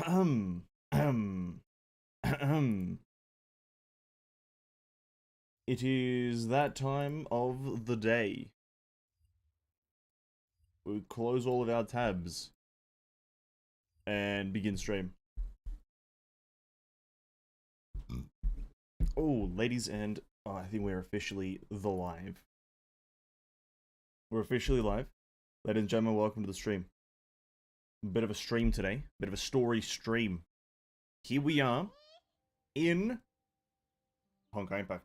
It is that time of the day. We close all of our tabs and begin stream. Oh, ladies and I think we're officially live. We're officially live. Ladies and gentlemen, welcome to the stream. Bit of a stream today. Bit of a story stream. Here we are in Honkai Impact.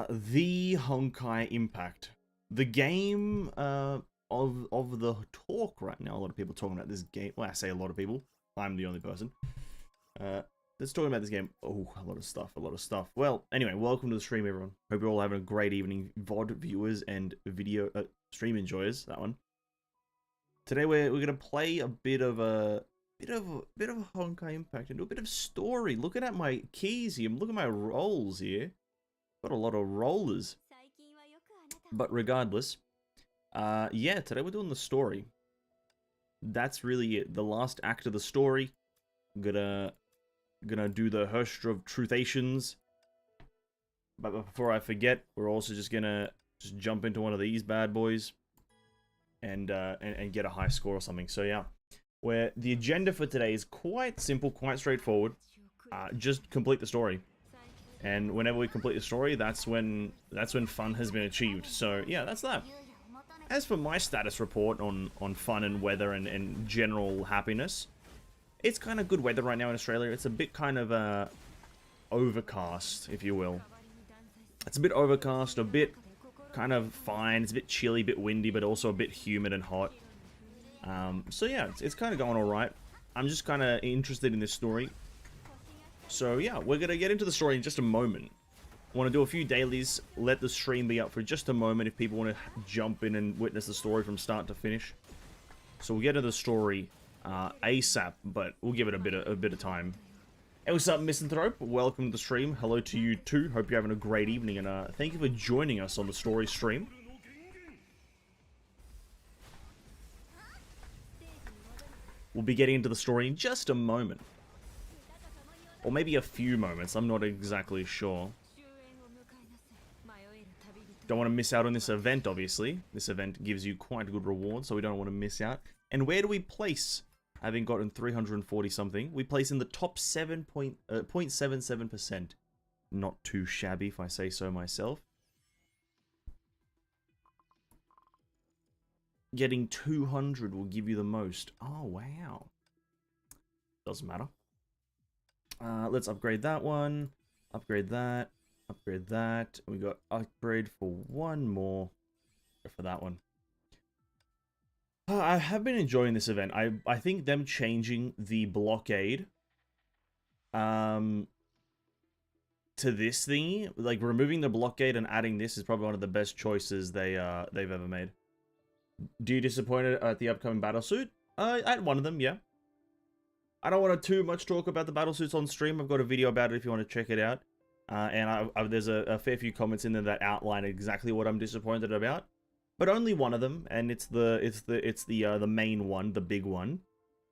The Honkai Impact. The game of the talk right now. A lot of people talking about this game. Well, I say a lot of people. I'm the only person. Let's talk about this game. Oh, a lot of stuff. Well, anyway, welcome to the stream, everyone. Hope you're all having a great evening, VOD viewers and video stream enjoyers. That one. Today we're gonna play a bit of Honkai Impact and do a bit of story. Looking at my keys here, look at my rolls here. Got a lot of rollers. But regardless, yeah, today we're doing the story. That's really it. The last act of the story. Gonna do the Herstra of Truthations. But before I forget, we're also just gonna jump into one of these bad boys and get a high score or something. So yeah, where the agenda for today is quite simple, quite straightforward. Just complete the story. And whenever we complete the story, that's when fun has been achieved. So yeah, that's that. As for my status report on fun and weather and general happiness, it's kind of good weather right now in Australia. It's a bit kind of overcast, if you will. It's a bit overcast, a bit kind of fine. It's a bit chilly, a bit windy, but also a bit humid and hot. So yeah, it's kind of going all right. I'm just kind of interested in this story. So yeah, we're going to get into the story in just a moment. I want to do a few dailies, let the stream be up for just a moment if people want to jump in and witness the story from start to finish. So we'll get into the story ASAP, but we'll give it a bit of time. Hey, what's up, Misanthrope? Welcome to the stream. Hello to you too. Hope you're having a great evening, and thank you for joining us on the story stream. We'll be getting into the story in just a moment. Or maybe a few moments, I'm not exactly sure. Don't want to miss out on this event, obviously. This event gives you quite a good reward, so we don't want to miss out. And where do we place? Having gotten 340 something, we place in the top 0.77%. Not too shabby, if I say so myself. Getting 200 will give you the most. Oh, wow. Doesn't matter. Let's upgrade that one. Upgrade that. Upgrade that. We got upgrade for one more. Go for that one. I have been enjoying this event. I think them changing the blockade to this thingy, like removing the blockade and adding this, is probably one of the best choices they've ever made. Do you disappointed at the upcoming battlesuit? At one of them, yeah. I don't want to too much talk about the battlesuits on stream. I've got a video about it if you want to check it out. And there's a fair few comments in there that outline exactly what I'm disappointed about. But only one of them, and it's the main one, the big one,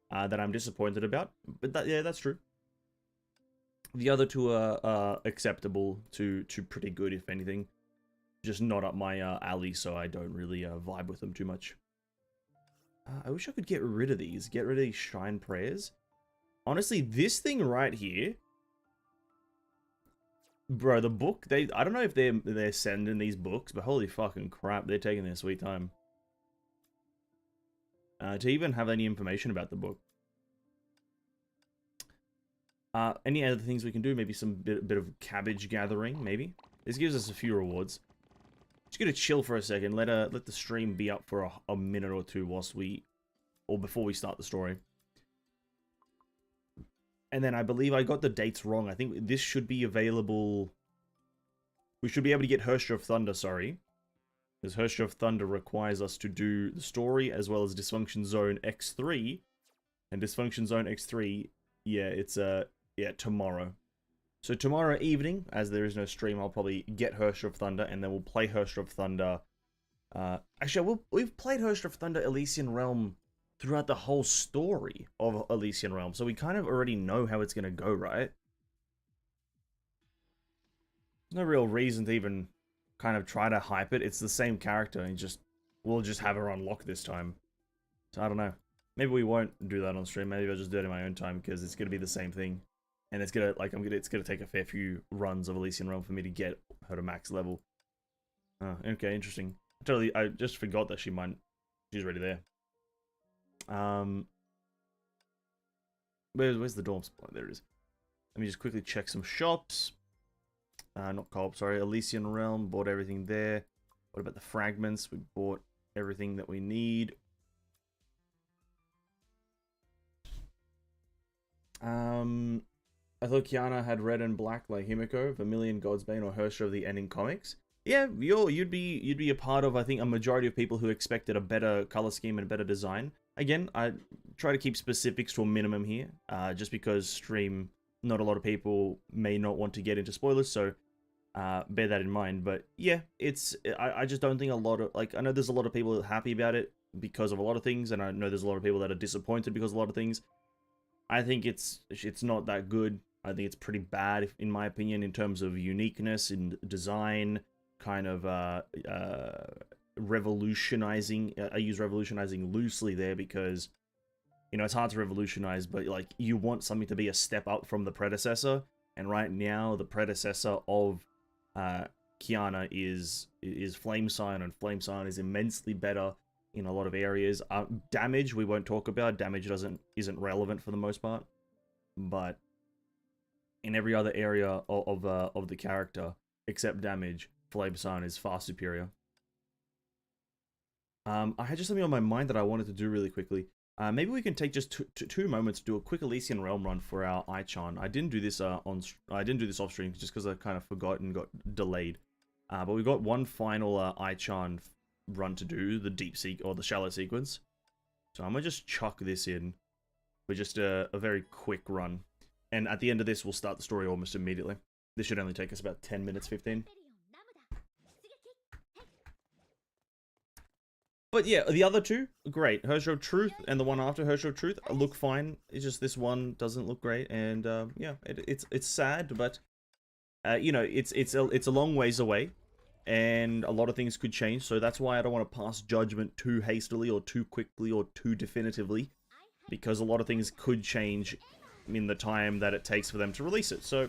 that I'm disappointed about. But yeah, that's true. The other two are acceptable to pretty good, if anything. Just not up my alley, so I don't really vibe with them too much. I wish I could get rid of these. Get rid of these Shrine Prayers. Honestly, this thing right here, bro, the book, I don't know if they're sending these books, but holy fucking crap, they're taking their sweet time. To even have any information about the book. Any other things we can do? Maybe some bit of cabbage gathering, maybe? This gives us a few rewards. Just gonna chill for a second, let the stream be up for a minute or two before we start the story. And then I believe I got the dates wrong. I think this should be available. We should be able to get Herstra of Thunder, sorry. Because Herstra of Thunder requires us to do the story as well as Dysfunction Zone X3. And Dysfunction Zone X3, yeah, it's tomorrow. So tomorrow evening, as there is no stream, I'll probably get Herstra of Thunder, and then we'll play Herstra of Thunder. Actually, we've played Herstra of Thunder Elysian Realm throughout the whole story of Elysian Realm. So we kind of already know how it's going to go, right? No real reason to even kind of try to hype it. It's the same character, and we'll just have her unlock this time. So I don't know. Maybe we won't do that on stream. Maybe I'll just do it in my own time because it's gonna be the same thing, and it's gonna it's gonna take a fair few runs of Elysian Realm for me to get her to max level. Oh, okay, interesting. I just forgot that she's already there. Where's the dorm spot? There it is. Let me just quickly check some shops. Not co-op, sorry. Elysian Realm, bought everything there. What about the fragments? We bought everything that we need. I thought Kiana had red and black like Himiko, Vermilion, Godsbane, or Hersher of the ending comics. Yeah, you'd be a part of, I think, a majority of people who expected a better color scheme and better design. Again, I try to keep specifics to a minimum here, just because stream, not a lot of people may not want to get into spoilers, so bear that in mind. But yeah, I just don't think a lot of, like, I know there's a lot of people happy about it because of a lot of things, and I know there's a lot of people that are disappointed because of a lot of things. I think it's not that good. I think it's pretty bad, in my opinion, in terms of uniqueness in design, kind of revolutionizing. I use revolutionizing loosely there because, you know, it's hard to revolutionize, but like you want something to be a step up from the predecessor. And right now, the predecessor of Kiana is Flame Sign, and Flame Sign is immensely better in a lot of areas. Damage we won't talk about. Damage isn't relevant for the most part, but in every other area of the character except damage, Flame Sign is far superior. I had just something on my mind that I wanted to do really quickly. Maybe we can take just two moments to do a quick Elysian Realm run for our Ichan. I didn't do this off stream just because I kind of forgot and got delayed. But we got one final Ichan run to do, the the shallow sequence. So I'm gonna just chuck this in for just a very quick run, and at the end of this we'll start the story almost immediately. This should only take us about 10 minutes, 15. But yeah, the other two, great. Hersher of Truth and the one after Hersher of Truth look fine. It's just this one doesn't look great, and yeah, it's sad, but you know, it's a long ways away, and a lot of things could change. So that's why I don't want to pass judgment too hastily or too quickly or too definitively, because a lot of things could change in the time that it takes for them to release it. So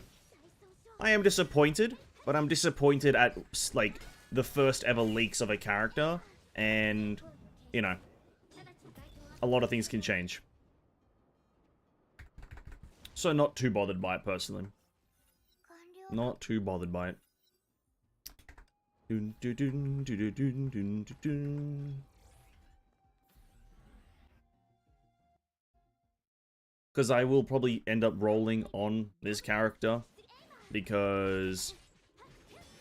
I am disappointed, but I'm disappointed at like the first ever leaks of a character. And, you know, a lot of things can change. So not too bothered by it, personally. Not too bothered by it. Because I will probably end up rolling on this character. Because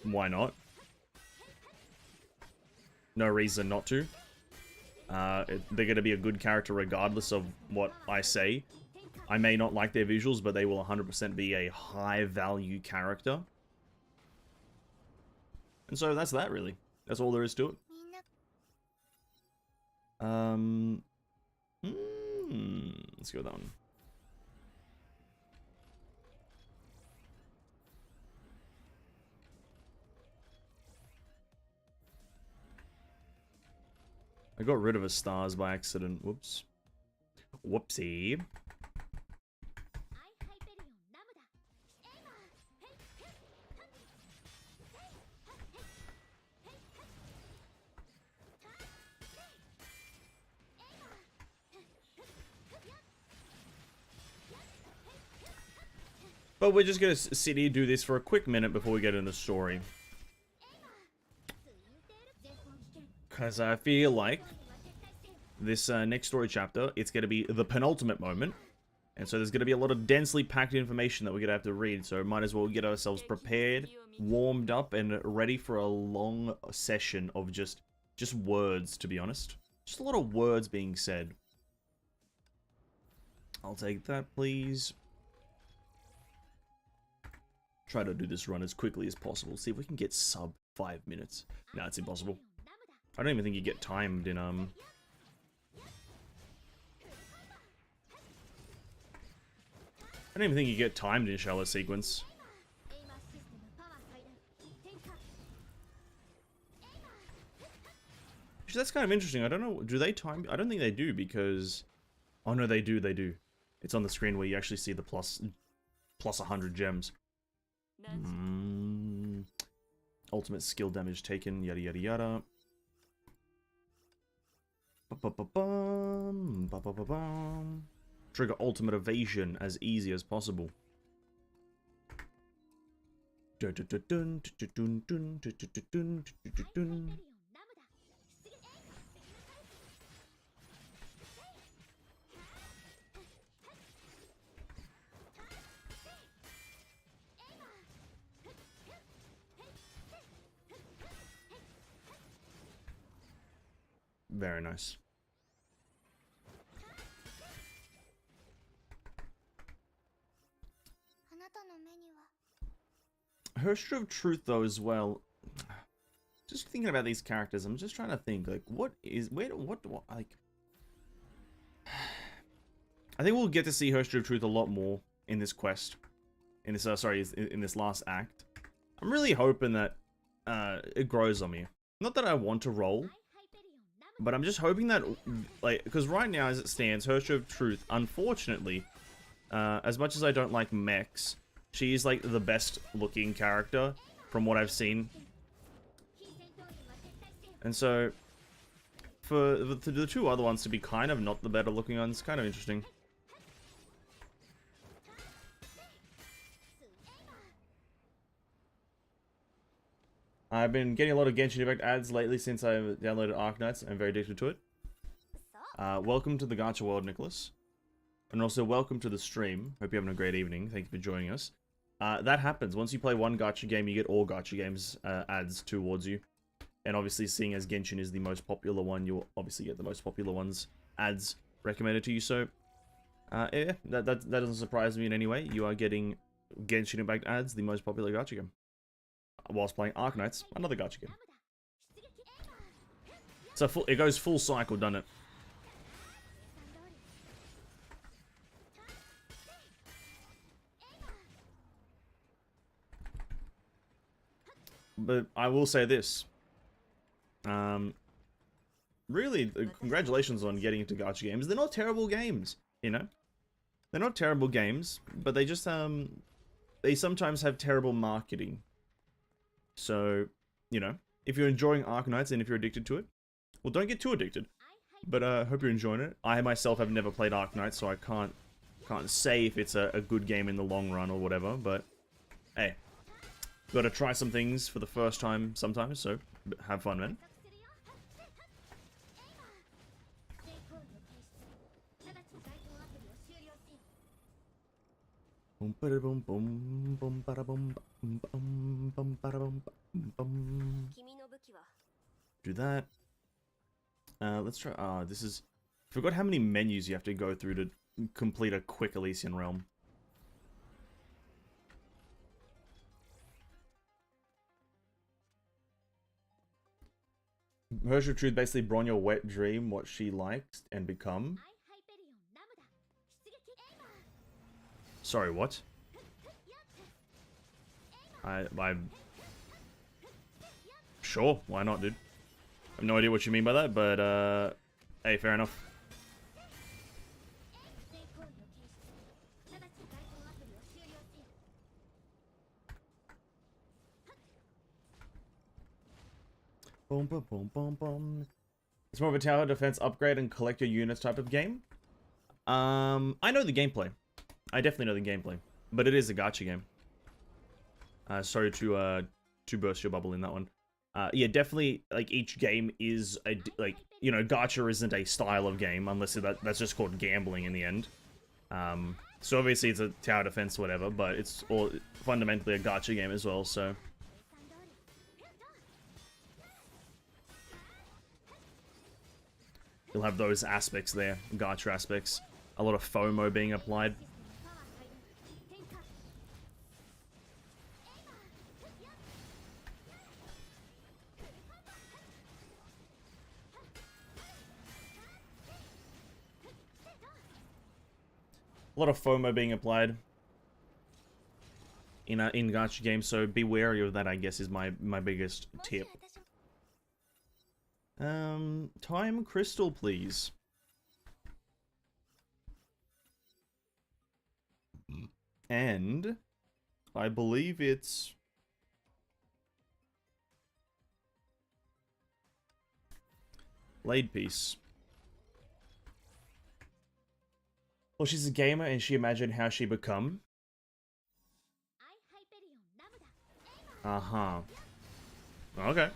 why not? No reason not to. They're going to be a good character regardless of what I say. I may not like their visuals, but they will 100% be a high-value character. And so that's that, really. That's all there is to it. Let's go with that one. I got rid of a stars by accident. Whoops. Whoopsie. But we're just gonna sit here, do this for a quick minute before we get into the story. Because I feel like this next story chapter, it's going to be the penultimate moment. And so there's going to be a lot of densely packed information that we're going to have to read. So might as well get ourselves prepared, warmed up, and ready for a long session of just words, to be honest. Just a lot of words being said. I'll take that, please. Try to do this run as quickly as possible. See if we can get sub 5 minutes. No, it's impossible. I don't even think you get timed in, I don't even think you get timed in shallow sequence. Actually, that's kind of interesting. I don't know. Do they time? I don't think they do because... Oh no, they do. They do. It's on the screen where you actually see the plus 100 gems. Ultimate skill damage taken. Yada yada yada. Trigger ultimate evasion as easy as possible. Very nice. Herster of Truth, though, as well. Just thinking about these characters, I'm just trying to think, like, what, like... I think we'll get to see Herster of Truth a lot more in this quest. In this, in this last act. I'm really hoping that, it grows on me. Not that I want to roll, but I'm just hoping that, like, because right now, as it stands, Herster of Truth, unfortunately, as much as I don't like mechs, she is, like, the best looking character from what I've seen. And so, for the two other ones to be kind of not the better looking ones, kind of interesting. I've been getting a lot of Genshin Impact ads lately since I downloaded Arknights. I'm very addicted to it. Welcome to the gacha world, Nicholas. And also, welcome to the stream. Hope you're having a great evening. Thank you for joining us. That happens. Once you play one gacha game, you get all gacha games ads towards you. And obviously, seeing as Genshin is the most popular one, you'll obviously get the most popular ones ads recommended to you. So, yeah, that doesn't surprise me in any way. You are getting Genshin Impact ads, the most popular gacha game. Whilst playing Arknights, another gacha game. So it goes full cycle, doesn't it? But I will say this. Really, congratulations on getting into gacha games. They're not terrible games, you know? They're not terrible games, but they just, they sometimes have terrible marketing. So, you know, if you're enjoying Arknights and if you're addicted to it, well, don't get too addicted. But, hope you're enjoying it. I myself have never played Arknights, so I can't say if it's a good game in the long run or whatever, but, hey. Gotta try some things for the first time sometimes, so have fun, man. Do that. Let's try. This is. Forgot how many menus you have to go through to complete a quick Elysian Realm. Herster of Truth basically brought your wet dream what she likes and become. Sorry, what? I'm sure, why not, dude? I have no idea what you mean by that, but hey, fair enough. Boom, boom, boom, boom, boom. It's more of a tower defense upgrade and collect your units type of game. I know the gameplay. I definitely know the gameplay, but it is a gacha game. Sorry to burst your bubble in that one. Yeah, definitely. Like each game is a you know, gacha isn't a style of game unless that's just called gambling in the end. So obviously it's a tower defense, whatever, but it's all fundamentally a gacha game as well. So. You'll have those aspects there, gacha aspects. A lot of FOMO being applied. A lot of FOMO being applied. in gacha games, so be wary of that, I guess, is my biggest tip. Time crystal, please. And I believe it's Laid piece. Well, she's a gamer and she imagined how she become. Uh-huh. Okay.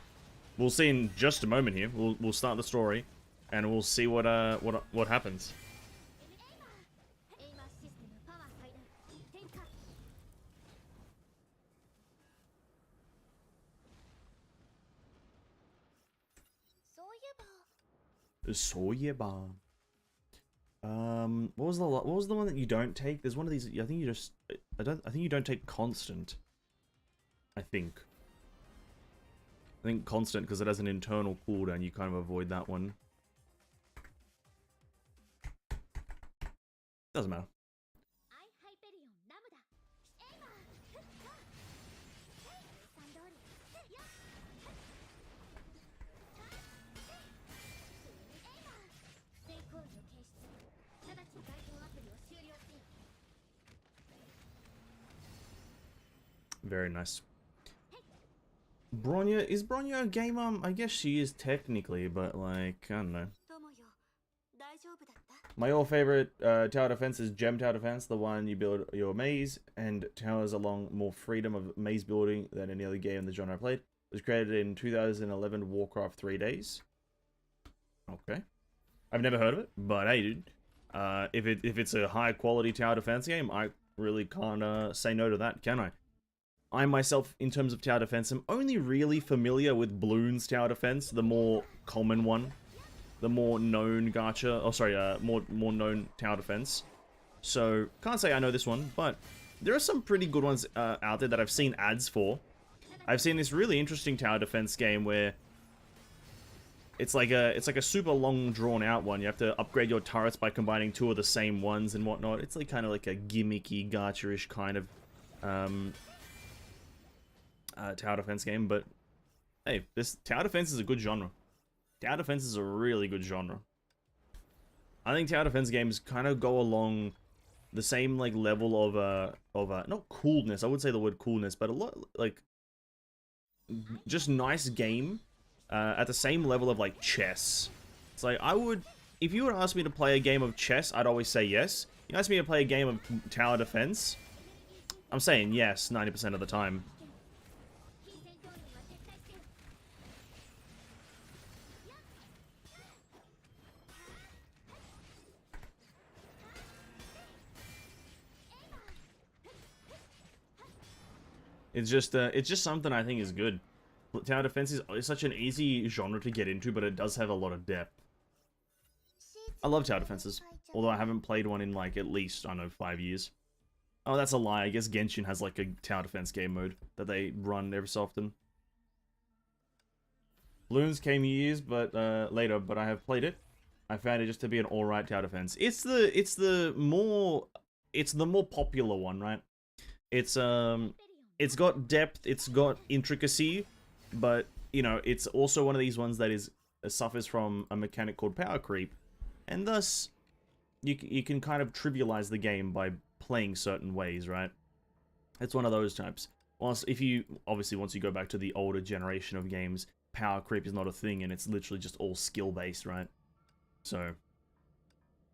We'll see in just a moment here. We'll start the story and we'll see what happens. Soyeba. What was the one that you don't take? There's one of these. I think you don't take constant. I think constant because it has an internal cooldown. You kind of avoid that one. Doesn't matter. Very nice. Bronya, is Bronya a gamer? I guess she is technically, but like, I don't know. My all favorite tower defense is Gem Tower Defense, the one you build your maze and towers along more freedom of maze building than any other game in the genre I played. It was created in 2011 Warcraft 3 days. Okay. I've never heard of it, but hey, dude. If it's a high quality tower defense game, I really can't say no to that, can I? I myself, in terms of tower defense, am only really familiar with Bloons Tower Defense, the more common one, the more known gacha. Oh, sorry, more known tower defense. So can't say I know this one, but there are some pretty good ones out there that I've seen ads for. I've seen this really interesting tower defense game where it's like a super long drawn out one. You have to upgrade your turrets by combining two of the same ones and whatnot. It's like kind of like a gimmicky gacha-ish kind of tower defense game, but hey, this tower defense is a good genre. Tower defense is a really good genre. I think tower defense games kind of go along the same like level of not coolness. I would say the word coolness, but a lot like just nice game at the same level of like chess. It's like if you would ask me to play a game of chess, I'd always say yes. You ask me to play a game of tower defense, I'm saying yes 90% of the time. It's just something I think is good. Tower defense is such an easy genre to get into, but it does have a lot of depth. I love tower defenses, although I haven't played one in like at least, I don't know, 5 years. Oh, that's a lie. I guess Genshin has like a tower defense game mode that they run every so often. Bloons came years later, but I have played it. I found it just to be an alright tower defense. It's the more popular one, right? It's got depth, it's got intricacy, but, you know, it's also one of these ones that suffers from a mechanic called power creep, and thus, you can kind of trivialize the game by playing certain ways, right? It's one of those types. Once you go back to the older generation of games, power creep is not a thing, and it's literally just all skill-based, right? So,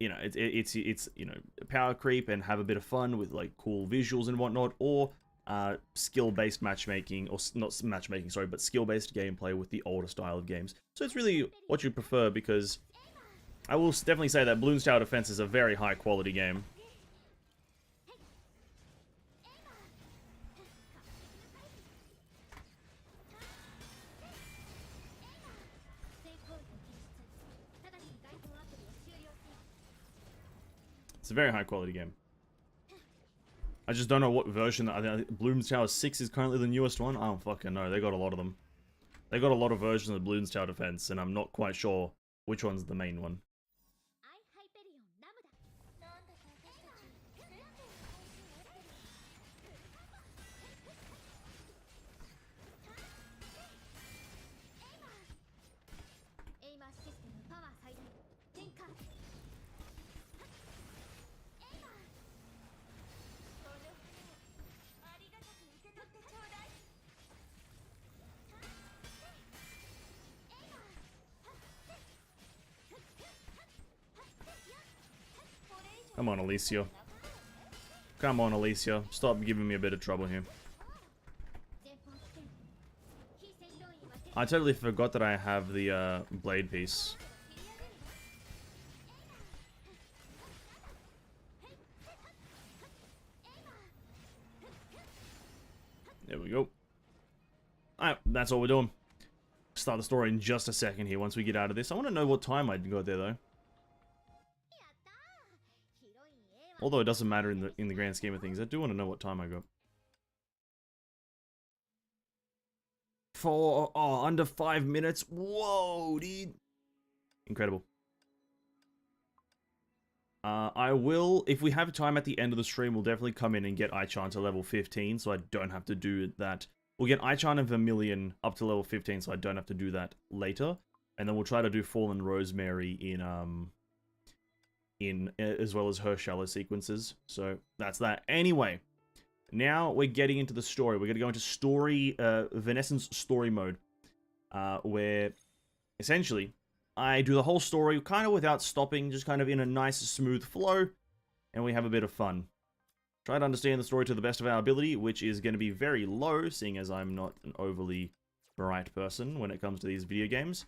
you know, it's you know, power creep and have a bit of fun with, like, cool visuals and whatnot, or skill-based matchmaking, or not matchmaking, sorry, but skill-based gameplay with the older style of games. So it's really what you prefer, because I will definitely say that Bloons Tower Defense is a very high-quality game. It's a very high-quality game. I just don't know what version. I think Bloons Tower 6 is currently the newest one. I don't fucking know. They got a lot of them. They got a lot of versions of Bloons Tower Defense, and I'm not quite sure which one's the main one. Come on, Alicia. Come on, Alicia. Stop giving me a bit of trouble here. I totally forgot that I have the blade piece. There we go. Alright, that's all we're doing. Start the story in just a second here once we get out of this. I want to know what time I got there though. Although it doesn't matter in the grand scheme of things, I do want to know what time I got. Under 5 minutes. Whoa, dude. Incredible. I will, if we have time at the end of the stream, we'll definitely come in and get Aichan to level 15, so I don't have to do that. We'll get Aichan and Vermilion up to level 15, so I don't have to do that later. And then we'll try to do Fallen Rosemary in as well as her shallow sequences. So that's that. Anyway, now we're getting into the story. We're going to go into story, Venescence story mode, where essentially I do the whole story kind of without stopping, just kind of in a nice smooth flow, and we have a bit of fun. Try to understand the story to the best of our ability, which is going to be very low, seeing as I'm not an overly bright person when it comes to these video games.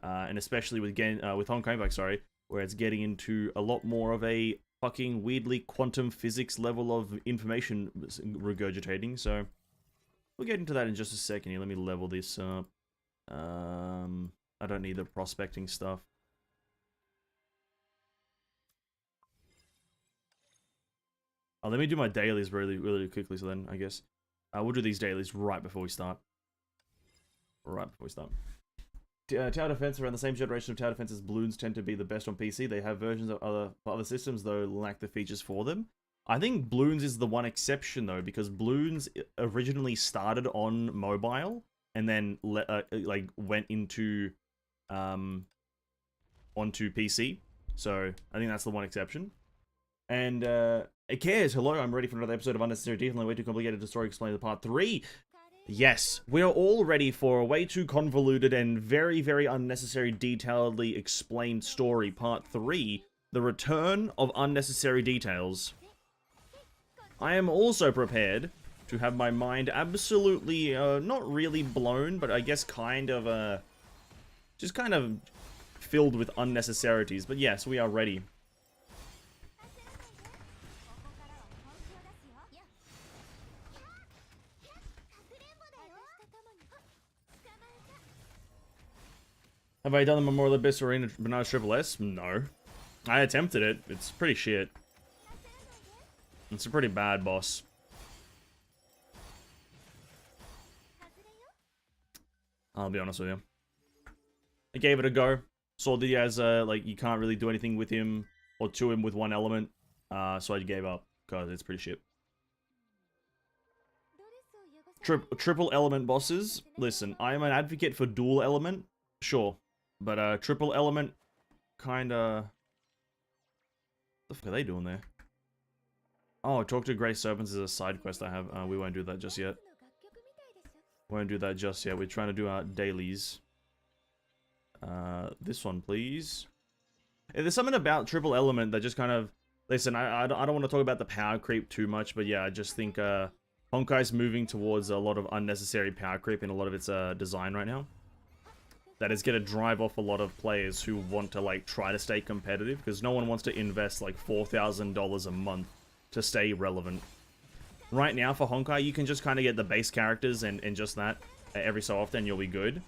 And especially with Honkai, where it's getting into a lot more of a fucking weirdly quantum physics level of information regurgitating, so we'll get into that in just a second here. Let me level this up. I don't need the prospecting stuff. Oh, let me do my dailies really quickly, so then I guess we'll do these dailies right before we start. Tower defense around the same generation of tower defense as balloons tend to be the best on PC. They have versions of other systems, though, lack the features for them. I think balloons is the one exception, though, because balloons originally started on mobile and then like went into onto PC. So I think that's the one exception. And it cares. Hello, I'm ready for another episode of Unnecessary Detail. Way too complicated to story explain the part 3. Yes, we are all ready for a way too convoluted and very, very unnecessary detailedly explained story, part 3, the return of unnecessary details. I am also prepared to have my mind absolutely, not really blown, but I guess kind of, just kind of filled with unnecessarities. But yes, we are ready. Have I done the Memorial Abyss Arena Bernard Triple S? No. I attempted it. It's pretty shit. It's a pretty bad boss. I'll be honest with you. I gave it a go. Saw that he has, like, you can't really do anything with him or to him with one element. So I gave up, because it's pretty shit. Triple element bosses. Listen, I am an advocate for dual element. Sure. But, triple element, kinda... What the fuck are they doing there? Oh, talk to Grey Serpents is a side quest I have. We won't do that just yet. Won't do that just yet. We're trying to do our dailies. This one, please. Yeah, there's something about triple element that just kind of... Listen, I don't want to talk about the power creep too much, but yeah, I just think, Honkai's moving towards a lot of unnecessary power creep in a lot of its, design right now. That is going to drive off a lot of players who want to, like, try to stay competitive, because no one wants to invest, like, $4,000 a month to stay relevant. Right now, for Honkai, you can just kind of get the base characters and just that every so often, you'll be good.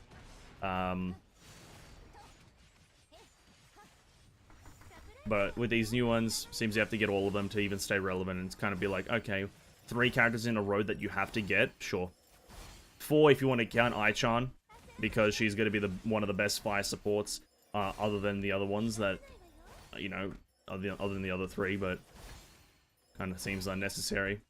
But with these new ones, seems you have to get all of them to even stay relevant, and it's kind of be like, okay, 3 characters in a row that you have to get, sure. 4 if you want to count Aichan, because she's going to be one of the best fire supports, other than the other ones that, you know, other than the other 3, but kind of seems unnecessary.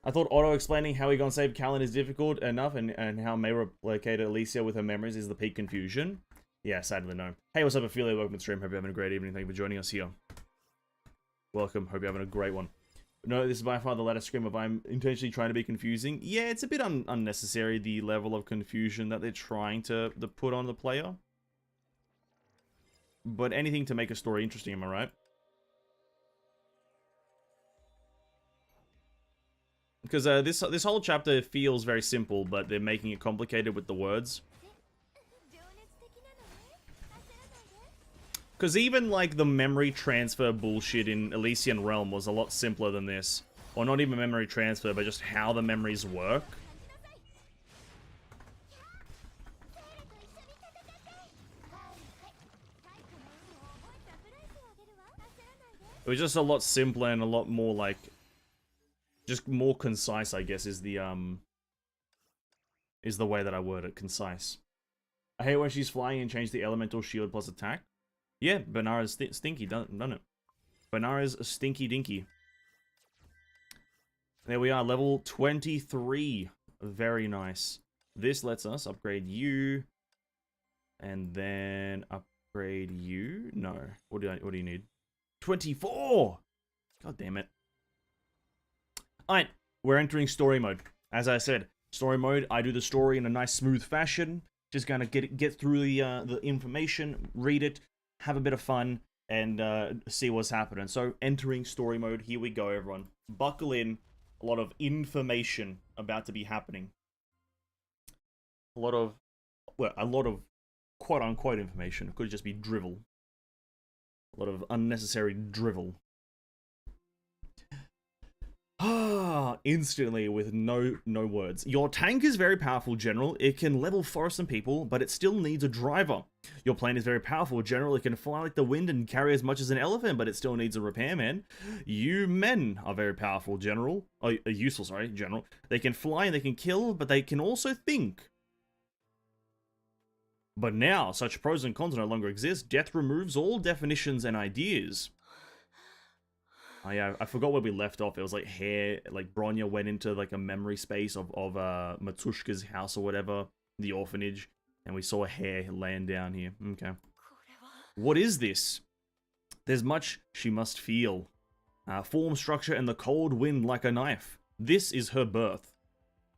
I thought auto-explaining how he gonna save Callan is difficult enough, and how May replicate Alicia with her memories is the peak confusion. Yeah, sadly no. Hey, what's up, Affiliate? Welcome to the stream. Hope you're having a great evening. Thank you for joining us here. Welcome. Hope you're having a great one. No, this is by far the latest scream of I'm intentionally trying to be confusing. Yeah, it's a bit unnecessary, the level of confusion that they're trying to put on the player. But anything to make a story interesting, am I right? Because this whole chapter feels very simple, but they're making it complicated with the words. Because even, like, the memory transfer bullshit in Elysian Realm was a lot simpler than this. Or not even memory transfer, but just how the memories work. It was just a lot simpler and a lot more, like... just more concise, I guess, is the way that I word it. Concise. I hate when she's flying and change the elemental shield plus attack. Yeah, Banara's stinky, done it. Banara's stinky dinky. There we are, level 23. Very nice. This lets us upgrade you. And then upgrade you? No. What do you need? 24! God damn it. Alright, we're entering story mode. As I said, story mode, I do the story in a nice smooth fashion. Just gonna get through the information, read it, have a bit of fun, and see what's happening. So, entering story mode, here we go, everyone. Buckle in. A lot of information about to be happening. A lot of quote-unquote information. It could just be drivel. A lot of unnecessary drivel. Instantly with no words. Your tank is very powerful, General. It can level forests and people, but it still needs a driver. Your plane is very powerful, General. It can fly like the wind and carry as much as an elephant, but it still needs a repairman. You men are very powerful, General. Oh, useful, sorry, General. They can fly and they can kill, but they can also think. But now, such pros and cons no longer exist. Death removes all definitions and ideas. Oh yeah, I forgot where we left off. It was like hair, like Bronya went into like a memory space of Matushka's house or whatever, the orphanage, and we saw hair laying down here. Okay. What is this? There's much she must feel. Form, structure, and the cold wind like a knife. This is her birth.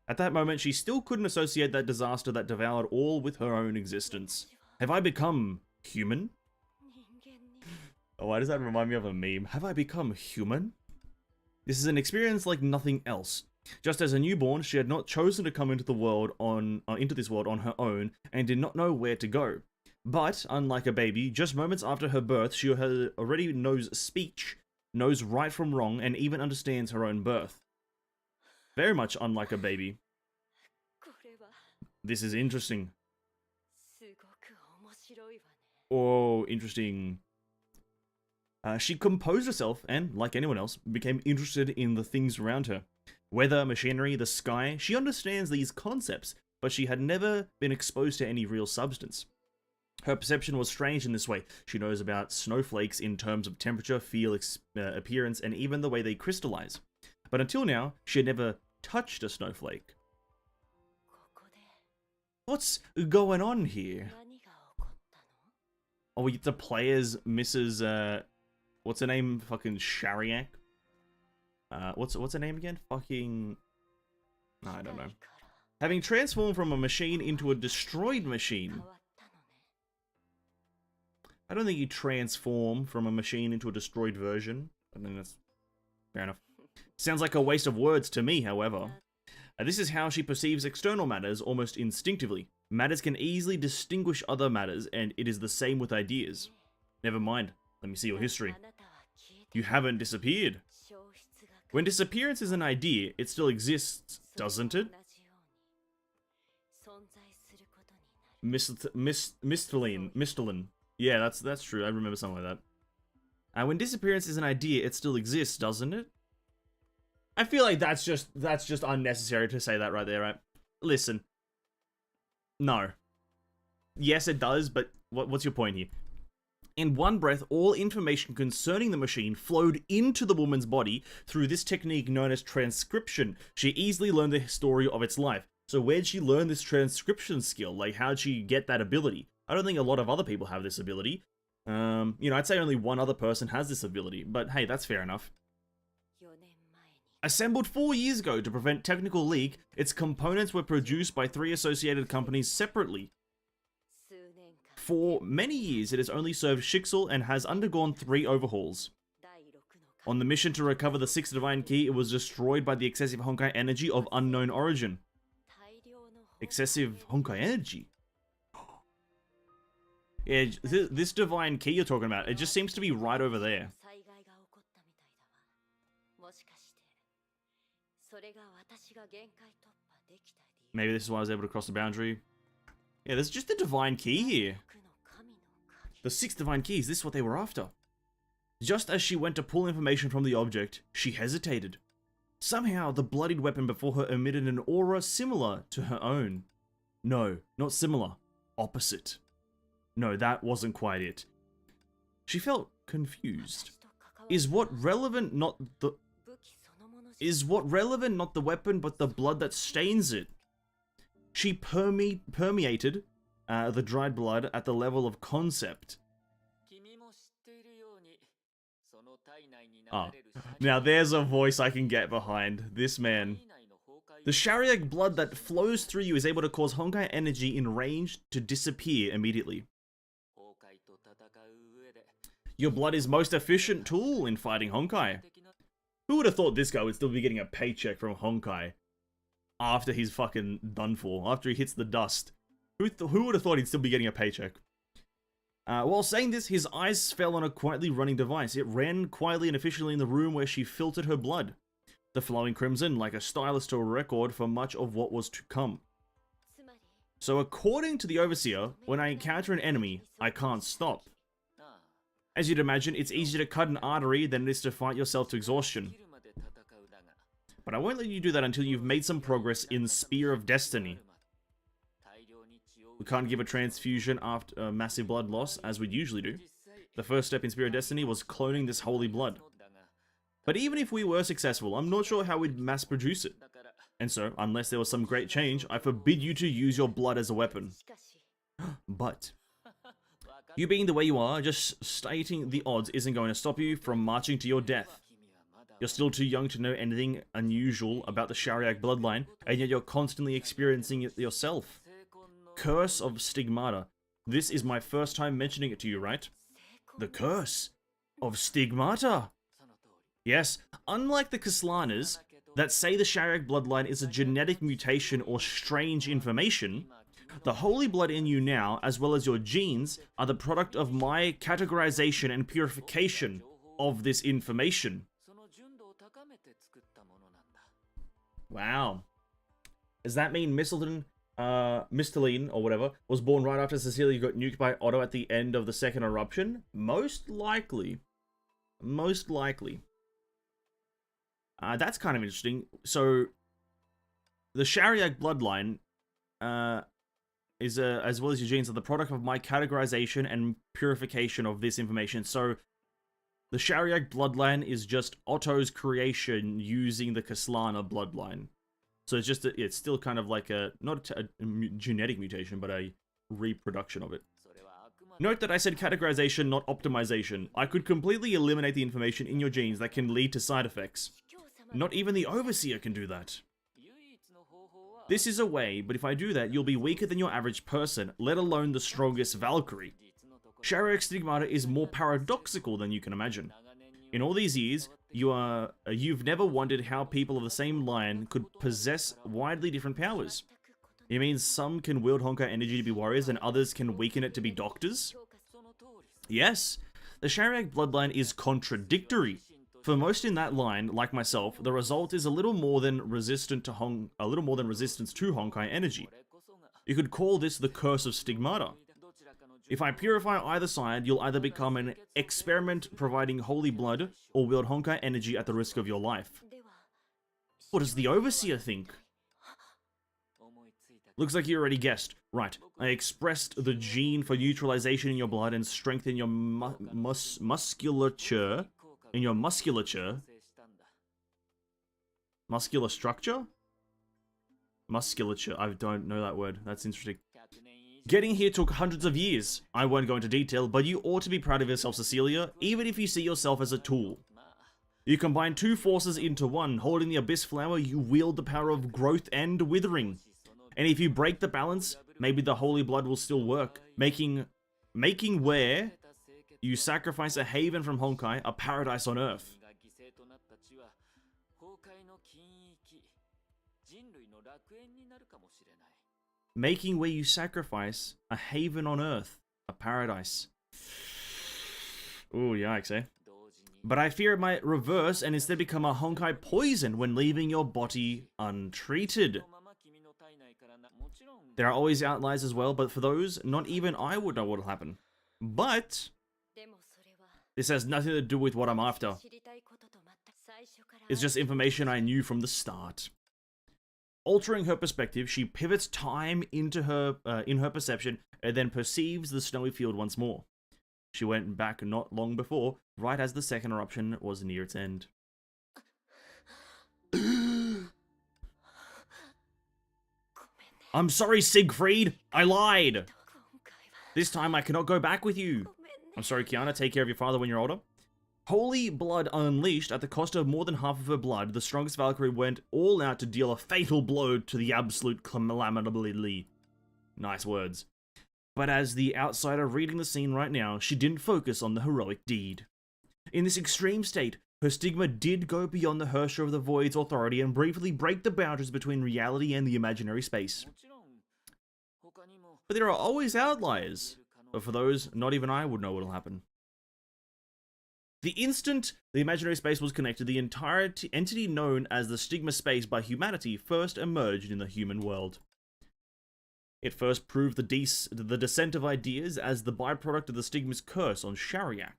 At that moment, she still couldn't associate that disaster that devoured all with her own existence. Have I become human? Oh, why does that remind me of a meme? Have I become human? This is an experience like nothing else. Just as a newborn, she had not chosen to come into the world into this world on her own and did not know where to go. But, unlike a baby, just moments after her birth, she already knows speech, knows right from wrong, and even understands her own birth. Very much unlike a baby. This is interesting. Oh, interesting. She composed herself and, like anyone else, became interested in the things around her. Weather, machinery, the sky, she understands these concepts, but she had never been exposed to any real substance. Her perception was strange in this way. She knows about snowflakes in terms of temperature, feel, appearance, and even the way they crystallize. But until now, she had never touched a snowflake. What's going on here? Oh, we get to play as Mrs. What's her name? Fucking Shariak? What's her name again? Fucking... I don't know. Having transformed from a machine into a destroyed machine. I don't think you transform from a machine into a destroyed version. I think that's fair enough. Sounds like a waste of words to me, however. This is how she perceives external matters almost instinctively. Matters can easily distinguish other matters, and it is the same with ideas. Never mind. Let me see your history. You haven't disappeared. When disappearance is an idea, it still exists, doesn't it? Mistalin. Yeah, that's true. I remember something like that. When disappearance is an idea, it still exists, doesn't it? I feel like that's just unnecessary to say that right there, right? Listen. No. Yes, it does, but what's your point here? In one breath, all information concerning the machine flowed into the woman's body through this technique known as transcription. She easily learned the story of its life. So where'd she learn this transcription skill? Like, how'd she get that ability? I don't think a lot of other people have this ability. You know, I'd say only one other person has this ability, but hey, that's fair enough. Assembled 4 years ago to prevent technical leak, its components were produced by 3 associated companies separately. For many years, it has only served Shixel and has undergone 3 overhauls. On the mission to recover the 6th Divine Key, it was destroyed by the excessive Honkai energy of unknown origin. Excessive Honkai energy? Yeah, this Divine Key you're talking about, it just seems to be right over there. Maybe this is why I was able to cross the boundary. Yeah, there's just a Divine Key here. The 6th Divine Key, is this what they were after? Just as she went to pull information from the object, she hesitated. Somehow, the bloodied weapon before her emitted an aura similar to her own. No, not similar. Opposite. No, that wasn't quite it. She felt confused. Is what relevant not the weapon but the blood that stains it? She permeated the dried blood at the level of concept. Ah, now there's a voice I can get behind. This man. The Shariag blood that flows through you is able to cause Honkai energy in range to disappear immediately. Your blood is most efficient tool in fighting Honkai. Who would have thought this guy would still be getting a paycheck from Honkai after he's fucking done for, after he hits the dust? Who would have thought he'd still be getting a paycheck? While saying this, his eyes fell on a quietly running device. It ran quietly and efficiently in the room where she filtered her blood. The flowing crimson, like a stylus to a record for much of what was to come. So according to the Overseer, when I encounter an enemy, I can't stop. As you'd imagine, it's easier to cut an artery than it is to fight yourself to exhaustion. But I won't let you do that until you've made some progress in Spear of Destiny. We can't give a transfusion after a massive blood loss, as we'd usually do. The first step in Spear of Destiny was cloning this holy blood. But even if we were successful, I'm not sure how we'd mass produce it. And so, unless there was some great change, I forbid you to use your blood as a weapon. But you being the way you are, just stating the odds isn't going to stop you from marching to your death. You're still too young to know anything unusual about the Shariag bloodline, and yet you're constantly experiencing it yourself. Curse of Stigmata. This is my first time mentioning it to you, right? The Curse of Stigmata. Yes, unlike the Kaslanas, that say the Shariag bloodline is a genetic mutation or strange information, the holy blood in you now, as well as your genes, are the product of my categorization and purification of this information. Wow. Does that mean Misteline, or whatever, was born right after Cecilia got nuked by Otto at the end of the second eruption? Most likely. Most likely. That's kind of interesting. So, the Shariag bloodline, is, as well as your genes, are the product of my categorization and purification of this information. So, the Shariag bloodline is just Otto's creation using the Kaslana bloodline. So it's just, it's still kind of like a, not a genetic mutation, but a reproduction of it. Note that I said categorization, not optimization. I could completely eliminate the information in your genes that can lead to side effects. Not even the Overseer can do that. This is a way, but if I do that, you'll be weaker than your average person, let alone the strongest Valkyrie. Shariag Stigmata is more paradoxical than you can imagine. In all these years, you've never wondered how people of the same line could possess widely different powers. It means some can wield Honkai energy to be warriors and others can weaken it to be doctors? Yes, the Shariag bloodline is contradictory. For most in that line, like myself, the result is a little more than resistance to Honkai energy. You could call this the Curse of Stigmata. If I purify either side, you'll either become an experiment providing holy blood, or wield Honkai energy at the risk of your life. What does the Overseer think? Looks like you already guessed. Right, I expressed the gene for neutralization in your blood and strengthen your musculature. In your musculature? Muscular structure? Musculature. I don't know that word. That's interesting. Getting here took hundreds of years. I won't go into detail, but you ought to be proud of yourself, Cecilia, even if you see yourself as a tool. You combine two forces into one. Holding the Abyss Flower, you wield the power of growth and withering. And if you break the balance, maybe the Holy Blood will still work, making where you sacrifice a haven from Honkai, a paradise on Earth. Making where you sacrifice a haven on Earth, a paradise. Ooh, yikes, eh? But I fear it might reverse and instead become a Honkai poison when leaving your body untreated. There are always outliers as well, but for those, not even I would know what will happen. But this has nothing to do with what I'm after. It's just information I knew from the start. Altering her perspective, she pivots time into her in her perception and then perceives the snowy field once more. She went back not long before, right as the second eruption was near its end. I'm sorry, Siegfried. I lied. This time I cannot go back with you. I'm sorry, Kiana. Take care of your father when you're older. Holy Blood unleashed at the cost of more than half of her blood, the strongest Valkyrie went all out to deal a fatal blow to the absolute calamity. Nice words. But as the outsider reading the scene right now, she didn't focus on the heroic deed. In this extreme state, her stigma did go beyond the Herrscher of the Void's authority and briefly break the boundaries between reality and the imaginary space. But there are always outliers. But for those, not even I would know what will happen. The instant the imaginary space was connected, the entire entity known as the stigma space by humanity first emerged in the human world. It first proved the descent of ideas as the byproduct of the stigma's curse on Shariak.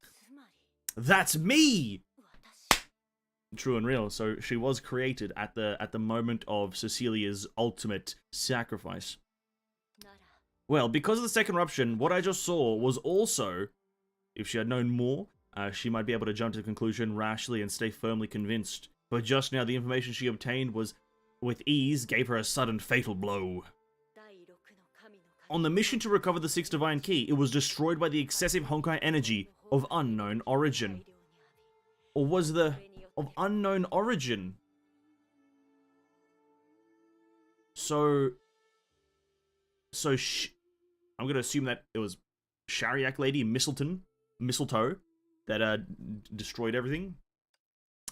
That's me! True and real. So she was created at the moment of Cecilia's ultimate sacrifice. Well, because of the second eruption, what I just saw was also, if she had known more, she might be able to jump to the conclusion rashly and stay firmly convinced. But just now, the information she obtained was, with ease, gave her a sudden fatal blow. On the mission to recover the Sixth Divine Key, it was destroyed by the excessive Honkai energy of unknown origin. Or was the of unknown origin? So I'm gonna assume that it was Shariak Lady Mistletoe that destroyed everything.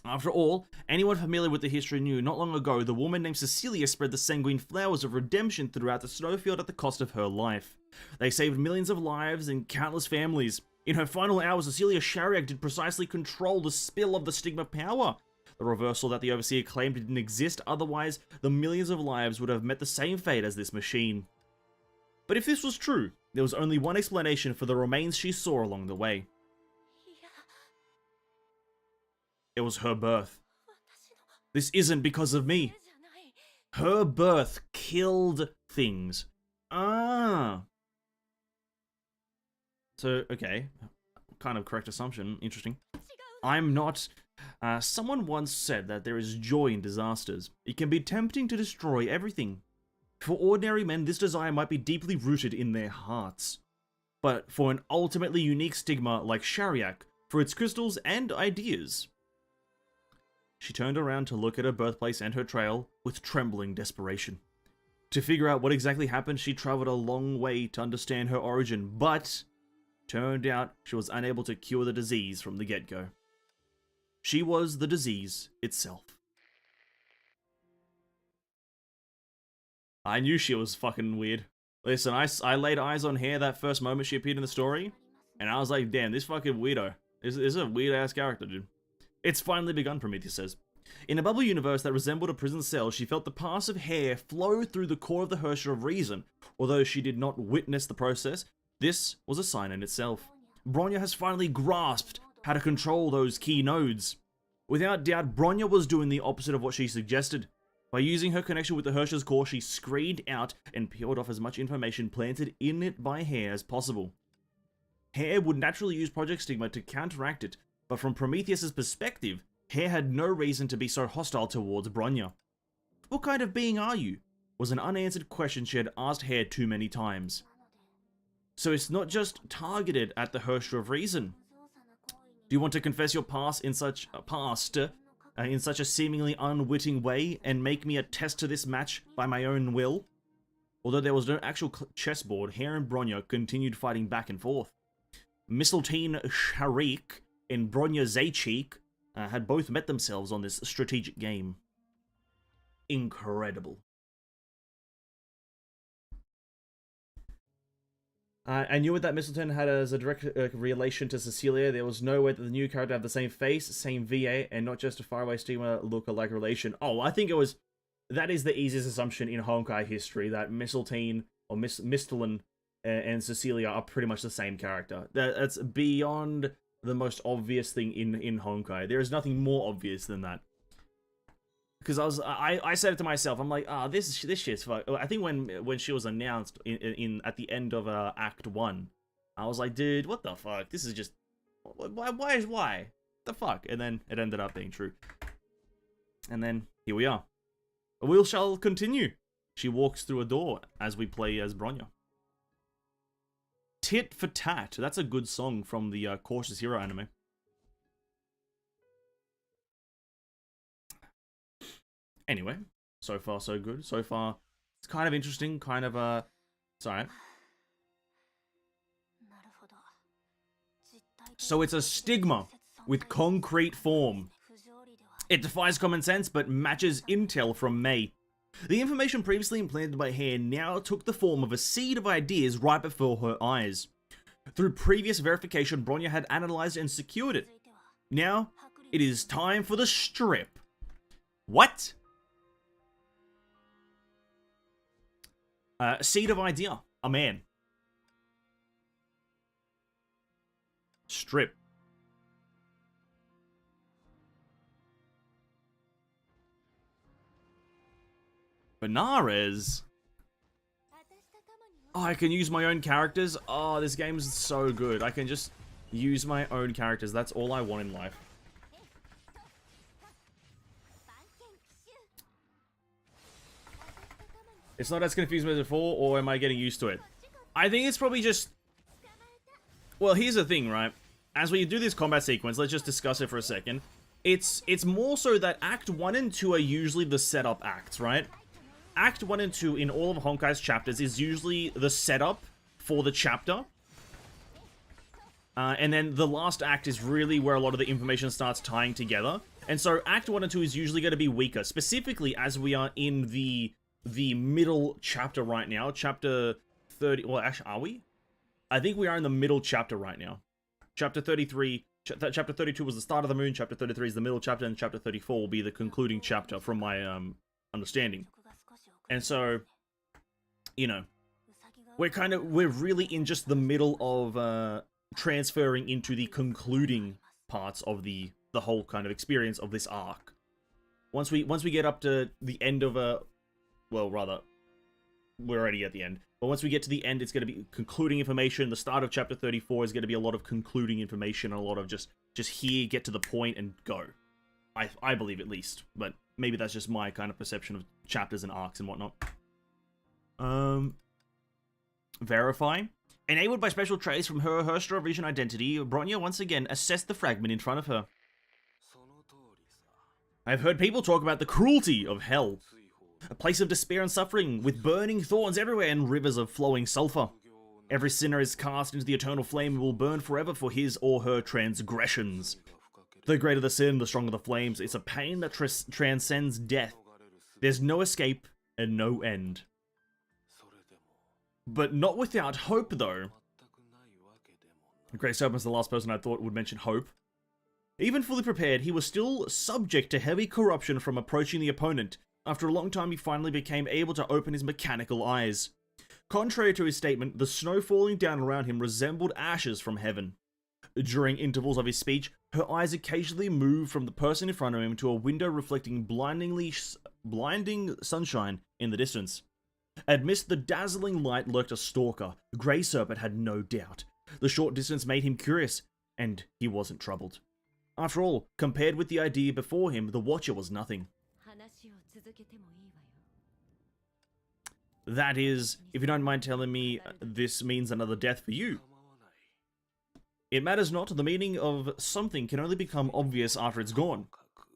After all, anyone familiar with the history knew not long ago the woman named Cecilia spread the sanguine flowers of redemption throughout the snowfield at the cost of her life. They saved millions of lives and countless families. In her final hours, Cecilia Shariak did precisely control the spill of the stigma power. The reversal that the Overseer claimed didn't exist, otherwise the millions of lives would have met the same fate as this machine. But if this was true, there was only one explanation for the remains she saw along the way. It was her birth. This isn't because of me. Her birth killed things. Ah. So, okay. Kind of correct assumption. Interesting. I'm not... someone once said that there is joy in disasters. It can be tempting to destroy everything. For ordinary men, this desire might be deeply rooted in their hearts. But for an ultimately unique stigma like Shariak, for its crystals and ideas... She turned around to look at her birthplace and her trail with trembling desperation. To figure out what exactly happened, she traveled a long way to understand her origin, but turned out she was unable to cure the disease from the get-go. She was the disease itself. I knew she was fucking weird. Listen, I laid eyes on her that first moment she appeared in the story, and I was like, damn, this fucking weirdo. This is a weird-ass character, dude. It's finally begun, Prometheus says. In a bubble universe that resembled a prison cell, she felt the passive hair flow through the core of the Herrscher of Reason. Although she did not witness the process, this was a sign in itself. Bronya has finally grasped how to control those key nodes. Without doubt, Bronya was doing the opposite of what she suggested. By using her connection with the Herrscher's core, she screened out and peeled off as much information planted in it by hair as possible. Hair would naturally use Project Stigma to counteract it, but from Prometheus's perspective, Hair had no reason to be so hostile towards Bronya. What kind of being are you? Was an unanswered question she had asked Hair too many times. So it's not just targeted at the Herrscher of Reason. Do you want to confess your past in such a seemingly unwitting way and make me attest to this match by my own will? Although there was no actual chessboard, Hare and Bronya continued fighting back and forth. Mistletoe Sharik and Bronya Zaychik had both met themselves on this strategic game. Incredible. I knew what that Mistletoe had as a direct relation to Cecilia. There was no way that the new character had the same face, same VA, and not just a faraway steamer look-alike relation. Oh, I think it was... That is the easiest assumption in Honkai history, that Mistletoe, or Mistletoe, and Cecilia are pretty much the same character. That's beyond the most obvious thing in Honkai. There is nothing more obvious than that. Because I said it to myself. I'm like, this shit's fuck. I think when she was announced at the end of Act 1, I was like, dude, what the fuck? This is just why the fuck? And then it ended up being true. And then here we are. We shall continue. She walks through a door as we play as Bronya. Tit for Tat. That's a good song from the Cautious Hero anime. Anyway, so far so good. So far, it's kind of interesting, kind of, sorry. So it's a stigma with concrete form. It defies common sense, but matches intel from May. The information previously implanted by Hare now took the form of a seed of ideas right before her eyes. Through previous verification, Bronya had analyzed and secured it. Now, it is time for the strip. What? Seed of idea. A man. Strip. Benares. Oh, I can use my own characters. Oh, this game is so good. I can just use my own characters. That's all I want in life. It's not as confusing as before, or am I getting used to it? I think it's probably just... Well, here's the thing, right? As we do this combat sequence, let's just discuss it for a second. It's more so that Act 1 and 2 are usually the setup acts, right? Act 1 and 2 in all of Honkai's chapters is usually the setup for the chapter. And then the last act is really where a lot of the information starts tying together. And so Act 1 and 2 is usually going to be weaker, specifically as we are in the middle chapter right now. Chapter 30... Well, actually, are we? I think we are in the middle chapter right now. Chapter 33... Chapter 32 was the start of the moon, Chapter 33 is the middle chapter, and Chapter 34 will be the concluding chapter from my understanding. And so, you know, we're really in just the middle of transferring into the concluding parts of the whole kind of experience of this arc. Once we get up to the end of well, rather, we're already at the end. But once we get to the end, it's going to be concluding information. The start of Chapter 34 is going to be a lot of concluding information, and a lot of just here, get to the point, and go. I believe, at least. But maybe that's just my kind of perception of chapters and arcs and whatnot. Verify. Enabled by special traits from her Herstra Vision identity, Bronya once again assessed the fragment in front of her. I've heard people talk about the cruelty of hell. A place of despair and suffering, with burning thorns everywhere and rivers of flowing sulfur. Every sinner is cast into the eternal flame and will burn forever for his or her transgressions. The greater the sin, the stronger the flames. It's a pain that transcends death. There's no escape and no end. But not without hope, though. Grace Serpent's the last person I thought would mention hope. Even fully prepared, he was still subject to heavy corruption from approaching the opponent. After a long time, he finally became able to open his mechanical eyes. Contrary to his statement, the snow falling down around him resembled ashes from heaven. During intervals of his speech, her eyes occasionally moved from the person in front of him to a window reflecting blinding sunshine in the distance. Amidst the dazzling light lurked a stalker. Grey Serpent had no doubt. The short distance made him curious, and he wasn't troubled. After all, compared with the idea before him, the Watcher was nothing. That is, if you don't mind telling me, this means another death for you. It matters not, the meaning of something can only become obvious after it's gone.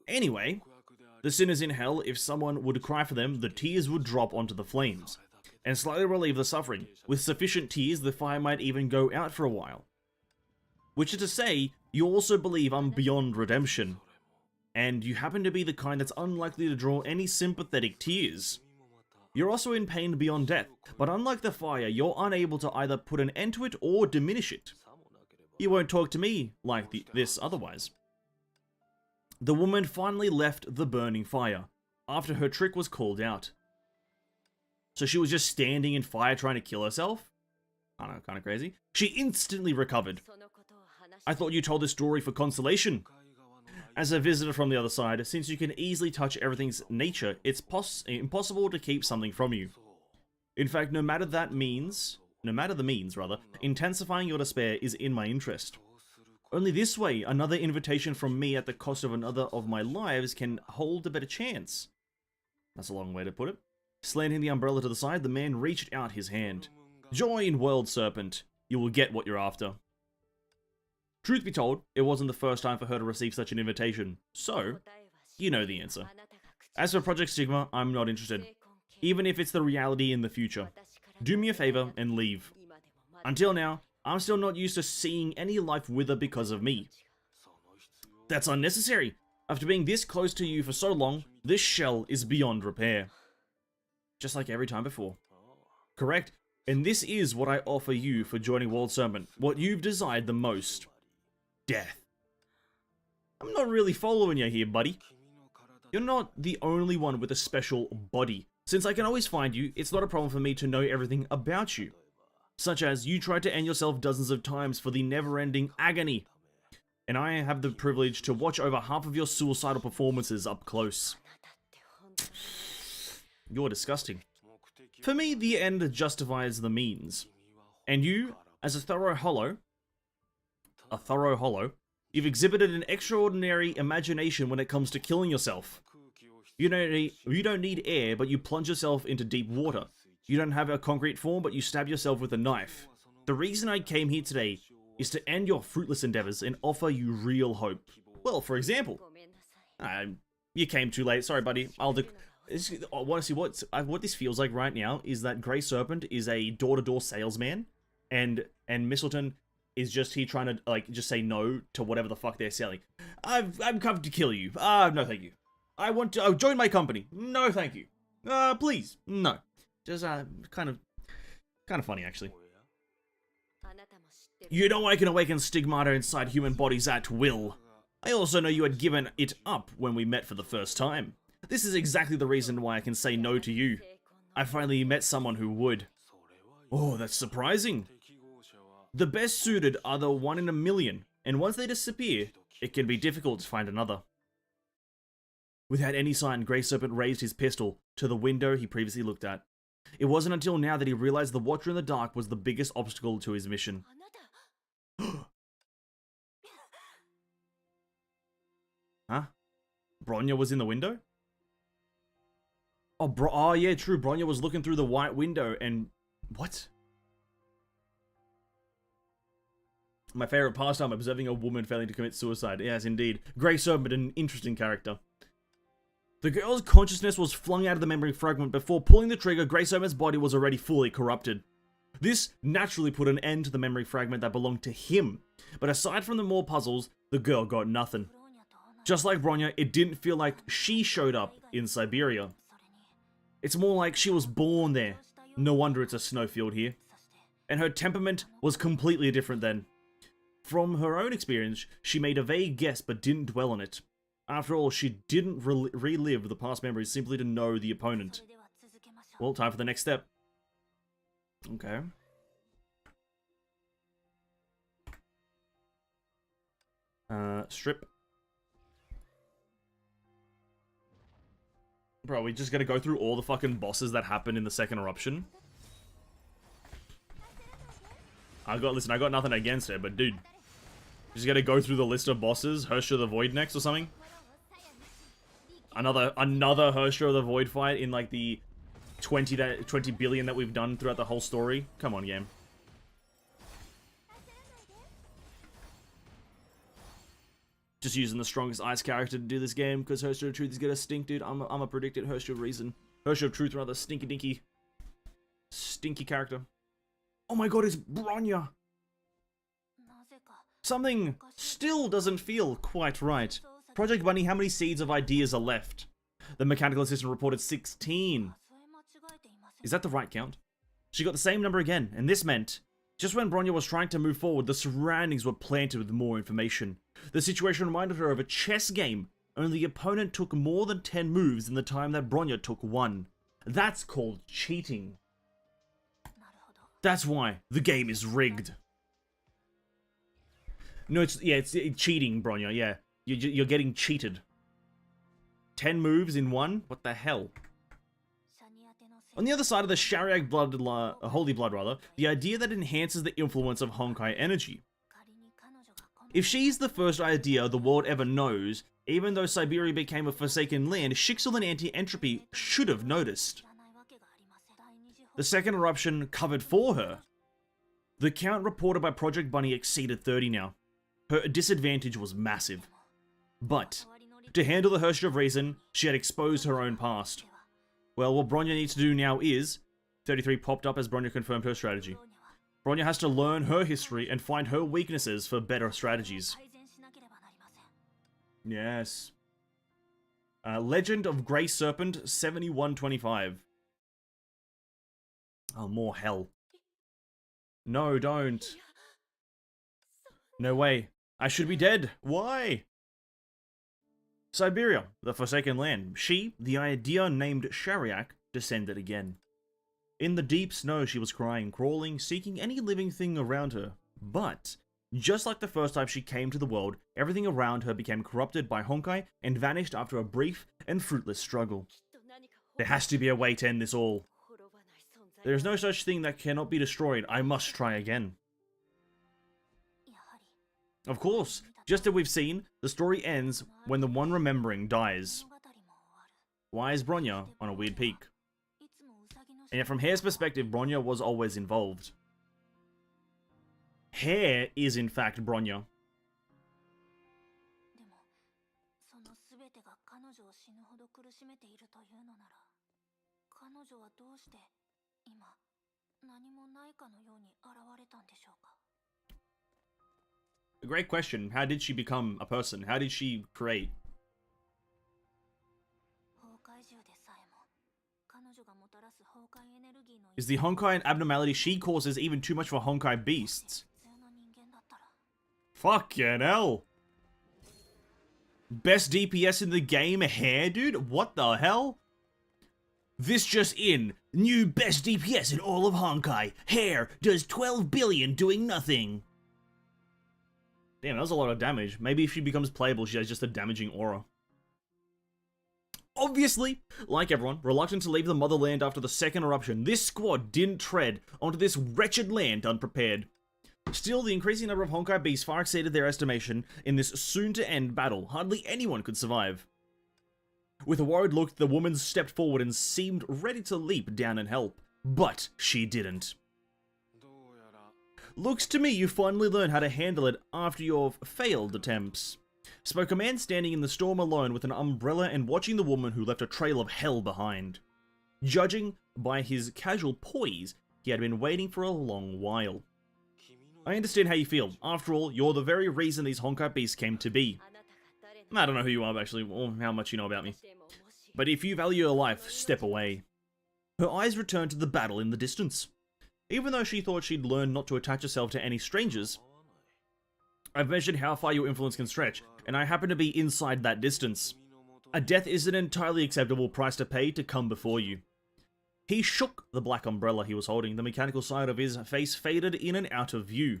Anyway, the sinners in hell, if someone would cry for them, the tears would drop onto the flames, and slightly relieve the suffering. With sufficient tears, the fire might even go out for a while. Which is to say, you also believe I'm beyond redemption, and you happen to be the kind that's unlikely to draw any sympathetic tears. You're also in pain beyond death, but unlike the fire, you're unable to either put an end to it or diminish it. You won't talk to me like this otherwise. The woman finally left the burning fire, after her trick was called out. So she was just standing in fire trying to kill herself? I don't know, kind of crazy. She instantly recovered. I thought you told this story for consolation. As a visitor from the other side, since you can easily touch everything's nature, it's impossible to keep something from you. In fact, no matter the means, intensifying your despair is in my interest. Only this way, another invitation from me at the cost of another of my lives can hold a better chance. That's a long way to put it. Slanting the umbrella to the side, the man reached out his hand. Join, World Serpent. You will get what you're after. Truth be told, it wasn't the first time for her to receive such an invitation, so, you know the answer. As for Project Sigma, I'm not interested, even if it's the reality in the future. Do me a favor and leave. Until now, I'm still not used to seeing any life wither because of me. That's unnecessary. After being this close to you for so long, this shell is beyond repair. Just like every time before. Correct, and this is what I offer you for joining World Serpent, what you've desired the most. Death. I'm not really following you here, buddy. You're not the only one with a special body. Since I can always find you, it's not a problem for me to know everything about you. Such as, you tried to end yourself dozens of times for the never-ending agony. And I have the privilege to watch over half of your suicidal performances up close. You're disgusting. For me, the end justifies the means. And you, as a thorough hollow, you've exhibited an extraordinary imagination when it comes to killing yourself. You don't need air, but you plunge yourself into deep water. You don't have a concrete form, but you stab yourself with a knife. The reason I came here today is to end your fruitless endeavors and offer you real hope. Well, for example, you came too late. Sorry, buddy. Honestly, what this feels like right now is that Grey Serpent is a door-to-door salesman, and Mistleton is just he trying to just say no to whatever the fuck they're selling. I'm come to kill you. No thank you. I want to join my company. No thank you. Please. No. Just kind of funny actually. You know I can awaken stigmata inside human bodies at will. I also know you had given it up when we met for the first time. This is exactly the reason why I can say no to you. I finally met someone who would. Oh, that's surprising. The best suited are the 1 in a million, and once they disappear, it can be difficult to find another. Without any sign, Grey Serpent raised his pistol to the window he previously looked at. It wasn't until now that he realized the Watcher in the Dark was the biggest obstacle to his mission. Huh? Bronya was in the window? Oh, yeah, true. Bronya was looking through the white window and... What? My favorite pastime, observing a woman failing to commit suicide. Yes, indeed. Grey Serpent, an interesting character. The girl's consciousness was flung out of the memory fragment. Before pulling the trigger, Grey Serpent's body was already fully corrupted. This naturally put an end to the memory fragment that belonged to him. But aside from the more puzzles, the girl got nothing. Just like Bronya, it didn't feel like she showed up in Siberia. It's more like she was born there. No wonder it's a snowfield here. And her temperament was completely different then. From her own experience, she made a vague guess but didn't dwell on it. After all, she didn't relive the past memories simply to know the opponent. Well, time for the next step. Okay. Strip. Bro, we just gotta go through all the fucking bosses that happened in the second eruption. I got nothing against it, but dude. Just gotta go through the list of bosses. Hersher the Void next or something. Another Hersher of the Void fight in like the 20 billion that we've done throughout the whole story. Come on, game. Just using the strongest ice character to do this game, because Hershey of Truth is gonna stink, dude. I'm a predicted Hershey of Reason. Hershey of Truth, rather. Stinky dinky. Stinky character. Oh my god, it's Bronya! Something still doesn't feel quite right. Project Bunny, how many seeds of ideas are left? The mechanical assistant reported 16. Is that the right count? She got the same number again, and this meant, just when Bronya was trying to move forward, the surroundings were planted with more information. The situation reminded her of a chess game, only the opponent took more than 10 moves in the time that Bronya took 1. That's called cheating. That's why the game is rigged. No, it's cheating, Bronya, yeah. You're getting cheated. 10 moves in 1? What the hell? On the other side of the Shariag Holy Blood, rather, the idea that enhances the influence of Honkai energy. If she's the first idea the world ever knows, even though Siberia became a forsaken land, Shixel and Anti-Entropy should have noticed. The second eruption covered for her. The count reported by Project Bunny exceeded 30 now. Her disadvantage was massive. But, to handle the Hershey of Reason, she had exposed her own past. Well, what Bronya needs to do now is... 33 popped up as Bronya confirmed her strategy. Bronya has to learn her history and find her weaknesses for better strategies. Yes. Legend of Grey Serpent 7125. Oh, more hell. No, don't. No way. I should be dead. Why? Siberia, the Forsaken Land. She, the idea named Shariak, descended again. In the deep snow she was crying, crawling, seeking any living thing around her. But, just like the first time she came to the world, everything around her became corrupted by Honkai and vanished after a brief and fruitless struggle. There has to be a way to end this all. There is no such thing that cannot be destroyed. I must try again. Of course, just as we've seen, the story ends when the one remembering dies. Why is Bronya on a weird peak? And yet from Hare's perspective, Bronya was always involved. Hare is in fact Bronya. A great question. How did she become a person? How did she create? Is the Honkai an abnormality she causes even too much for Honkai beasts? Fucking hell. Best DPS in the game, Hare, dude? What the hell? This just in. New best DPS in all of Honkai. Hare does 12 billion doing nothing. Damn, that was a lot of damage. Maybe if she becomes playable, she has just a damaging aura. Obviously, like everyone, reluctant to leave the motherland after the second eruption, this squad didn't tread onto this wretched land unprepared. Still, the increasing number of Honkai beasts far exceeded their estimation in this soon-to-end battle. Hardly anyone could survive. With a worried look, the woman stepped forward and seemed ready to leap down and help. But she didn't. Looks to me you finally learned how to handle it after your failed attempts. Spoke a man standing in the storm alone with an umbrella and watching the woman who left a trail of hell behind. Judging by his casual poise, he had been waiting for a long while. I understand how you feel. After all, you're the very reason these Honkai beasts came to be. I don't know who you are, actually, or how much you know about me. But if you value your life, step away. Her eyes returned to the battle in the distance. Even though she thought she'd learned not to attach herself to any strangers, I've measured how far your influence can stretch, and I happen to be inside that distance. A death is an entirely acceptable price to pay to come before you. He shook the black umbrella he was holding. The mechanical side of his face faded in and out of view.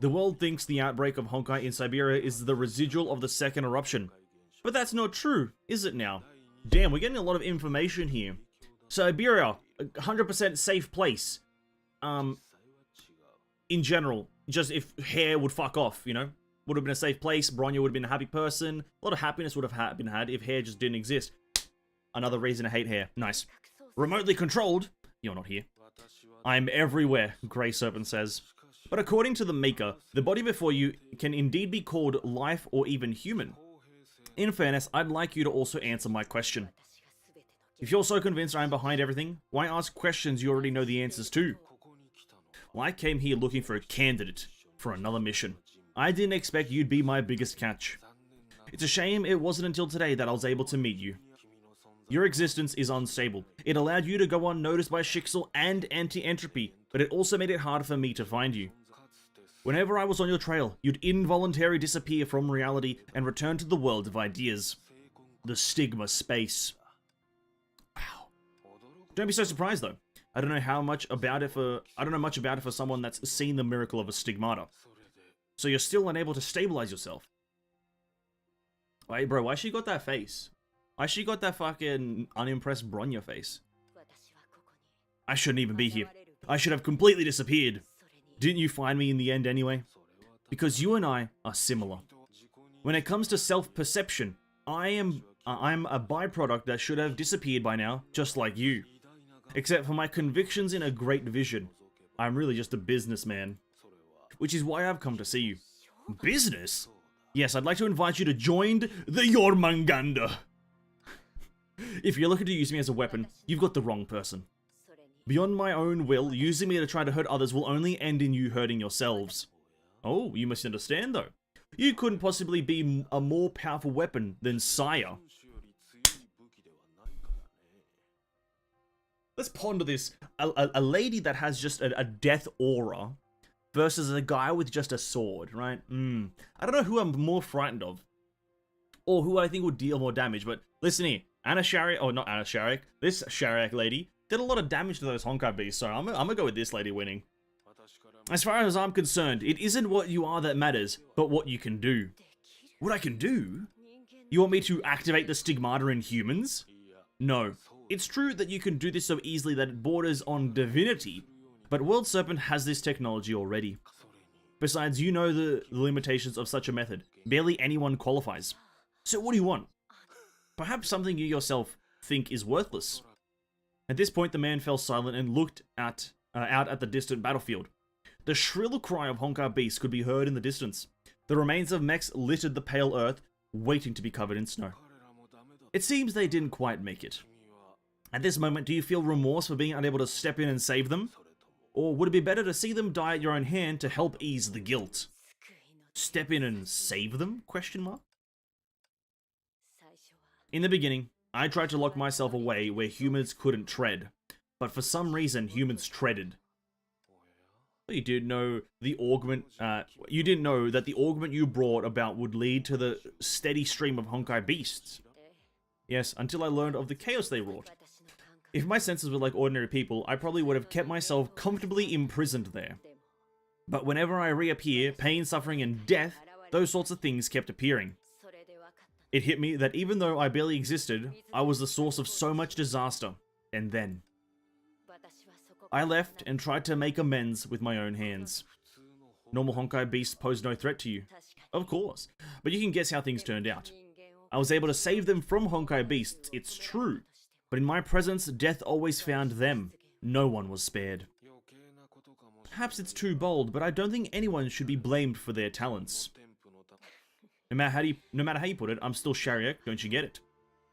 The world thinks the outbreak of Honkai in Siberia is the residual of the second eruption. But that's not true, is it now? Damn, we're getting a lot of information here. Siberia, 100% safe place. In general, just if Hare would fuck off, you know? Would have been a safe place, Bronya would have been a happy person. A lot of happiness would have been had if Hare just didn't exist. Another reason to hate Hare. Nice. Remotely controlled? You're not here. I'm everywhere, Grey Serpent says. But according to the Maker, the body before you can indeed be called life or even human. In fairness, I'd like you to also answer my question. If you're so convinced I'm behind everything, why ask questions you already know the answers to? Well, I came here looking for a candidate for another mission. I didn't expect you'd be my biggest catch. It's a shame it wasn't until today that I was able to meet you. Your existence is unstable. It allowed you to go unnoticed by Shixel and Anti-Entropy, but it also made it hard for me to find you. Whenever I was on your trail, you'd involuntarily disappear from reality and return to the world of ideas. The Stigma space. Wow. Don't be so surprised though. I don't know much about it for someone that's seen the miracle of a stigmata. So you're still unable to stabilize yourself. Wait, bro, why she got that face? Why she got that fucking unimpressed Bronya face? I shouldn't even be here. I should have completely disappeared. Didn't you find me in the end anyway? Because you and I are similar. When it comes to self-perception, I'm a byproduct that should have disappeared by now, just like you. Except for my convictions in a great vision. I'm really just a businessman. Which is why I've come to see you. Business? Yes, I'd like to invite you to join the Jormungandr. If you're looking to use me as a weapon, you've got the wrong person. Beyond my own will, using me to try to hurt others will only end in you hurting yourselves. Oh, you must understand though. You couldn't possibly be a more powerful weapon than Sire. Let's ponder this. A lady that has just a death aura versus a guy with just a sword, right? I don't know who I'm more frightened of. Or who I think would deal more damage, but listen here. Anna Shariak, oh not Anna Shariak, this Shariak lady did a lot of damage to those Honkai beasts, so I'm gonna go with this lady winning. As far as I'm concerned, it isn't what you are that matters, but what you can do. What I can do? You want me to activate the stigmata in humans? No. It's true that you can do this so easily that it borders on divinity, but World Serpent has this technology already. Besides, you know the limitations of such a method. Barely anyone qualifies. So what do you want? Perhaps something you yourself think is worthless. At this point, the man fell silent and looked out at the distant battlefield. The shrill cry of Honkai beasts could be heard in the distance. The remains of mechs littered the pale earth, waiting to be covered in snow. It seems they didn't quite make it. At this moment, do you feel remorse for being unable to step in and save them? Or would it be better to see them die at your own hand to help ease the guilt? Step in and save them? Question mark. In the beginning, I tried to lock myself away where humans couldn't tread, but for some reason humans treaded. You didn't know the augment. You didn't know that the augment you brought about would lead to the steady stream of Honkai beasts. Yes, until I learned of the chaos they wrought. If my senses were like ordinary people, I probably would have kept myself comfortably imprisoned there. But whenever I reappear, pain, suffering, and death, those sorts of things kept appearing. It hit me that even though I barely existed, I was the source of so much disaster. And then I left and tried to make amends with my own hands. Normal Honkai beasts pose no threat to you. Of course, but you can guess how things turned out. I was able to save them from Honkai beasts, it's true. But in my presence, death always found them. No one was spared. Perhaps it's too bold, but I don't think anyone should be blamed for their talents. No matter how you put it, I'm still Shariak, don't you get it?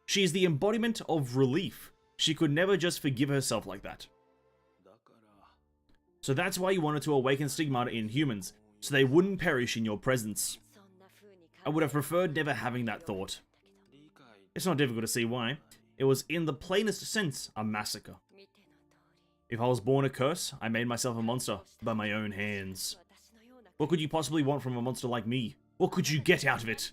She is the embodiment of relief. She could never just forgive herself like that. So that's why you wanted to awaken stigmata in humans, so they wouldn't perish in your presence. I would have preferred never having that thought. It's not difficult to see why. It was in the plainest sense a massacre. If I was born a curse, I made myself a monster by my own hands. What could you possibly want from a monster like me? What could you get out of it?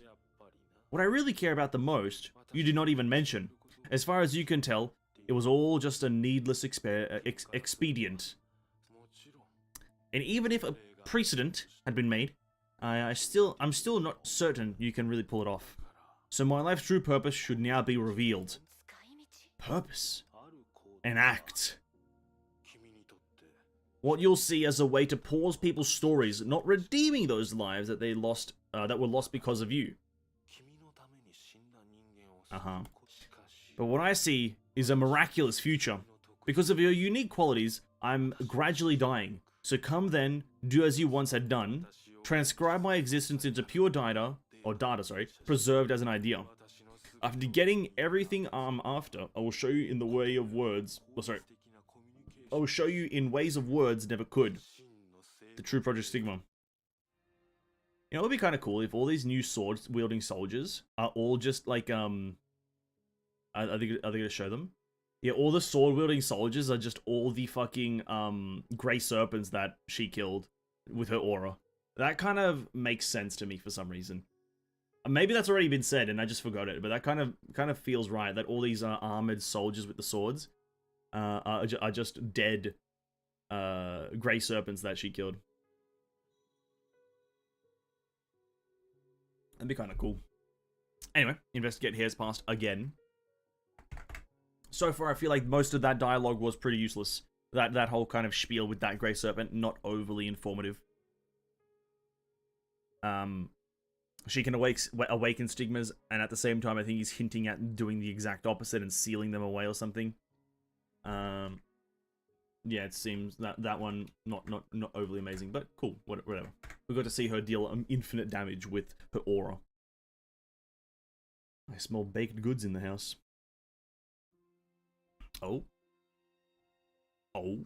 What I really care about the most, you did not even mention. As far as you can tell, it was all just a needless expedient. And even if a precedent had been made, I'm still not certain you can really pull it off. So my life's true purpose should now be revealed. Purpose? An act. What you'll see as a way to pause people's stories, not redeeming those lives that they lost, that were lost because of you. But what I see is a miraculous future. Because of your unique qualities, I'm gradually dying. So come then, do as you once had done, transcribe my existence into pure data, preserved as an idea. After getting everything I'm after, I will show you in the way of words, I will show you in ways of words never could. The true Project Stigma. You know, it would be kind of cool if all these new sword-wielding soldiers are all just like, are they gonna show them? Yeah, all the sword-wielding soldiers are just all the fucking, grey serpents that she killed with her aura. That kind of makes sense to me for some reason. Maybe that's already been said and I just forgot it, but that kind of feels right, that all these armored soldiers with the swords are just dead grey serpents that she killed. That'd be kind of cool. Anyway, investigate Hare's past again. So far, I feel like most of that dialogue was pretty useless. That whole kind of spiel with that grey serpent, not overly informative. She can awaken stigmas, and at the same time, I think he's hinting at doing the exact opposite and sealing them away or something. Yeah, it seems that one not overly amazing, but cool, whatever. We got to see her deal infinite damage with her aura. I smell baked goods in the house. Oh. Oh.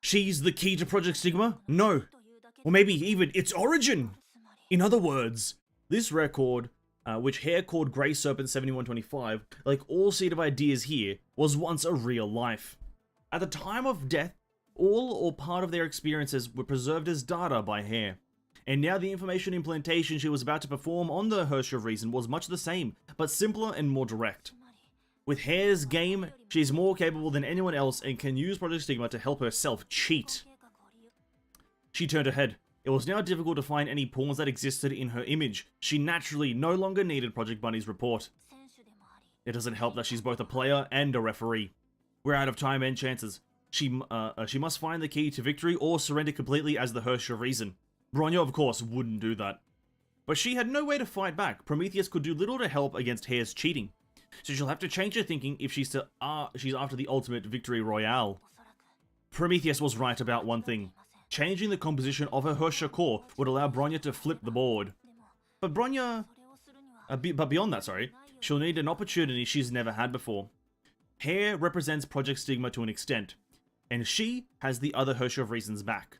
She's the key to Project Stigma? No. Or maybe even its origin. In other words, this record, which Hare called Grey Serpent 7125, like all Seed of Ideas here, was once a real life. At the time of death, all or part of their experiences were preserved as data by Hare. And now the information implantation she was about to perform on the Hersh of Reason was much the same, but simpler and more direct. With Hare's game, she's more capable than anyone else and can use Project Stigma to help herself cheat. She turned her head. It was now difficult to find any pawns that existed in her image. She naturally no longer needed Project Bunny's report. It doesn't help that she's both a player and a referee. We're out of time and chances. She must find the key to victory or surrender completely as the Hersh of Reason. Bronya, of course, wouldn't do that. But she had no way to fight back. Prometheus could do little to help against Hare's cheating. So she'll have to change her thinking if she's after the ultimate victory royale. Prometheus was right about one thing. Changing the composition of her Hersh core would allow Bronya to flip the board. But beyond that, she'll need an opportunity she's never had before. Hare represents Project Stigma to an extent, and she has the other Hersh of Reason's back.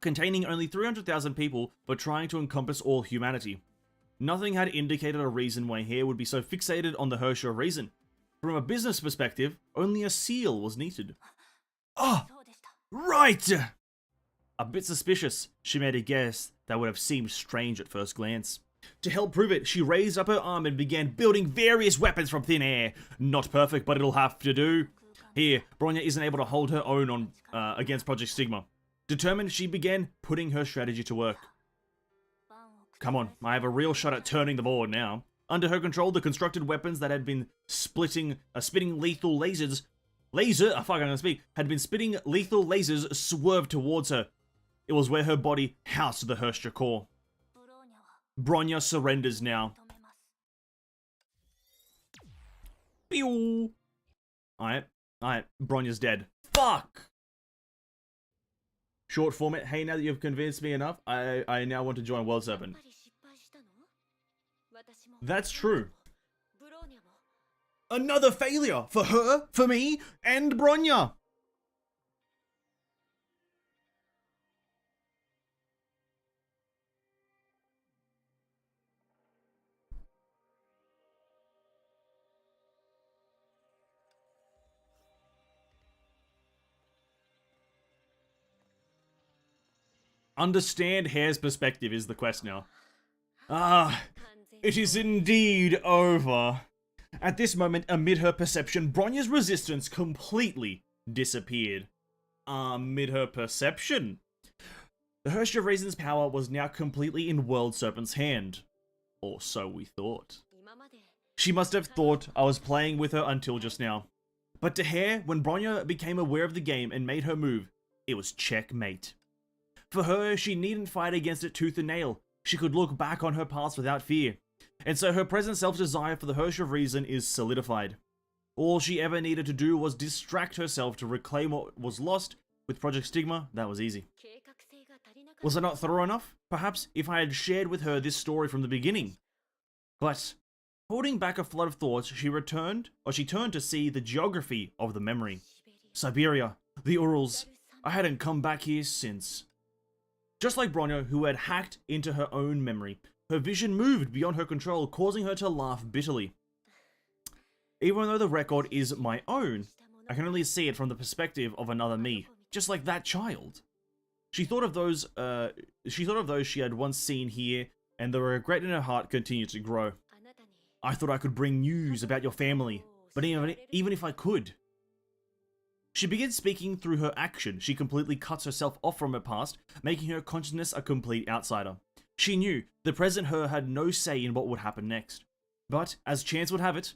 Containing only 300,000 people, but trying to encompass all humanity. Nothing had indicated a reason why Hare would be so fixated on the Hersh of Reason. From a business perspective, only a seal was needed. Ah! Right! A bit suspicious, she made a guess that would have seemed strange at first glance. To help prove it, she raised up her arm and began building various weapons from thin air. Not perfect, but it'll have to do. Here, Bronya isn't able to hold her own on against Project Stigma. Determined, she began putting her strategy to work. Come on, I have a real shot at turning the board now. Under her control, the constructed weapons that had been spitting lethal lasers, had been spitting lethal lasers swerved towards her. It was where her body housed the Hersh core. Bronya surrenders now. Pew! Alright, Bronya's dead. Fuck! Short format, hey, now that you've convinced me enough, I now want to join World Serpent. That's true. Another failure! For her, for me, and Bronya! Understand Hare's perspective is the quest now. Ah, it is indeed over. At this moment, amid her perception, Bronya's resistance completely disappeared. Amid her perception? The Hersh of Reason's power was now completely in World Serpent's hand. Or so we thought. She must have thought I was playing with her until just now. But to Hare, when Bronya became aware of the game and made her move, it was checkmate. For her, she needn't fight against it tooth and nail. She could look back on her past without fear. And so her present self-desire for the Hersh of Reason is solidified. All she ever needed to do was distract herself to reclaim what was lost With Project Stigma, that was easy. Was I not thorough enough? Perhaps if I had shared with her this story from the beginning. But, holding back a flood of thoughts, she turned to see the geography of the memory. Siberia, the Urals. I hadn't come back here since. Just like Bronyo, who had hacked into her own memory, her vision moved beyond her control, causing her to laugh bitterly. Even though the record is my own, I can only see it from the perspective of another me, just like that child. She thought of those she had once seen here, and the regret in her heart continued to grow. I thought I could bring news about your family, but even if I could. She begins speaking through her action. She completely cuts herself off from her past, making her consciousness a complete outsider. She knew the present her had no say in what would happen next. But, as chance would have it...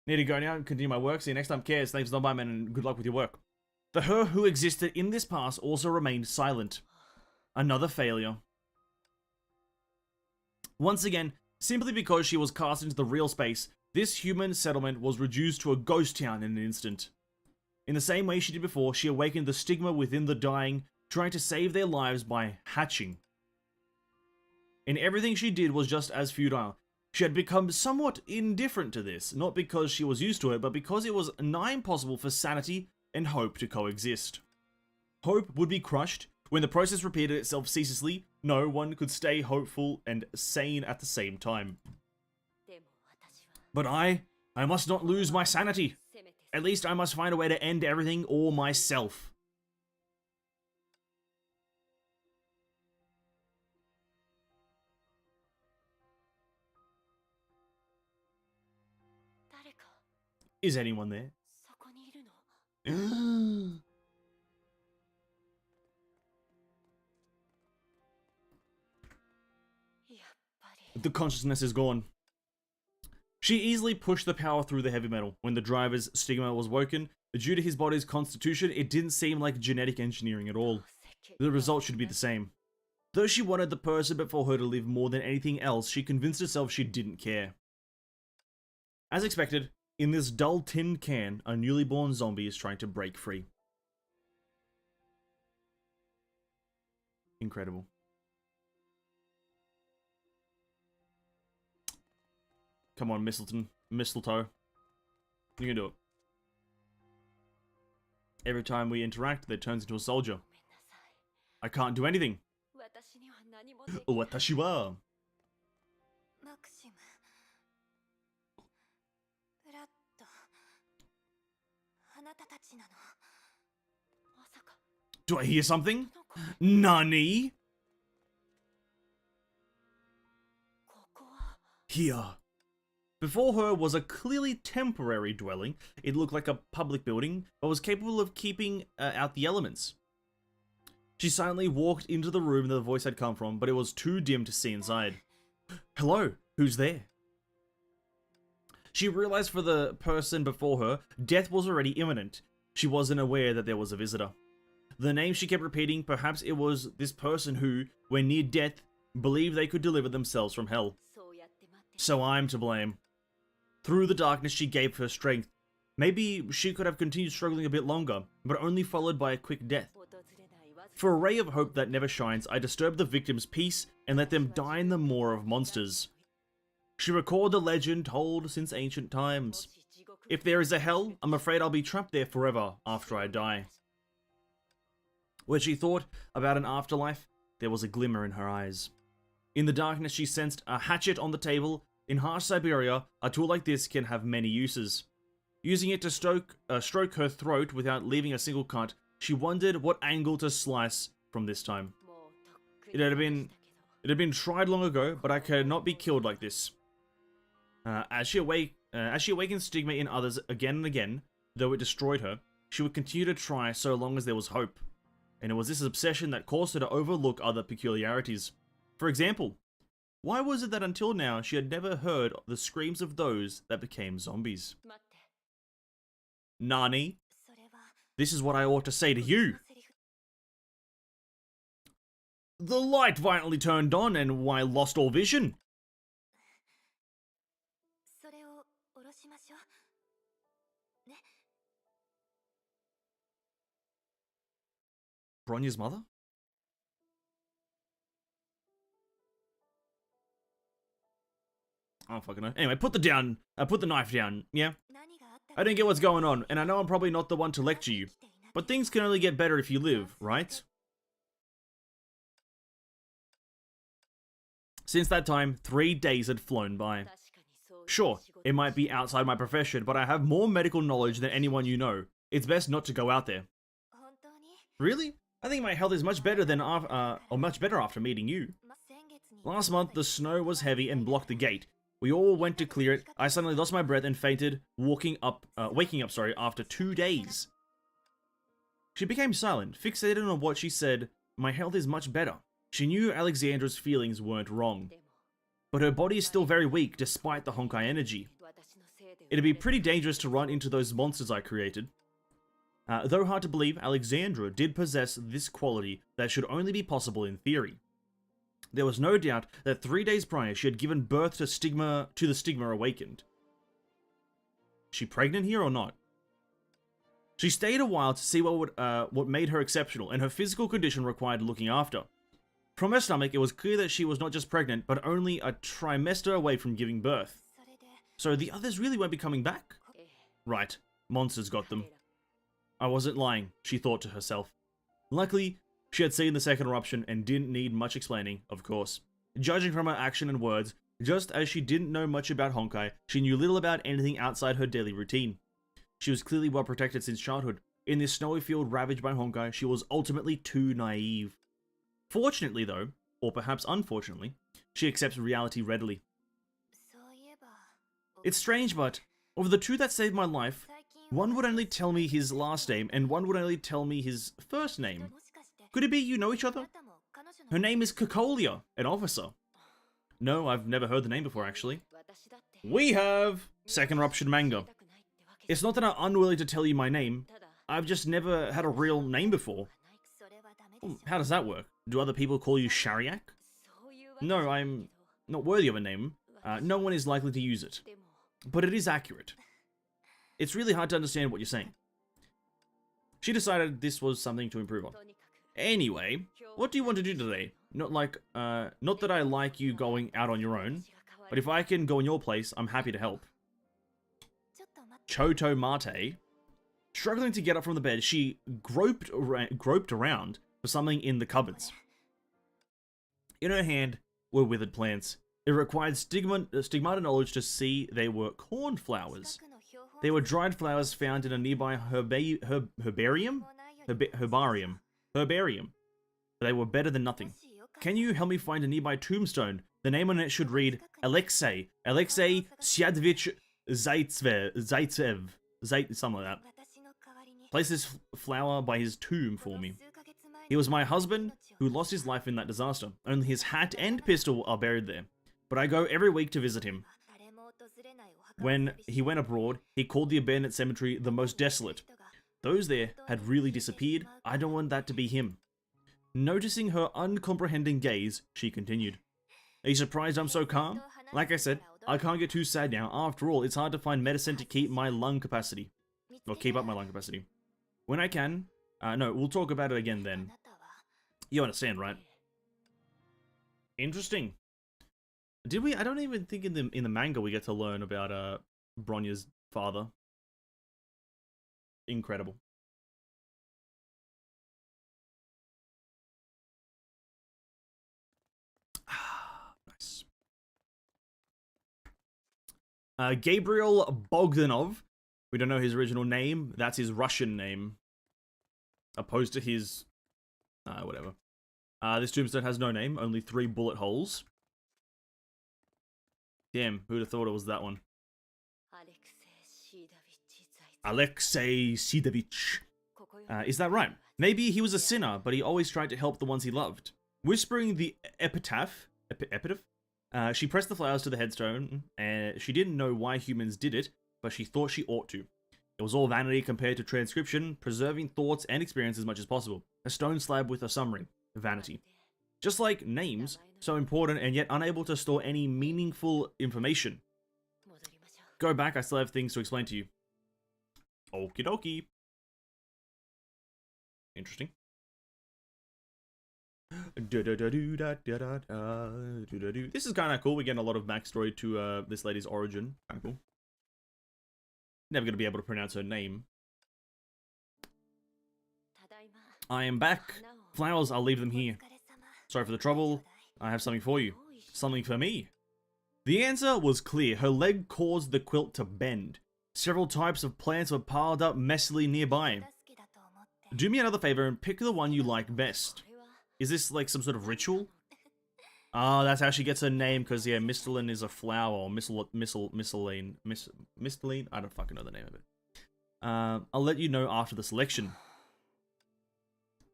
Need to go now and continue my work. See you next time. Cares. Thanks, Nobbyman, and good luck with your work. The her who existed in this past also remained silent. Another failure. Once again, simply because she was cast into the real space, this human settlement was reduced to a ghost town in an instant. In the same way she did before, she awakened the stigma within the dying, trying to save their lives by hatching. And everything she did was just as futile. She had become somewhat indifferent to this, not because she was used to it, but because it was nigh impossible for sanity and hope to coexist. Hope would be crushed when the process repeated itself ceaselessly. No one could stay hopeful and sane at the same time. But I must not lose my sanity. At least I must find a way to end everything or myself. Is anyone there? The consciousness is gone. She easily pushed the power through the heavy metal. When the driver's stigma was woken, due to his body's constitution, it didn't seem like genetic engineering at all. The result should be the same. Though she wanted the person before her to live more than anything else, she convinced herself she didn't care. As expected, in this dull tin can, a newly born zombie is trying to break free. Incredible. Come on, Mistletoe. You can do it. Every time we interact, that turns into a soldier. I can't do anything. Watashi wa. Do I hear something? Nani? Here. Before her was a clearly temporary dwelling. It looked like a public building, but was capable of keeping out the elements. She silently walked into the room that the voice had come from, but it was too dim to see inside. Hello, who's there? She realized for the person before her, death was already imminent. She wasn't aware that there was a visitor. The name she kept repeating, perhaps it was this person who, when near death, believed they could deliver themselves from hell. So I'm to blame. Through the darkness she gave her strength. Maybe she could have continued struggling a bit longer, but only followed by a quick death. For a ray of hope that never shines, I disturbed the victim's peace and let them die in the maw of monsters. She recalled the legend told since ancient times. If there is a hell, I'm afraid I'll be trapped there forever after I die. When she thought about an afterlife, there was a glimmer in her eyes. In the darkness she sensed a hatchet on the table. In harsh Siberia, a tool like this can have many uses. Using it to stroke her throat without leaving a single cut, she wondered what angle to slice from this time. It had been tried long ago, but I could not be killed like this. As she awakened stigma in others again and again, though it destroyed her, she would continue to try so long as there was hope. And it was this obsession that caused her to overlook other peculiarities. For example, why was it that until now she had never heard the screams of those that became zombies? Nani? This is what I ought to say to you. The light violently turned on and I lost all vision. Bronya's mother? I don't fucking know. Anyway, put the knife down, yeah? I don't get what's going on, and I know I'm probably not the one to lecture you, but things can only get better if you live, right? Since that time, 3 days had flown by. Sure, it might be outside my profession, but I have more medical knowledge than anyone you know. It's best not to go out there. Really? I think my health is much better than much better after meeting you. Last month, the snow was heavy and blocked the gate. We all went to clear it. I suddenly lost my breath and fainted, waking up after 2 days. She became silent, fixated on what she said. My health is much better. She knew Alexandra's feelings weren't wrong. But her body is still very weak despite the Honkai energy. It'd be pretty dangerous to run into those monsters I created. Though hard to believe, Alexandra did possess this quality that should only be possible in theory. There was no doubt that 3 days prior she had given birth to the stigma awakened. She pregnant here or not? She stayed a while to see what made her exceptional, and her physical condition required looking after. From her stomach, it was clear that she was not just pregnant, but only a trimester away from giving birth. So the others really won't be coming back? Right, monsters got them. I wasn't lying, she thought to herself. Luckily, she had seen the second eruption and didn't need much explaining, of course. Judging from her action and words, just as she didn't know much about Honkai, she knew little about anything outside her daily routine. She was clearly well protected since childhood. In this snowy field ravaged by Honkai, she was ultimately too naive. Fortunately though, or perhaps unfortunately, she accepts reality readily. It's strange, but of the two that saved my life, one would only tell me his last name and one would only tell me his first name. Could it be you know each other? Her name is Kokolia, an officer. No, I've never heard the name before actually. We have second eruption manga. It's not that I'm unwilling to tell you my name, I've just never had a real name before. How does that work? Do other people call you Shariak? No, I'm not worthy of a name. No one is likely to use it. But it is accurate. It's really hard to understand what you're saying. She decided this was something to improve on. Anyway, what do you want to do today? Not that I like you going out on your own, but if I can go in your place, I'm happy to help. Choto Mate. Struggling to get up from the bed, she groped around for something in the cupboards. In her hand were withered plants. It required stigmata knowledge to see they were cornflowers. They were dried flowers found in a nearby herbarium. They were better than nothing. Can you help me find a nearby tombstone? The name on it should read Alexei Syadvich Zaitsev, something like that. Place this flower by his tomb for me. He was my husband who lost his life in that disaster. Only his hat and pistol are buried there. But I go every week to visit him. When he went abroad, he called the abandoned cemetery the most desolate. Those there had really disappeared. I don't want that to be him. Noticing her uncomprehending gaze, she continued. Are you surprised I'm so calm? Like I said, I can't get too sad now. After all, it's hard to find medicine to keep my lung capacity. Or keep up my lung capacity. When I can... no, we'll talk about it again then. You understand, right? Interesting. Did we? I don't even think in the manga we get to learn about Bronya's father. Incredible. Nice. Gabriel Bogdanov. We don't know his original name. That's his Russian name. Opposed to his... whatever. This tombstone has no name, only 3 bullet holes. Damn, who'd have thought it was that one? Alexei Sidovich. Is that right? Maybe he was a sinner, but he always tried to help the ones he loved. Whispering the epitaph, she pressed the flowers to the headstone, and she didn't know why humans did it, but she thought she ought to. It was all vanity compared to transcription, preserving thoughts and experiences as much as possible. A stone slab with a summary. Vanity. Just like names, so important and yet unable to store any meaningful information. Go back, I still have things to explain to you. Okie dokie. Interesting. This is kind of cool. We're getting a lot of backstory to this lady's origin. Kind of cool. Never going to be able to pronounce her name. I am back. Flowers, I'll leave them here. Sorry for the trouble. I have something for you. Something for me. The answer was clear. Her leg caused the quilt to bend. Several types of plants were piled up messily nearby. Do me another favor and pick the one you like best. Is this like some sort of ritual? Oh, that's how she gets her name, because yeah, Mistalene is a flower, or Mistalene. I don't fucking know the name of it. I'll let you know after the selection.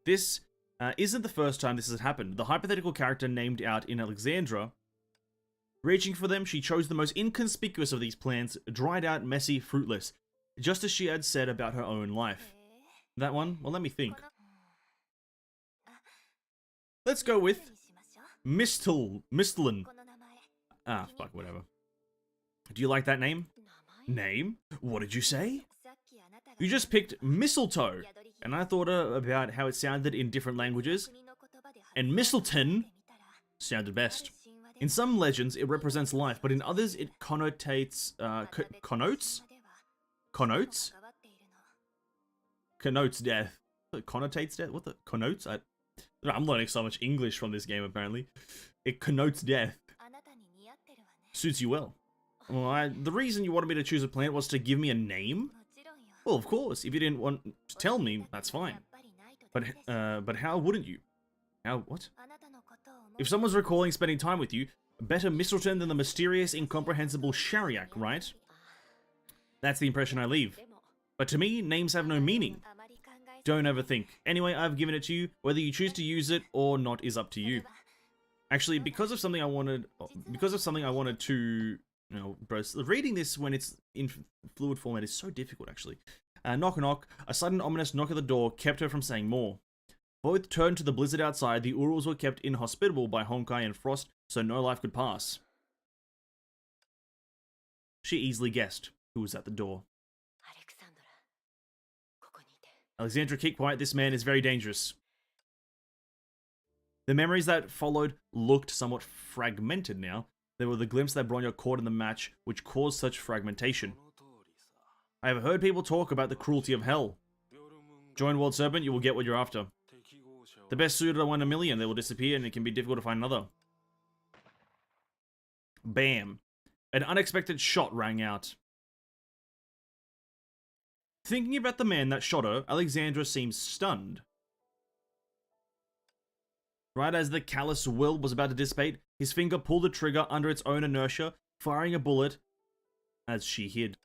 This isn't the first time this has happened. The hypothetical character named out in Alexandra. Reaching for them, she chose the most inconspicuous of these plants, dried out, messy, fruitless, just as she had said about her own life. That one? Well, let me think. Let's go with Mistalene. Ah, fuck, whatever. Do you like that name? Name? What did you say? You just picked mistletoe, and I thought about how it sounded in different languages, and Mistletoe sounded best. In some legends, it represents life, but in others, it connotes death. Connotates death? What the? Connotes? I'm learning so much English from this game, apparently. It connotes death. Suits you well. Well, the reason you wanted me to choose a plant was to give me a name? Well, of course. If you didn't want to tell me, that's fine. But how wouldn't you? How, what? If someone's recalling spending time with you, better mistletoe than the mysterious, incomprehensible Shariak, right? That's the impression I leave. But to me, names have no meaning. Don't overthink. Anyway, I've given it to you. Whether you choose to use it or not is up to you. Actually, because of something I wanted to, you know, bro, reading this when it's in fluid format is so difficult, actually. Knock knock. A sudden ominous knock at the door kept her from saying more. Both turned to the blizzard outside. The Urals were kept inhospitable by Honkai and Frost, so no life could pass. She easily guessed who was at the door. Alexandra, keep quiet. This man is very dangerous. The memories that followed looked somewhat fragmented now. There were the glimpse that Bronya caught in the match, which caused such fragmentation. I have heard people talk about the cruelty of hell. Join World Serpent, you will get what you're after. The best suited are 1 in a million. They will disappear, and it can be difficult to find another. Bam. An unexpected shot rang out. Thinking about the man that shot her, Alexandra seems stunned. Right as the callous will was about to dissipate, his finger pulled the trigger under its own inertia, firing a bullet as she hid.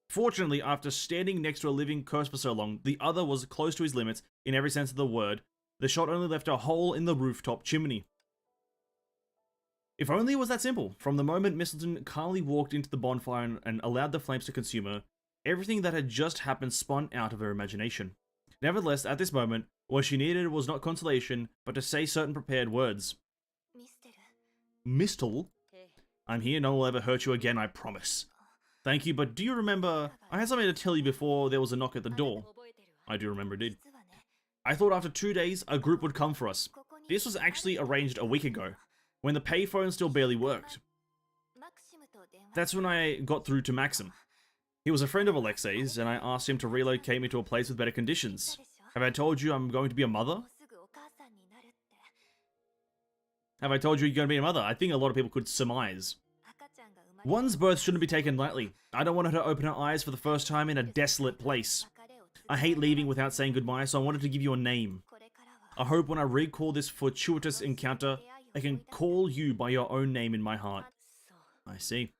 Fortunately, after standing next to a living curse for so long, the other was close to his limits in every sense of the word. The shot only left a hole in the rooftop chimney. If only it was that simple. From the moment Mistletoe calmly walked into the bonfire and allowed the flames to consume her, everything that had just happened spun out of her imagination. Nevertheless, at this moment, what she needed was not consolation, but to say certain prepared words. Mistle? I'm here, no one will ever hurt you again, I promise. Thank you, but do you remember, I had something to tell you before there was a knock at the door. I do remember, indeed. I thought after 2 days, a group would come for us. This was actually arranged a week ago, when the payphone still barely worked. That's when I got through to Maxim. He was a friend of Alexei's, and I asked him to relocate me to a place with better conditions. Have I told you I'm going to be a mother? Have I told you you're going to be a mother? I think a lot of people could surmise. One's birth shouldn't be taken lightly. I don't want her to open her eyes for the first time in a desolate place. I hate leaving without saying goodbye, so I wanted to give you a name. I hope when I recall this fortuitous encounter, I can call you by your own name in my heart. I see.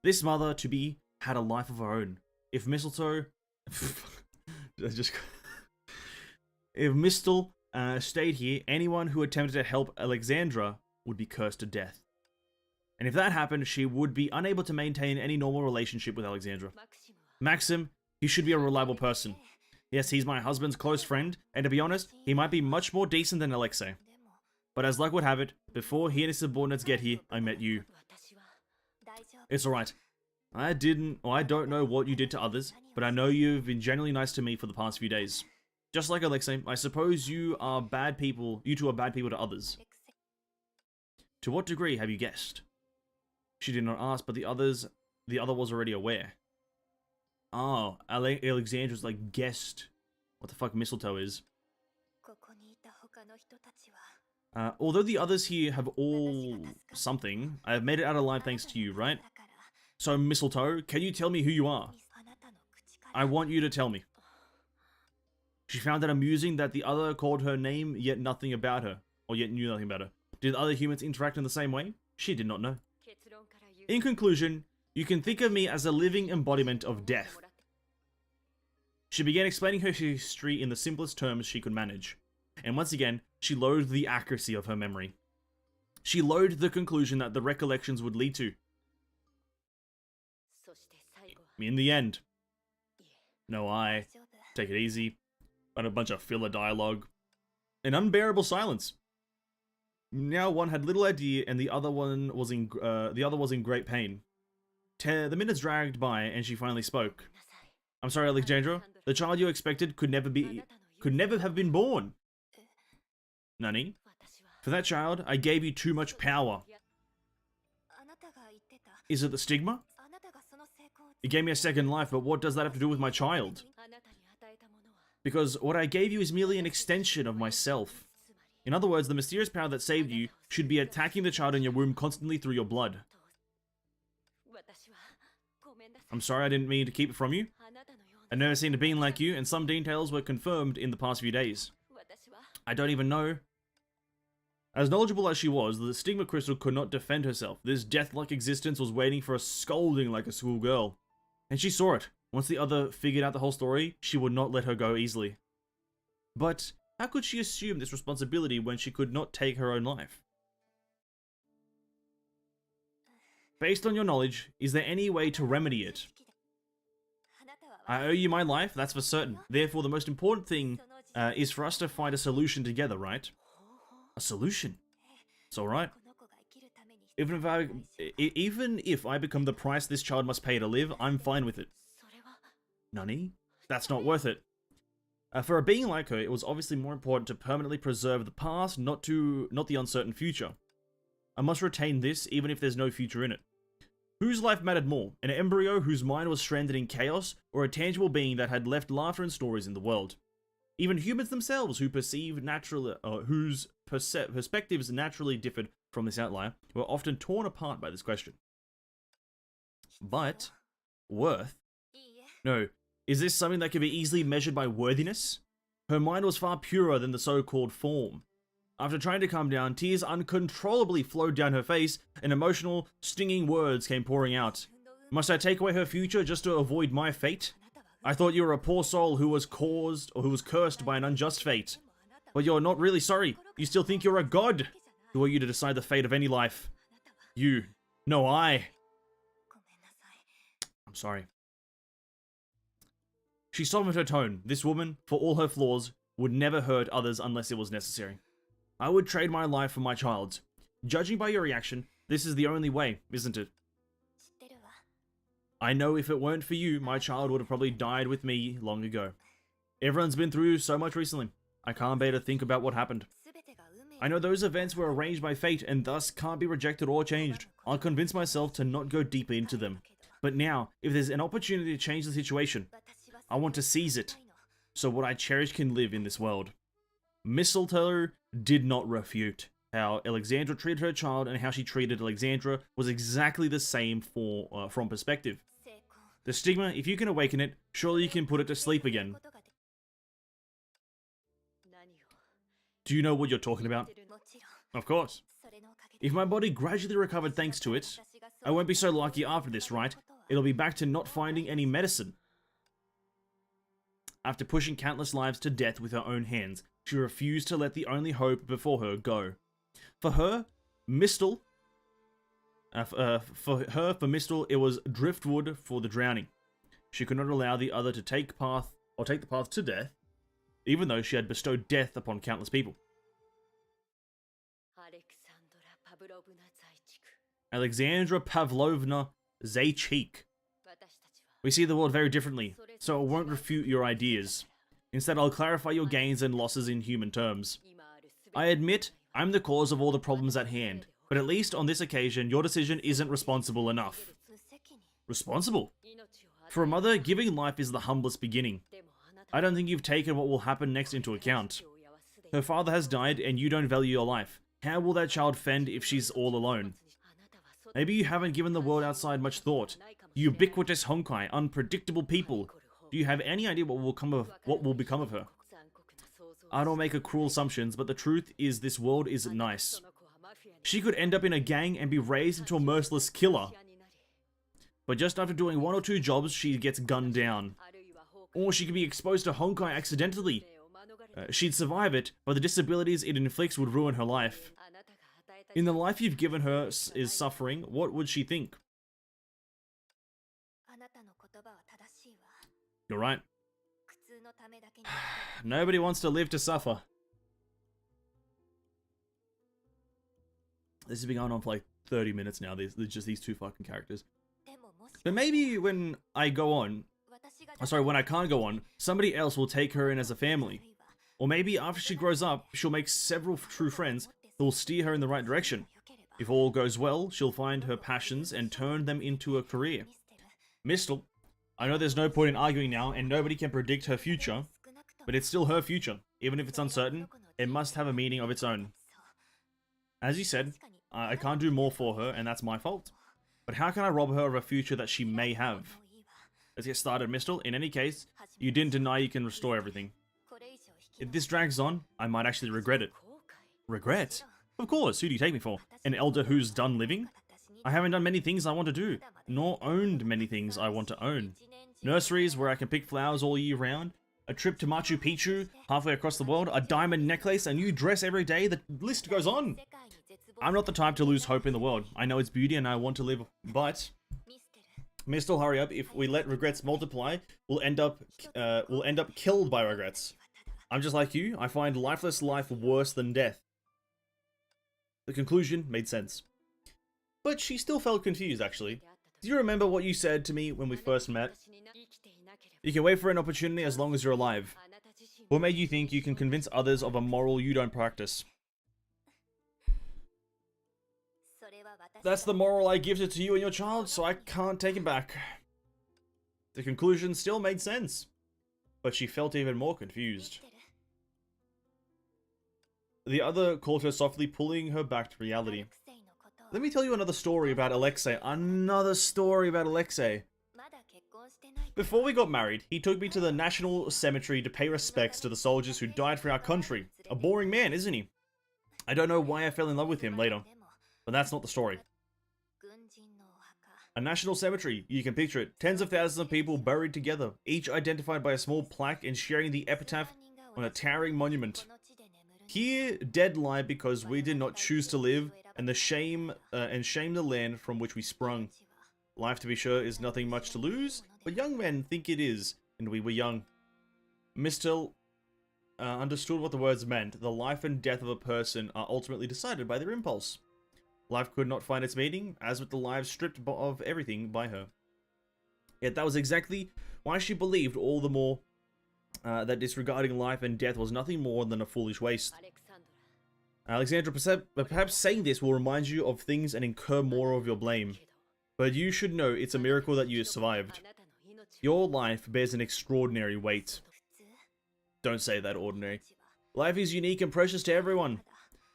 This mother-to-be had a life of her own. If Mistletoe... if Mistle stayed here, anyone who attempted to help Alexandra would be cursed to death. And if that happened, she would be unable to maintain any normal relationship with Alexandra. Maxim, he should be a reliable person. Yes, he's my husband's close friend, and to be honest, he might be much more decent than Alexei. But as luck would have it, before he and his subordinates get here, I met you. It's alright. I don't know what you did to others, but I know you've been genuinely nice to me for the past few days. Just like Alexei, I suppose you two are bad people to others. To what degree have you guessed? She did not ask, but the other was already aware. Oh, Alexandra's like guessed what the fuck mistletoe is. Although the others here have all something, I have made it out alive thanks to you, right? So, mistletoe, can you tell me who you are? I want you to tell me. She found it amusing that the other called her name, yet nothing about her, or yet knew nothing about her. Did other humans interact in the same way? She did not know. In conclusion, you can think of me as a living embodiment of death. She began explaining her history in the simplest terms she could manage. And once again, she loathed the accuracy of her memory. She loathed the conclusion that the recollections would lead to. In the end. No, take it easy. And a bunch of filler dialogue. An unbearable silence. Now one had little idea, and the other was in great pain. The minutes dragged by, and she finally spoke. I'm sorry, Alexandra. The child you expected could never have been born. Nani? For that child, I gave you too much power. Is it the stigma? You gave me a second life, but what does that have to do with my child? Because what I gave you is merely an extension of myself. In other words, the mysterious power that saved you should be attacking the child in your womb constantly through your blood. I'm sorry, I didn't mean to keep it from you. I've never seen a being like you, and some details were confirmed in the past few days. I don't even know. As knowledgeable as she was, the stigma crystal could not defend herself. This death-like existence was waiting for a scolding like a schoolgirl. And she saw it. Once the other figured out the whole story, she would not let her go easily. But how could she assume this responsibility when she could not take her own life? Based on your knowledge, is there any way to remedy it? I owe you my life, that's for certain. Therefore, the most important thing is for us to find a solution together, right? A solution? It's alright. Even if I become the price this child must pay to live, I'm fine with it. Nani? That's not worth it. For a being like her, it was obviously more important to permanently preserve the past, not the uncertain future. I must retain this, even if there's no future in it. Whose life mattered more? An embryo whose mind was stranded in chaos, or a tangible being that had left laughter and stories in the world? Even humans themselves, whose perspectives naturally differed from this outlier, were often torn apart by this question. But, worth? No. Is this something that can be easily measured by worthiness? Her mind was far purer than the so-called form. After trying to calm down, tears uncontrollably flowed down her face, and emotional, stinging words came pouring out. Must I take away her future just to avoid my fate? I thought you were a poor soul who was cursed by an unjust fate. But you're not really sorry. You still think you're a god. Who are you to decide the fate of any life? You. No, I. I'm sorry. She softened her tone. This woman, for all her flaws, would never hurt others unless it was necessary. I would trade my life for my child's. Judging by your reaction, this is the only way, isn't it? I know if it weren't for you, my child would have probably died with me long ago. Everyone's been through so much recently. I can't bear to think about what happened. I know those events were arranged by fate and thus can't be rejected or changed. I'll convince myself to not go deeper into them. But now, if there's an opportunity to change the situation, I want to seize it, so what I cherish can live in this world. Mistletoe did not refute. How Alexandra treated her child and how she treated Alexandra was exactly the same from perspective. The stigma, if you can awaken it, surely you can put it to sleep again. Do you know what you're talking about? Of course. If my body gradually recovered thanks to it, I won't be so lucky after this, right? It'll be back to not finding any medicine. After pushing countless lives to death with her own hands, she refused to let the only hope before her go. For her, Mistle, it was driftwood for the drowning. She could not allow the other to take the path to death, even though she had bestowed death upon countless people. Alexandra Pavlovna Zaychik. We see the world very differently, so I won't refute your ideas. Instead, I'll clarify your gains and losses in human terms. I admit, I'm the cause of all the problems at hand, but at least on this occasion, your decision isn't responsible enough. Responsible? For a mother, giving life is the humblest beginning. I don't think you've taken what will happen next into account. Her father has died, and you don't value your life. How will that child fend if she's all alone? Maybe you haven't given the world outside much thought. You ubiquitous Honkai, unpredictable people. Do you have any idea what will become of her? I don't make cruel assumptions, but the truth is this world isn't nice. She could end up in a gang and be raised into a merciless killer. But just after doing 1 or 2 jobs, she gets gunned down. Or she could be exposed to Honkai accidentally. She'd survive it, but the disabilities it inflicts would ruin her life. In the life you've given her is suffering, what would she think? You're right. Nobody wants to live to suffer. This has been going on for like 30 minutes now. There's just these 2 fucking characters. But maybe when I go on, when I can't go on, somebody else will take her in as a family. Or maybe after she grows up, she'll make several true friends who will steer her in the right direction. If all goes well, she'll find her passions and turn them into a career. Mistel, I know there's no point in arguing now, and nobody can predict her future, but it's still her future. Even if it's uncertain, it must have a meaning of its own. As you said, I can't do more for her, and that's my fault. But how can I rob her of a future that she may have? Let's get started, Mistel. In any case, you didn't deny you can restore everything. If this drags on, I might actually regret it. Regret? Of course, who do you take me for? An elder who's done living? I haven't done many things I want to do, nor owned many things I want to own. Nurseries where I can pick flowers all year round, a trip to Machu Picchu, halfway across the world, a diamond necklace, a new dress every day, the list goes on. I'm not the type to lose hope in the world. I know its beauty and I want to live, but... Mistel, hurry up. If we let regrets multiply, we'll end up killed by regrets. I'm just like you. I find lifeless life worse than death. The conclusion made sense. But she still felt confused, actually. Do you remember what you said to me when we first met? You can wait for an opportunity as long as you're alive. What made you think you can convince others of a moral you don't practice? That's the moral I gifted to you and your child, so I can't take it back. The conclusion still made sense. But she felt even more confused. The other called her softly, pulling her back to reality. Let me tell you another story about Alexei. Another story about Alexei. Before we got married, he took me to the National Cemetery to pay respects to the soldiers who died for our country. A boring man, isn't he? I don't know why I fell in love with him later. But that's not the story. A national cemetery, you can picture it. Tens of thousands of people buried together, each identified by a small plaque and sharing the epitaph on a towering monument. Here, dead lie because we did not choose to live, and shame the land from which we sprung. Life, to be sure, is nothing much to lose, but young men think it is, and we were young. Mistel understood what the words meant. The life and death of a person are ultimately decided by their impulse. Life could not find its meaning, as with the lives stripped of everything by her. Yet that was exactly why she believed all the more that disregarding life and death was nothing more than a foolish waste. Alexandra, perhaps saying this will remind you of things and incur more of your blame. But you should know it's a miracle that you survived. Your life bears an extraordinary weight. Don't say that, ordinary. Life is unique and precious to everyone.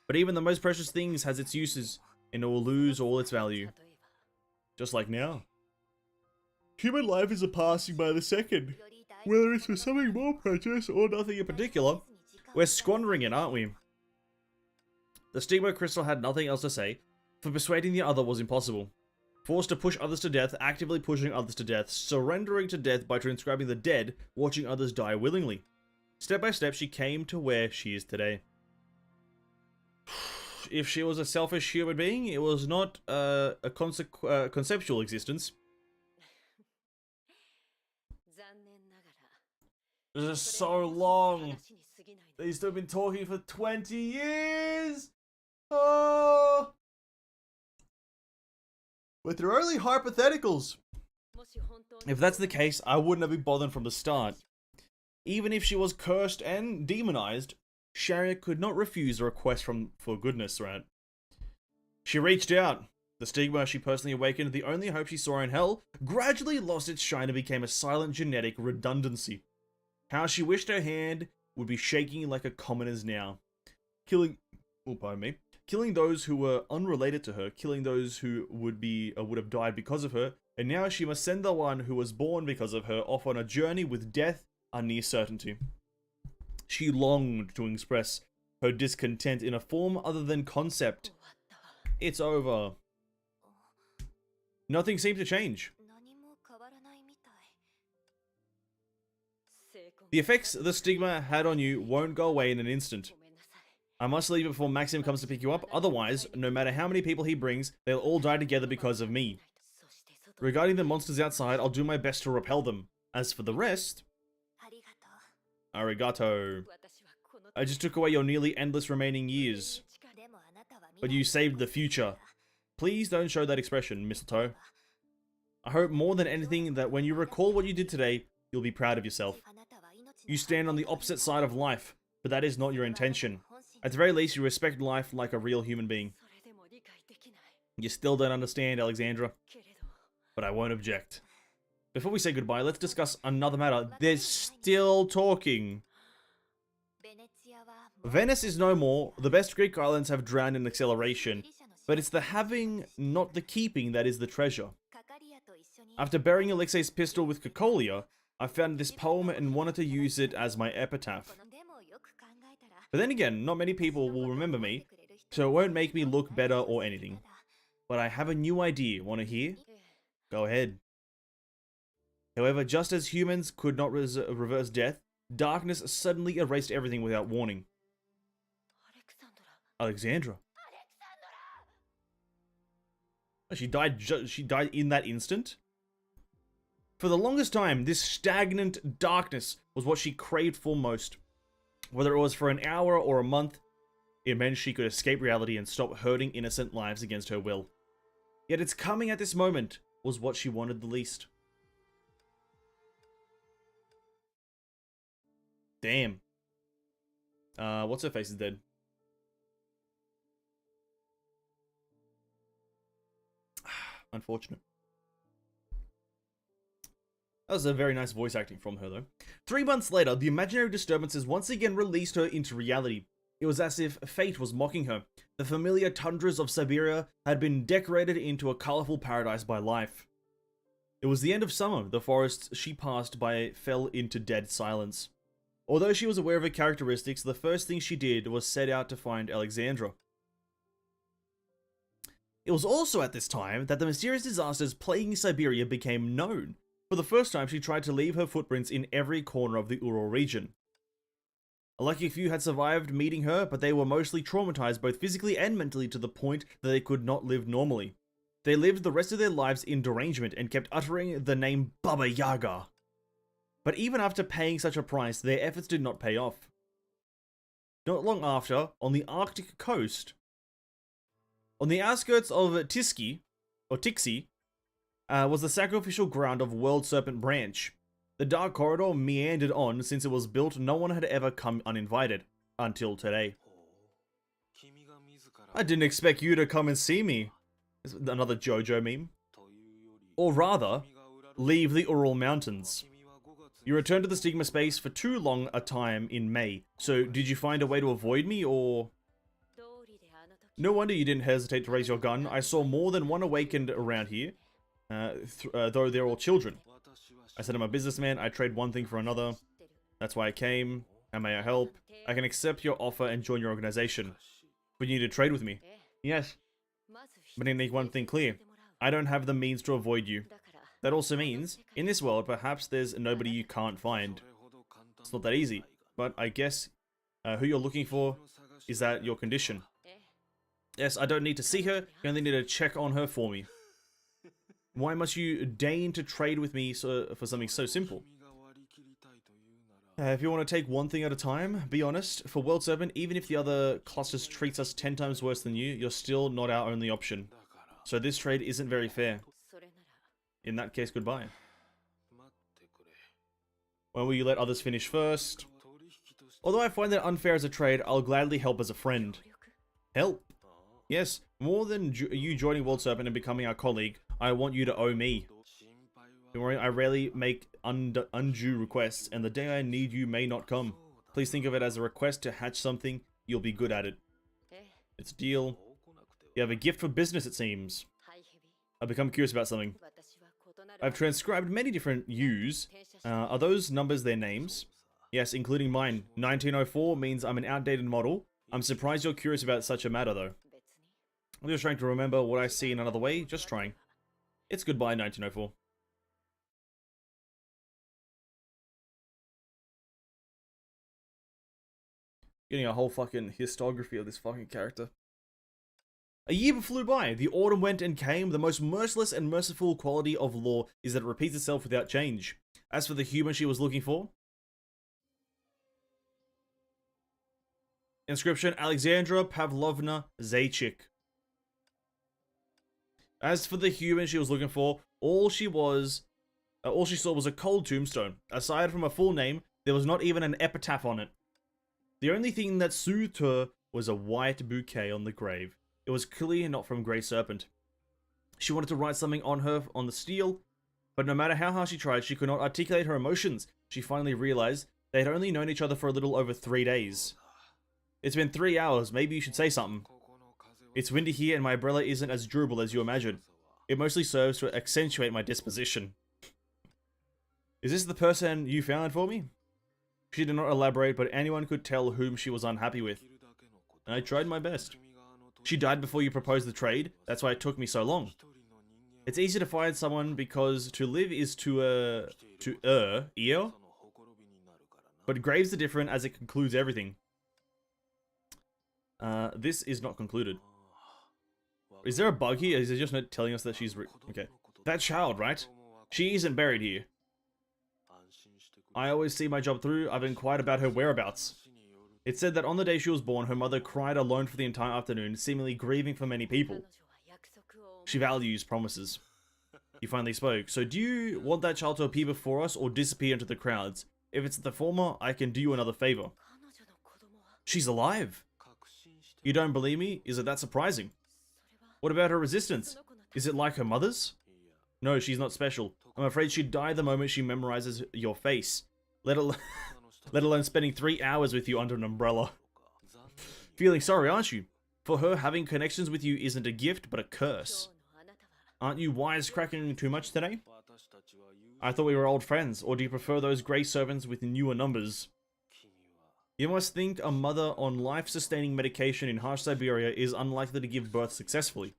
But even the most precious things has its uses, and it will lose all its value. Just like now. Human life is a passing by the second. Whether it's for something more precious or nothing in particular, we're squandering it, aren't we? The stigma crystal had nothing else to say, for persuading the other was impossible. Forced to push others to death, actively pushing others to death, surrendering to death by transcribing the dead, watching others die willingly. Step by step, she came to where she is today. If she was a selfish human being, it was not a conceptual existence. This is so long. They've still been talking for 20 years. Oh. But they're only hypotheticals. If that's the case, I wouldn't have been bothered from the start. Even if she was cursed and demonized, Sharia could not refuse a request for goodness, right? She reached out. The stigma she personally awakened, the only hope she saw in hell, gradually lost its shine and became a silent genetic redundancy. How she wished her hand would be shaking like a commoner's now. Killing those who were unrelated to her, killing those who would have died because of her, and now she must send the one who was born because of her off on a journey with death a near certainty. She longed to express her discontent in a form other than concept. It's over. Nothing seemed to change. The effects the stigma had on you won't go away in an instant. I must leave before Maxim comes to pick you up, otherwise, no matter how many people he brings, they'll all die together because of me. Regarding the monsters outside, I'll do my best to repel them. As for the rest... Arigato. I just took away your nearly endless remaining years. But you saved the future. Please don't show that expression, Mistletoe. I hope more than anything that when you recall what you did today, you'll be proud of yourself. You stand on the opposite side of life, but that is not your intention. At the very least, you respect life like a real human being. You still don't understand, Alexandra, but I won't object. Before we say goodbye, let's discuss another matter. They're still talking. Venice is no more. The best Greek islands have drowned in acceleration, but it's the having, not the keeping, that is the treasure. After burying Alexei's pistol with Cocolia, I found this poem and wanted to use it as my epitaph. But then again, not many people will remember me, so it won't make me look better or anything. But I have a new idea. Want to hear? Go ahead. However, just as humans could not reverse death, darkness suddenly erased everything without warning. Alexandra. She died in that instant? For the longest time, this stagnant darkness was what she craved for most. Whether it was for an hour or a month, it meant she could escape reality and stop hurting innocent lives against her will. Yet its coming at this moment was what she wanted the least. Damn. What's her face is dead. Unfortunate. That was a very nice voice acting from her, though. 3 months later, the imaginary disturbances once again released her into reality. It was as if fate was mocking her. The familiar tundras of Siberia had been decorated into a colorful paradise by life. It was the end of summer. The forests she passed by fell into dead silence. Although she was aware of her characteristics, the first thing she did was set out to find Alexandra. It was also at this time that the mysterious disasters plaguing Siberia became known. For the first time, she tried to leave her footprints in every corner of the Ural region. A lucky few had survived meeting her, but they were mostly traumatized both physically and mentally to the point that they could not live normally. They lived the rest of their lives in derangement and kept uttering the name Baba Yaga. But even after paying such a price, their efforts did not pay off. Not long after, on the Arctic coast, on the outskirts of Tixi, was the sacrificial ground of World Serpent Branch. The dark corridor meandered on. Since it was built, no one had ever come uninvited. Until today. I didn't expect you to come and see me. Another JoJo meme. Or rather, leave the Ural Mountains. You returned to the Stigma space for too long a time in May. So, did you find a way to avoid me, or... No wonder you didn't hesitate to raise your gun. I saw more than one awakened around here. Though they're all children. I said I'm a businessman, I trade one thing for another. That's why I came. And may I help? I can accept your offer and join your organization. But you need to trade with me. Yes. But I make one thing clear. I don't have the means to avoid you. That also means, in this world, perhaps there's nobody you can't find. It's not that easy. But I guess who you're looking for is that your condition. Yes, I don't need to see her. You only need to check on her for me. Why must you deign to trade with me for something so simple? If you want to take one thing at a time, be honest. For World Serpent, even if the other clusters treats us 10 times worse than you, you're still not our only option. So this trade isn't very fair. In that case, goodbye. When will you let others finish first? Although I find that unfair as a trade, I'll gladly help as a friend. Help? Yes, more than you joining World Serpent and becoming our colleague, I want you to owe me. Don't worry, I rarely make undue requests, and the day I need you may not come. Please think of it as a request to hatch something, you'll be good at it. It's a deal. You have a gift for business, it seems. I've become curious about something. I've transcribed many different U's. Are those numbers their names? Yes, including mine. 1904 means I'm an outdated model. I'm surprised you're curious about such a matter, though. I'm just trying to remember what I see in another way. Just trying. It's goodbye, 1904. Getting a whole fucking histography of this fucking character. A year flew by. The autumn went and came. The most merciless and merciful quality of law is that it repeats itself without change. As for the human she was looking for... Inscription, Alexandra Pavlovna Zaychik. As for the human she was looking for, all she saw was a cold tombstone. Aside from a full name, there was not even an epitaph on it. The only thing that soothed her was a white bouquet on the grave. It was clearly not from Grey Serpent. She wanted to write something on her on the steel, but no matter how hard she tried, she could not articulate her emotions. She finally realized they had only known each other for a little over 3 days. It's been 3 hours, maybe you should say something. It's windy here and my umbrella isn't as durable as you imagine. It mostly serves to accentuate my disposition. Is this the person you found for me? She did not elaborate, but anyone could tell whom she was unhappy with. And I tried my best. She died before you proposed the trade, that's why it took me so long. It's easy to find someone because to live is to err. But graves are different as it concludes everything. This is not concluded. Is there a bug here? Is it just not telling us that she's okay. That child, right? She isn't buried here. I always see my job through. I've inquired about her whereabouts. It said that on the day she was born, her mother cried alone for the entire afternoon, seemingly grieving for many people. She values promises. He finally spoke. So do you want that child to appear before us or disappear into the crowds? If it's the former, I can do you another favor. She's alive. You don't believe me? Is it that surprising? What about her resistance? Is it like her mother's? No, she's not special. I'm afraid she'd die the moment she memorizes your face. Let alone spending 3 hours with you under an umbrella. Feeling sorry, aren't you? For her, having connections with you isn't a gift, but a curse. Aren't you wisecracking too much today? I thought we were old friends, or do you prefer those grey servants with newer numbers? You must think a mother on life-sustaining medication in harsh Siberia is unlikely to give birth successfully.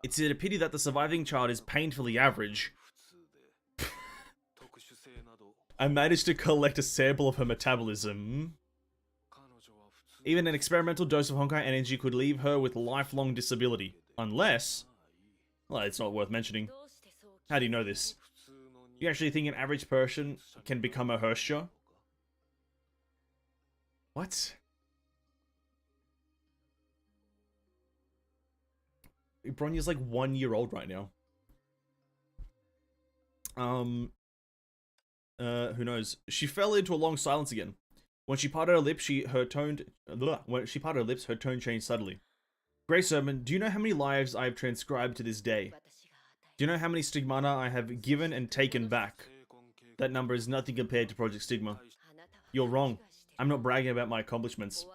It's a pity that the surviving child is painfully average. I managed to collect a sample of her metabolism. Even an experimental dose of Honkai energy could leave her with lifelong disability. Unless... well, it's not worth mentioning. How do you know this? You actually think an average person can become a Herrscher? What? Bronya's like 1 year old right now. Who knows? She fell into a long silence again. When she parted her lips, her tone changed suddenly. Grey Servant, do you know how many lives I have transcribed to this day? Do you know how many stigmata I have given and taken back? That number is nothing compared to Project Stigma. You're wrong. I'm not bragging about my accomplishments.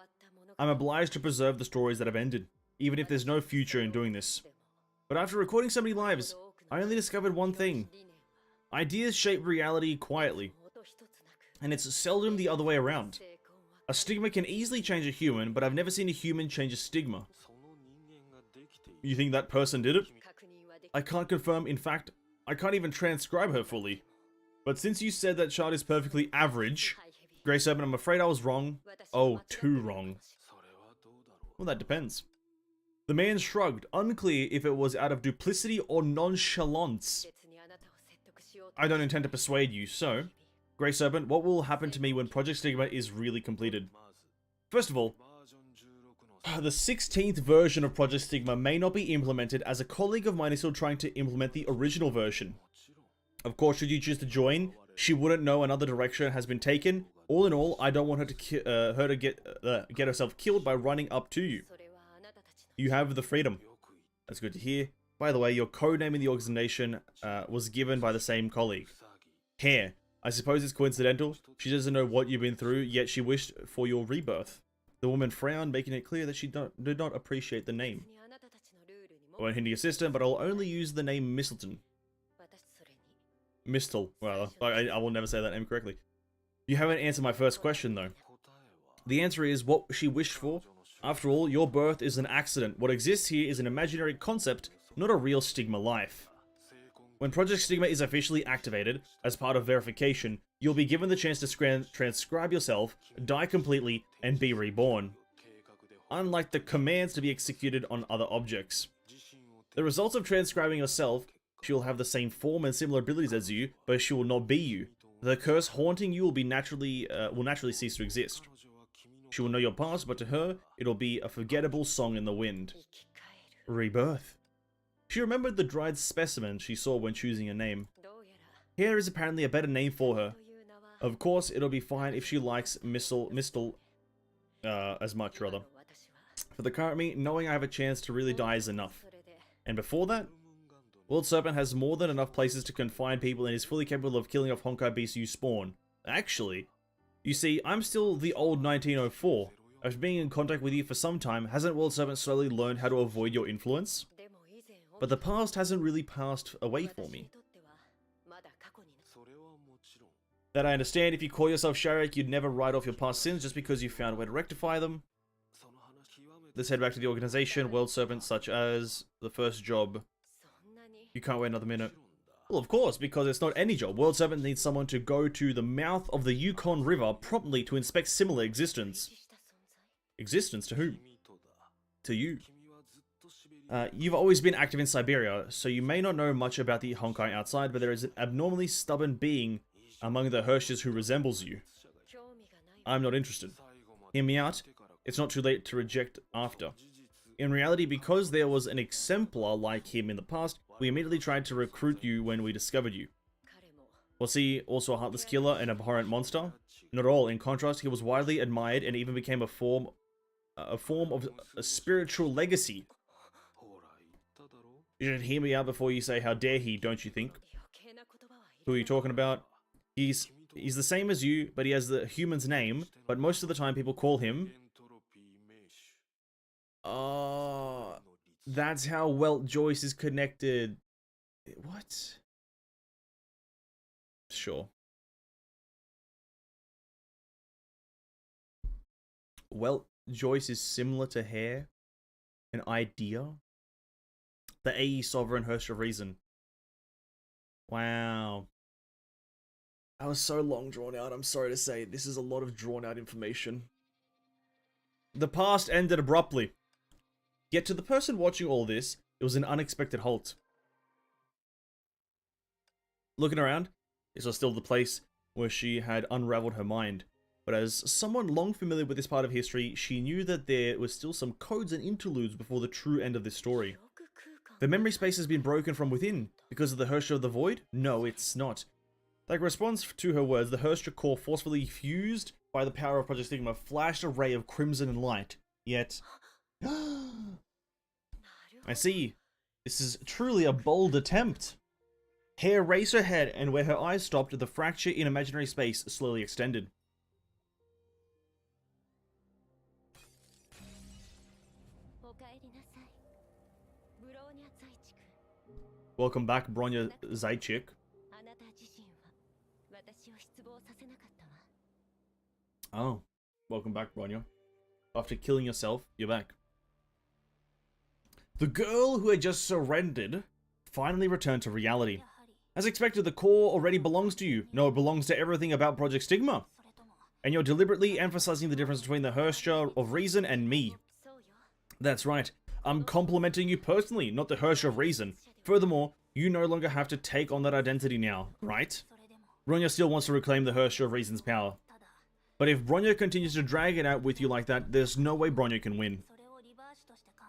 I'm obliged to preserve the stories that have ended, even if there's no future in doing this. But after recording so many lives, I only discovered one thing. Ideas shape reality quietly, and it's seldom the other way around. A stigma can easily change a human, but I've never seen a human change a stigma. You think that person did it? I can't confirm, in fact, I can't even transcribe her fully. But since you said that child is perfectly average, Grey Serpent, I'm afraid I was wrong. Oh, too wrong. Well, that depends. The man shrugged, unclear if it was out of duplicity or nonchalance. I don't intend to persuade you, so... Grey Serpent, what will happen to me when Project Stigma is really completed? First of all, The 16th version of Project Stigma may not be implemented, as a colleague of mine is still trying to implement the original version. Of course, should you choose to join, she wouldn't know another direction has been taken. All in all, I don't want her to get herself killed by running up to you. You have the freedom. That's good to hear. By the way, your codename in the organization was given by the same colleague. Hair. I suppose it's coincidental. She doesn't know what you've been through, yet she wished for your rebirth. The woman frowned, making it clear that she did not appreciate the name. I won't hinder your sister, but I'll only use the name Mistleton. Mistle, rather. I will never say that name correctly. You haven't answered my first question, though. The answer is what she wished for. After all, your birth is an accident. What exists here is an imaginary concept, not a real Stigma life. When Project Stigma is officially activated, as part of verification, you'll be given the chance to transcribe yourself, die completely, and be reborn. Unlike the commands to be executed on other objects. The results of transcribing yourself, she will have the same form and similar abilities as you, but she will not be you. The curse haunting you will naturally cease to exist. She will know your past, but to her, it'll be a forgettable song in the wind. Rebirth. She remembered the dried specimen she saw when choosing a name. Hair is apparently a better name for her. Of course, it'll be fine if she likes Mistle as much, rather. For the current me, knowing I have a chance to really die is enough. And before that, World Serpent has more than enough places to confine people and is fully capable of killing off Honkai beasts you spawn. Actually, you see, I'm still the old 1904. After being in contact with you for some time, hasn't World Serpent slowly learned how to avoid your influence? But the past hasn't really passed away for me. That I understand. If you call yourself Sharik, you'd never write off your past sins just because you found a way to rectify them. Let's head back to the organization. World Serpent, such as the first job. You can't wait another minute. Well, of course, because it's not any job. World Serpent needs someone to go to the mouth of the Yukon River promptly to inspect similar existence. Existence to whom? To you. You've always been active in Siberia, so you may not know much about the Honkai outside, but there is an abnormally stubborn being among the Hirschs who resembles you. I'm not interested. Hear me out. It's not too late to reject after. In reality, because there was an exemplar like him in the past, we immediately tried to recruit you when we discovered you. Was he also a heartless killer and abhorrent monster? Not at all. In contrast, he was widely admired and even became a form of a spiritual legacy. You should hear me out before you say how dare he, don't you think? Who are you talking about? He's the same as you, but he has the human's name, but most of the time people call him... That's how Welt Joyce is connected. What? Sure. Welt Joyce is similar to Hair? An idea? The AE Sovereign Hirsch of Reason. Wow. That was so long drawn out, I'm sorry to say. This is a lot of drawn out information. The past ended abruptly. Yet to the person watching all this, it was an unexpected halt. Looking around, this was still the place where she had unraveled her mind. But as someone long familiar with this part of history, she knew that there was still some codes and interludes before the true end of this story. The memory space has been broken from within, because of the Hirscher of the Void? No, it's not. Like response to her words, the Hirscher core forcefully fused by the power of Project Stigma flashed a ray of crimson light. Yet... I see. This is truly a bold attempt. Hair raised her head, and where her eyes stopped, the fracture in imaginary space slowly extended. Welcome back, Bronya Zajczyk. Oh, welcome back, Bronya. After killing yourself, you're back. The girl who had just surrendered finally returned to reality. As expected, the core already belongs to you. No, it belongs to everything about Project Stigma. And you're deliberately emphasizing the difference between the Hirscher of Reason and me. That's right. I'm complimenting you personally, not the Hirscher of Reason. Furthermore, you no longer have to take on that identity now, right? Bronya still wants to reclaim the Hirscher of Reason's power. But if Bronya continues to drag it out with you like that, there's no way Bronya can win.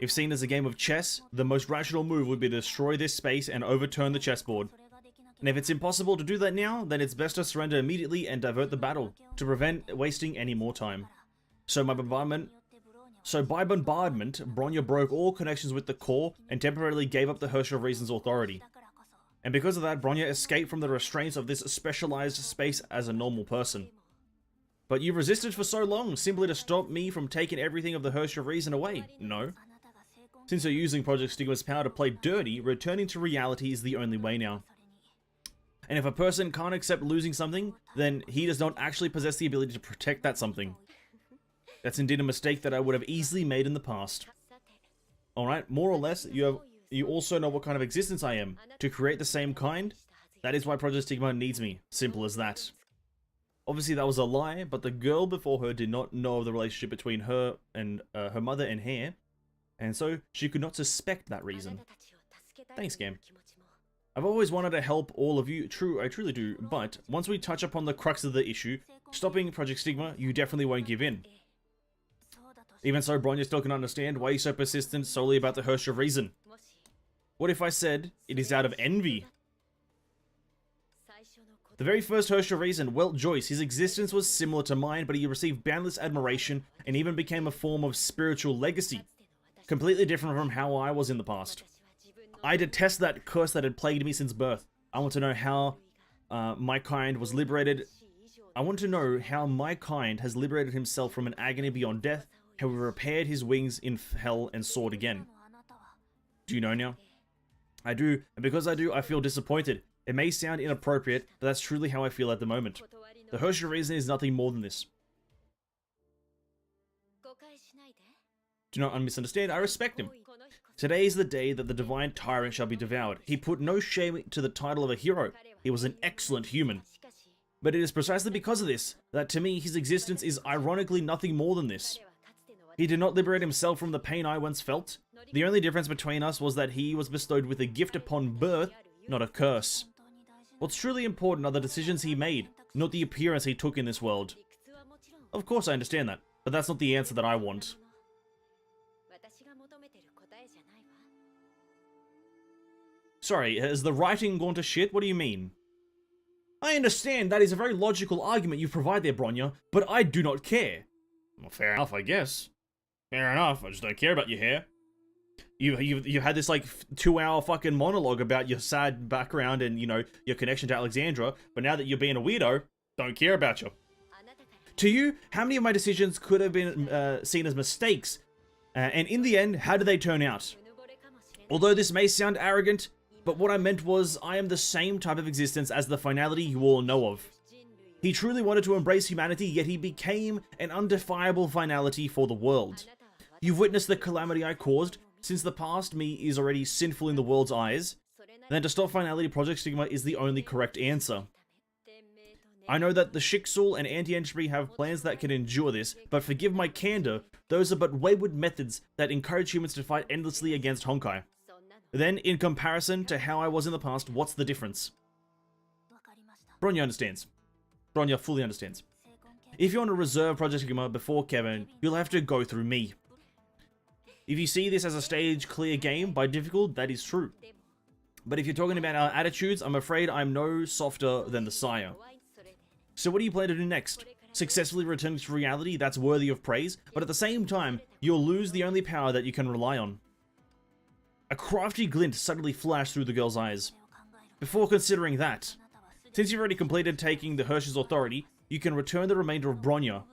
If seen as a game of chess, the most rational move would be to destroy this space and overturn the chessboard. And if it's impossible to do that now, then it's best to surrender immediately and divert the battle, to prevent wasting any more time. So by bombardment, Bronya broke all connections with the core and temporarily gave up the Herrscher of Reason's authority. And because of that, Bronya escaped from the restraints of this specialized space as a normal person. But you resisted for so long, simply to stop me from taking everything of the Herrscher of Reason away, no? Since you're using Project Stigma's power to play dirty, returning to reality is the only way now. And if a person can't accept losing something, then he does not actually possess the ability to protect that something. That's indeed a mistake that I would have easily made in the past. Alright, more or less, you also know what kind of existence I am. To create the same kind, that is why Project Stigma needs me. Simple as that. Obviously that was a lie, but the girl before her did not know of the relationship between her and her mother and Hare, and so she could not suspect that reason. Thanks, game. I've always wanted to help all of you, I truly do, but once we touch upon the crux of the issue, stopping Project Stigma, you definitely won't give in. Even so, Bronya still can understand why you're so persistent solely about the Herrscher of Reason. What if I said it is out of envy? The very first Herrscher of Reason, Welt Joyce, his existence was similar to mine, but he received boundless admiration and even became a form of spiritual legacy. Completely different from how I was in the past. I detest that curse that had plagued me since birth. I want to know how my kind was liberated. I want to know how my kind has liberated himself from an agony beyond death, how he repaired his wings in hell and soared again. Do you know now? I do, and because I do, I feel disappointed. It may sound inappropriate, but that's truly how I feel at the moment. The Herrscher of Reason is nothing more than this. Do not misunderstand, I respect him. Today is the day that the divine tyrant shall be devoured. He put no shame to the title of a hero. He was an excellent human. But it is precisely because of this, that to me his existence is ironically nothing more than this. He did not liberate himself from the pain I once felt. The only difference between us was that he was bestowed with a gift upon birth, not a curse. What's truly important are the decisions he made, not the appearance he took in this world. Of course I understand that, but that's not the answer that I want. Sorry, has the writing gone to shit? What do you mean? I understand that is a very logical argument you provide there, Bronya, but I do not care. Well, fair enough, I guess. Fair enough, I just don't care about your hair. You had this like 2-hour fucking monologue about your sad background and, you know, your connection to Alexandra, but now that you're being a weirdo, don't care about you. To you, how many of my decisions could have been seen as mistakes? And in the end, how did they turn out? Although this may sound arrogant, but what I meant was, I am the same type of existence as the finality you all know of. He truly wanted to embrace humanity, yet he became an undefiable finality for the world. You've witnessed the calamity I caused, since the past me is already sinful in the world's eyes. Then to stop finality, Project Stigma is the only correct answer. I know that the Schicksal and Anti-Entropy have plans that can endure this, but forgive my candor, those are but wayward methods that encourage humans to fight endlessly against Honkai. Then, in comparison to how I was in the past, what's the difference? Bronya understands. Bronya fully understands. If you want to reserve Project Stigma before Kevin, you'll have to go through me. If you see this as a stage clear game, by difficult, that is true. But if you're talking about our attitudes, I'm afraid I'm no softer than the sire. So what do you plan to do next? Successfully return to reality, that's worthy of praise, but at the same time, you'll lose the only power that you can rely on. A crafty glint suddenly flashed through the girl's eyes. Before considering that, since you've already completed taking the Herrscher's authority, you can return the remainder of Bronya.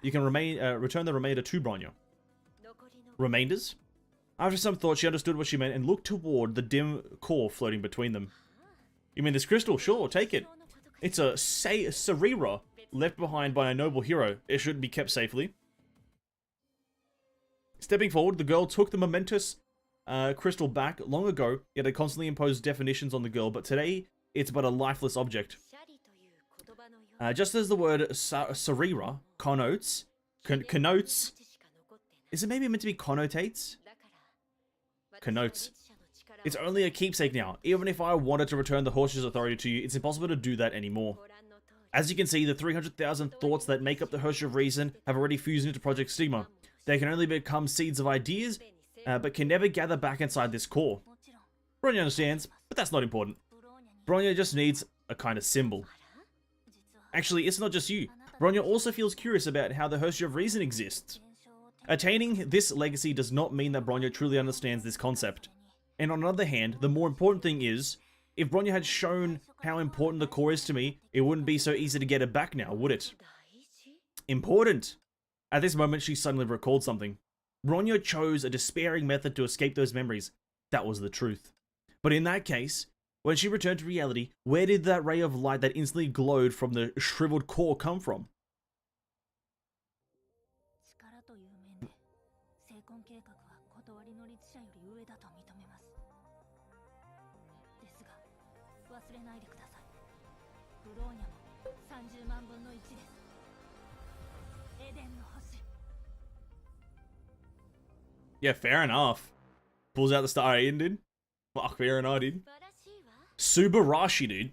You can return the remainder to Bronya. Remainders? After some thought, she understood what she meant and looked toward the dim core floating between them. You mean this crystal? Sure, take it. It's a Sarira left behind by a noble hero. It should be kept safely. Stepping forward, the girl took the momentous crystal back long ago. It had constantly imposed definitions on the girl, but today it's but a lifeless object. Just as the word Sarira connotes, is it maybe meant to be connotates? Connotes. It's only a keepsake now. Even if I wanted to return the Herrscher's authority to you, it's impossible to do that anymore. As you can see, the 300,000 thoughts that make up the Herrscher of Reason have already fused into Project Stigma. They can only become seeds of ideas, but can never gather back inside this core. Bronya understands, but that's not important. Bronya just needs a kind of symbol. Actually, it's not just you. Bronya also feels curious about how the Hershey of Reason exists. Attaining this legacy does not mean that Bronya truly understands this concept. And on the other hand, the more important thing is, if Bronya had shown how important the core is to me, it wouldn't be so easy to get it back now, would it? Important! At this moment, she suddenly recalled something. Bronya chose a despairing method to escape those memories. That was the truth. But in that case, when she returned to reality, where did that ray of light that instantly glowed from the shriveled core come from? Yeah, fair enough. Pulls out the star Aiden, dude. Fuck, fair enough, dude. Subarashi, dude.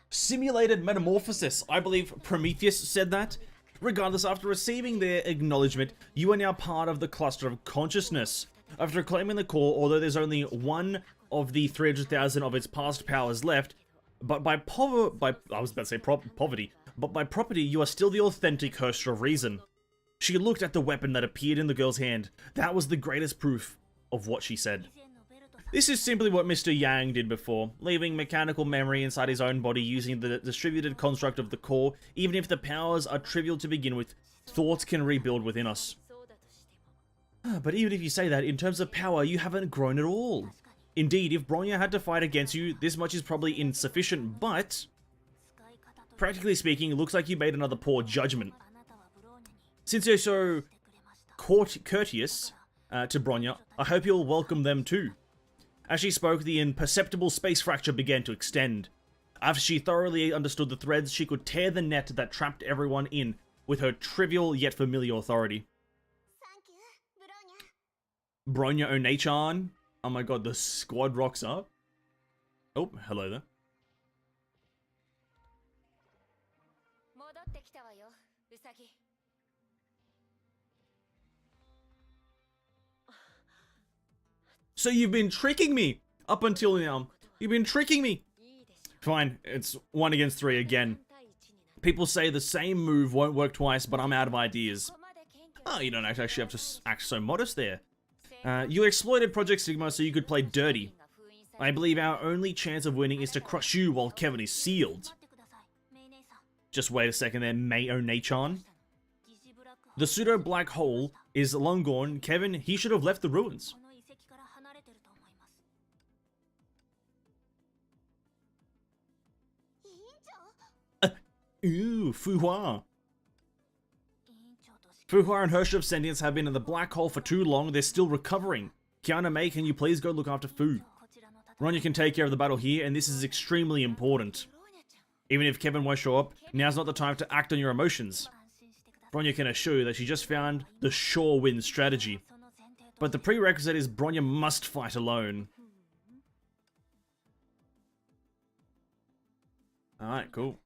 Simulated metamorphosis. I believe Prometheus said that. Regardless, after receiving their acknowledgement, you are now part of the cluster of consciousness. After claiming the core, although there's only one of the 300,000 of its past powers left, but by poverty, but by property, you are still the authentic Herster of Reason. She looked at the weapon that appeared in the girl's hand. That was the greatest proof of what she said. This is simply what Mr. Yang did before, leaving mechanical memory inside his own body using the distributed construct of the core. Even if the powers are trivial to begin with, thoughts can rebuild within us. But even if you say that, in terms of power, you haven't grown at all. Indeed, if Bronya had to fight against you, this much is probably insufficient, but practically speaking, it looks like you made another poor judgment. Since you're so courteous to Bronya, I hope you'll welcome them too. As she spoke, the imperceptible space fracture began to extend. After she thoroughly understood the threads, she could tear the net that trapped everyone in with her trivial yet familiar authority. Bronya One-chan. Oh my god, the squad rocks up. Oh, hello there. So you've been tricking me up until now. You've been tricking me. Fine, it's 1 against 3 again. People say the same move won't work twice, but I'm out of ideas. Oh, you don't actually have to act so modest there. You exploited Project Sigma so you could play dirty. I believe our only chance of winning is to crush you while Kevin is sealed. Just wait a second there, One-chan. The pseudo-black hole is long gone. Kevin, he should have left the ruins. Ooh, Fuhua. Fuhua and Hershey of Sentience have been in the black hole for too long. They're still recovering. Kiana Mei, can you please go look after Fu? Bronya can take care of the battle here, and this is extremely important. Even if Kevin won't show up, now's not the time to act on your emotions. Bronya can assure you that she just found the sure win strategy. But the prerequisite is Bronya must fight alone. Alright, cool.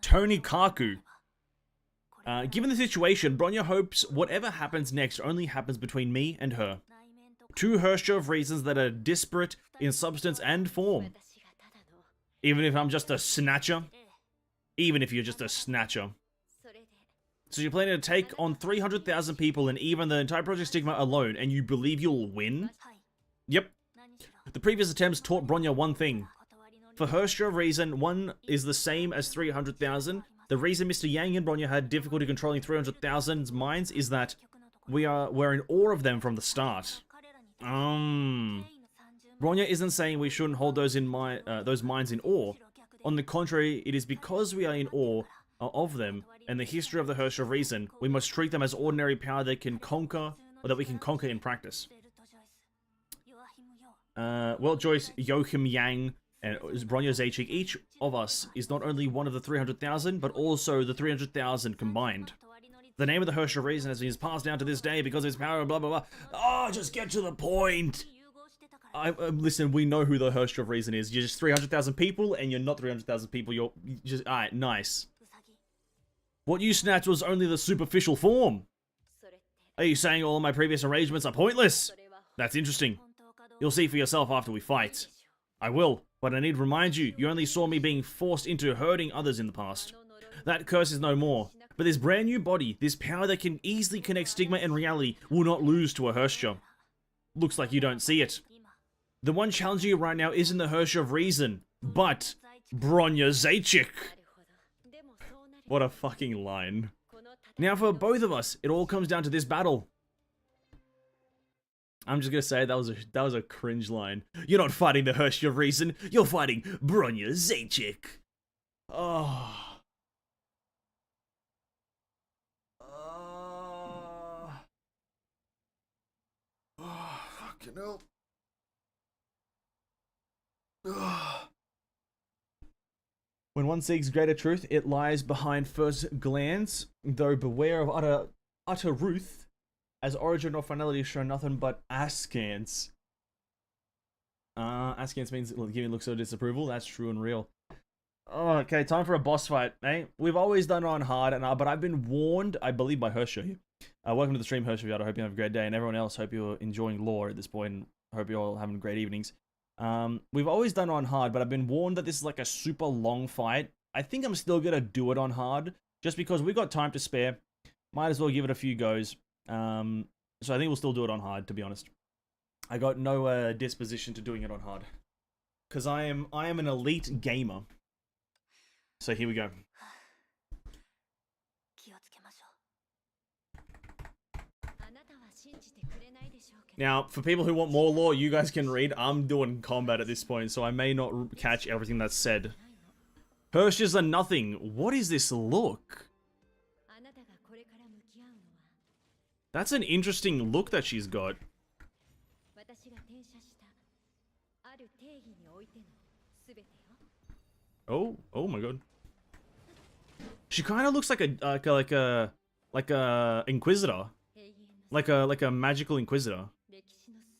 Tony Kaku. Given the situation, Bronya hopes whatever happens next only happens between me and her. Two Hershey of Reasons that are disparate in substance and form. Even if I'm just a snatcher. Even if you're just a snatcher. So you're planning to take on 300,000 people and even the entire Project Stigma alone, and you believe you'll win? Yep. The previous attempts taught Bronya one thing. For Hershey of Reason, 1 is the same as 300,000. The reason Mr. Yang and Bronya had difficulty controlling 300,000's minds is that we're in awe of them from the start. Bronya isn't saying we shouldn't hold those minds in awe. On the contrary, it is because we are in awe of them and the history of the Hershey of Reason, we must treat them as ordinary power that can conquer, or that we can conquer in practice. Well, Joyce, Joachim Yang, and Bronya Zaychik, each of us is not only one of the 300,000, but also the 300,000 combined. The name of the Hershey of Reason has been passed down to this day because of its power, blah, blah, blah. Oh, just get to the point! Listen, we know who the Hershey of Reason is. You're just 300,000 people, and you're not 300,000 people. You're just, alright, nice. What you snatched was only the superficial form. Are you saying all of my previous arrangements are pointless? That's interesting. You'll see for yourself after we fight. I will, but I need to remind you, you only saw me being forced into hurting others in the past. That curse is no more, but this brand new body, this power that can easily connect stigma and reality, will not lose to a Herrscher. Looks like you don't see it. The one challenging you right now isn't the Herrscher of Reason, but Bronya Zacic. What a fucking line. Now for both of us, it all comes down to this battle. I'm just gonna say that was a cringe line. You're not fighting the Herrscher of Reason, you're fighting Bronya Zacic. Oh. Fucking hell. When one seeks greater truth, it lies behind first glance, though beware of utter ruth, as origin or finality show nothing but askance. Askance means giving looks of disapproval. That's true and real. Oh, okay, time for a boss fight, eh? We've always done it on hard, but I've been warned, I believe, by Herrscher. Welcome to the stream, Herrscher. I hope you have a great day, and everyone else, hope you're enjoying lore at this point, and hope you're all having great evenings. We've always done it on hard, but I've been warned that this is like a super long fight. I think I'm still gonna do it on hard, just because we've got time to spare. Might as well give it a few goes. So I think we'll still do it on hard, to be honest. I got no disposition to doing it on hard, because I am an elite gamer. So here we go. Now, for people who want more lore, you guys can read. I'm doing combat at this point, so I may not catch everything that's said. Herschers are nothing. What is this look? That's an interesting look that she's got. Oh my god. She kind of looks like a inquisitor, like a magical inquisitor.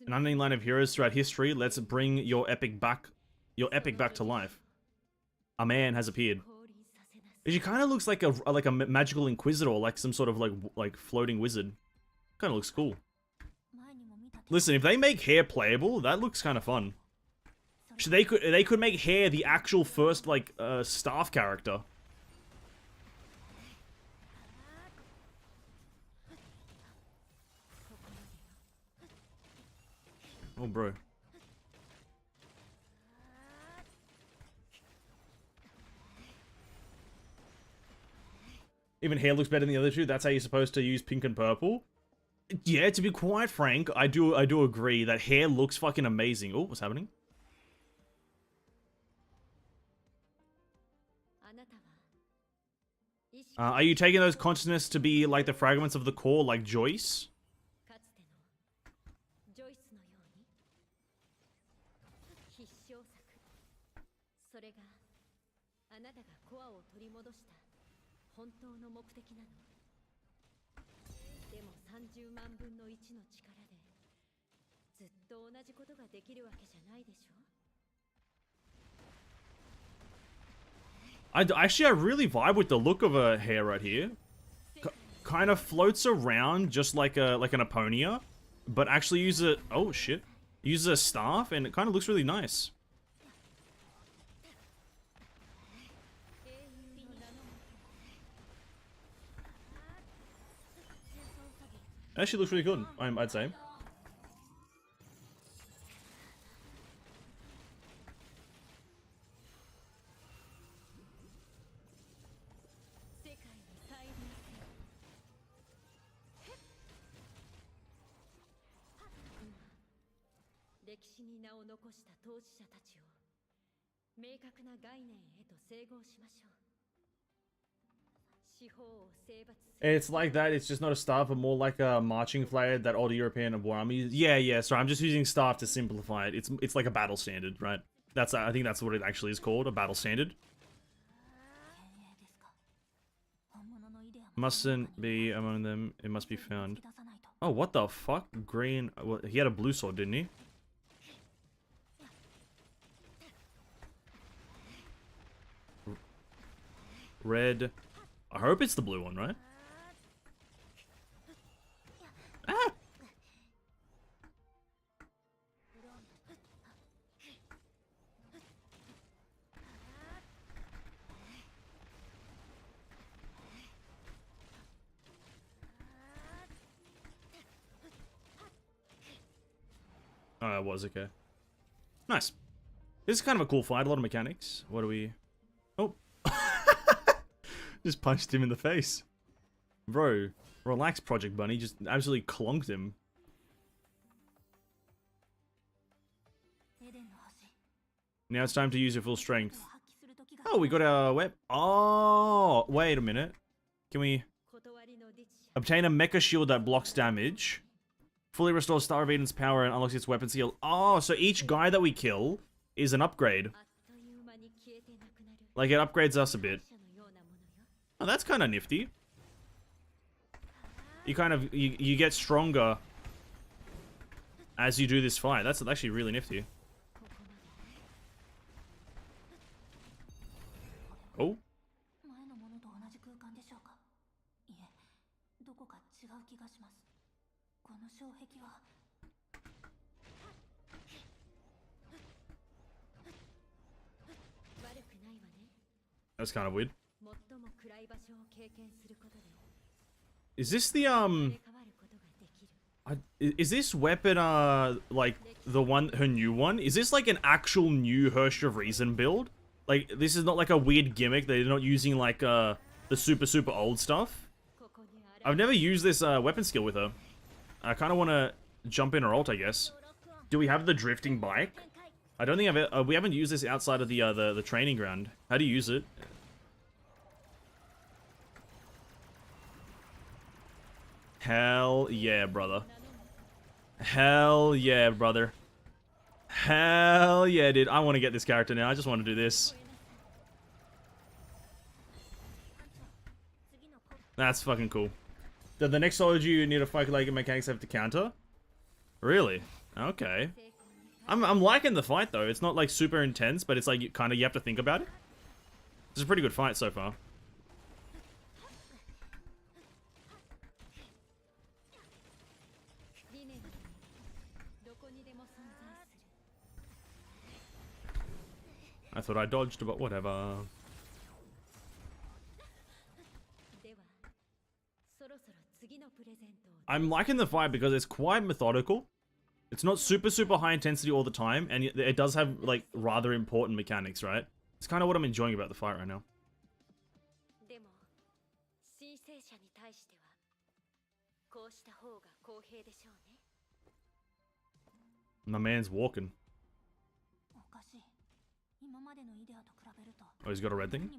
An unnamed line of heroes throughout history. Let's bring your epic back to life. A man has appeared. She kind of looks like a magical inquisitor, like some sort of like floating wizard. Kind of looks cool. Listen, if they make hair playable, that looks kind of fun. So they could make hair the actual first staff character. Oh, bro. Even hair looks better than the other two. That's how you're supposed to use pink and purple. Yeah, to be quite frank, I do agree that hair looks fucking amazing. Oh, what's happening? Are you taking those consciousness to be like the fragments of the core, like Joyce? Actually, I really vibe with the look of her hair right here. Kind of floats around just like an Aponia, but actually uses a staff, and it kind of looks really nice. Actually looks really good, I'd say. It's like that, it's just not a staff, but more like a marching flag that older European war armies. Yeah, sorry, I'm just using staff to simplify it. It's like a battle standard, right? I think that's what it actually is called, a battle standard. Mustn't be among them, it must be found. Oh, what the fuck? Green, well, he had a blue sword, didn't he? Red. I hope it's the blue one, right? Oh, it was, okay. Nice. This is kind of a cool fight, a lot of mechanics. What do we... Oh. Just punched him in the face. Bro, relax, Project Bunny. Just absolutely clonked him. Now it's time to use your full strength. Oh, we got our weapon. Oh, wait a minute. Can we... Obtain a mecha shield that blocks damage. Fully restores Star of Eden's power and unlocks its weapon seal. Oh, so each guy that we kill is an upgrade. Like, it upgrades us a bit. Oh, that's kind of nifty. You kind of, you get stronger as you do this fight. That's actually really nifty. Oh. That's kind of weird. Is this the, is this weapon, like, the one, her new one? Is this, like, an actual new Hirsch of Reason build? Like, this is not, like, a weird gimmick. They're not using, like, the super old stuff? I've never used this, weapon skill with her. I kind of want to jump in her ult, I guess. Do we have the drifting bike? I don't think we haven't used this outside of the training ground. How do you use it? Hell yeah, brother. Hell yeah, brother. Hell yeah, dude. I want to get this character now. I just want to do this. That's fucking cool. The next soldier you need to fight like mechanics have to counter? Really? Okay. I'm liking the fight though. It's not like super intense, but it's like you have to think about it. It's a pretty good fight so far. I thought I dodged, but whatever. I'm liking the fight because it's quite methodical. It's not super high intensity all the time, and it does have, like, rather important mechanics, right? It's kind of what I'm enjoying about the fight right now. My man's walking. Oh, he's got a red thing?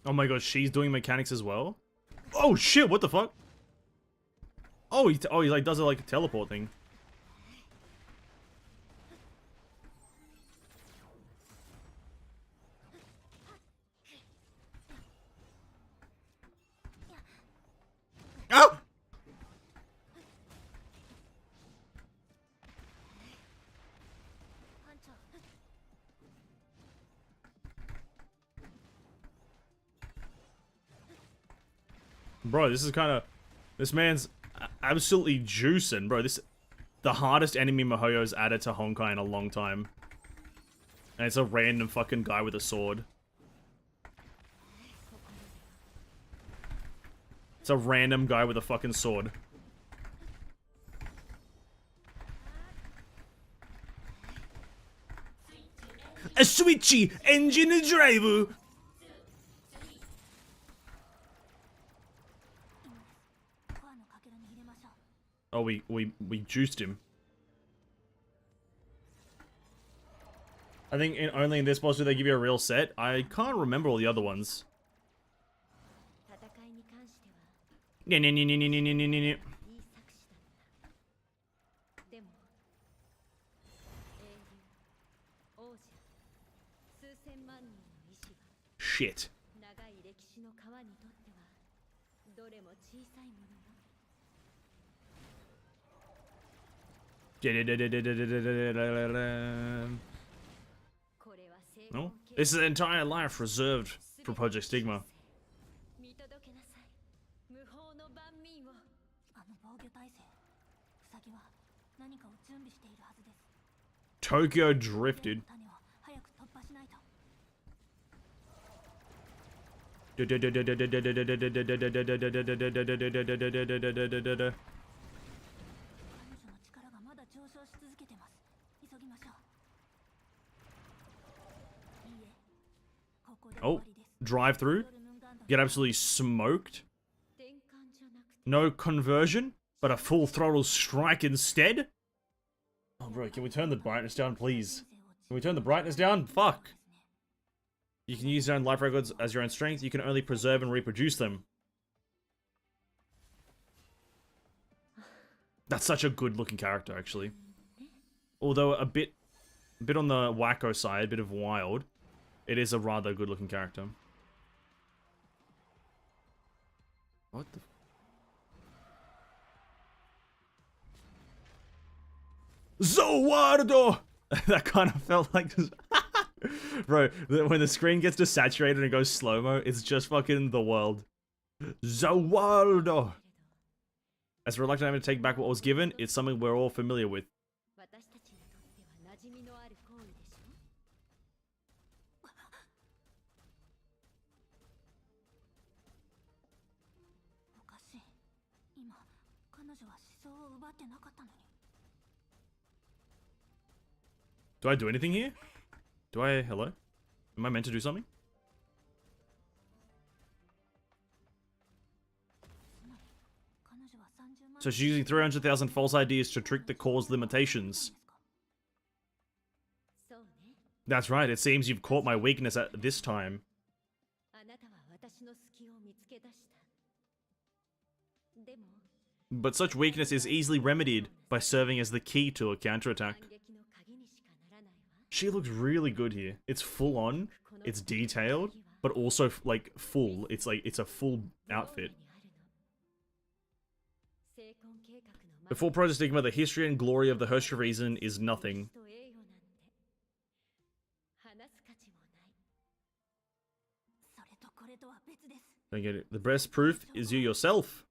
Oh my god, she's doing mechanics as well? Oh shit, what the fuck? Oh, he like does it like a teleport thing. Oh! Bro, this is kind of... This man's absolutely juicing, bro. This... The hardest enemy Mihoyo's added to Honkai in a long time. And it's a random fucking guy with a sword. It's a random guy with a fucking sword. A switchy engine driver! Oh, we juiced him. I think only in this boss do they give you a real set. I can't remember all the other ones. Shit. No? This is an entire life reserved for Project Stigma. Tokyo drifted. Oh, drive through. Get absolutely smoked. No conversion, but a full throttle strike instead. Oh, bro, can we turn the brightness down, please? Can we turn the brightness down? Fuck. You can use your own life records as your own strength. You can only preserve and reproduce them. That's such a good-looking character, actually. Although a bit on the wacko side, a bit of wild. It is a rather good-looking character. What the... Zowardo! That kind of felt like... Bro, when the screen gets desaturated and it goes slow-mo, it's just fucking the world. Zowardo! As reluctant I'm to take back what was given, it's something we're all familiar with. Do I do anything here? Do I... Hello? Am I meant to do something? So she's using 300,000 false IDs to trick the core's limitations. That's right, it seems you've caught my weakness at this time. But such weakness is easily remedied by serving as the key to a counterattack. She looks really good here. It's full on, it's detailed, but also like full. It's like, it's a full outfit. Before Project Stigma, the history and glory of the Herrscher Reason is nothing. Don't get it. The best proof is you yourself.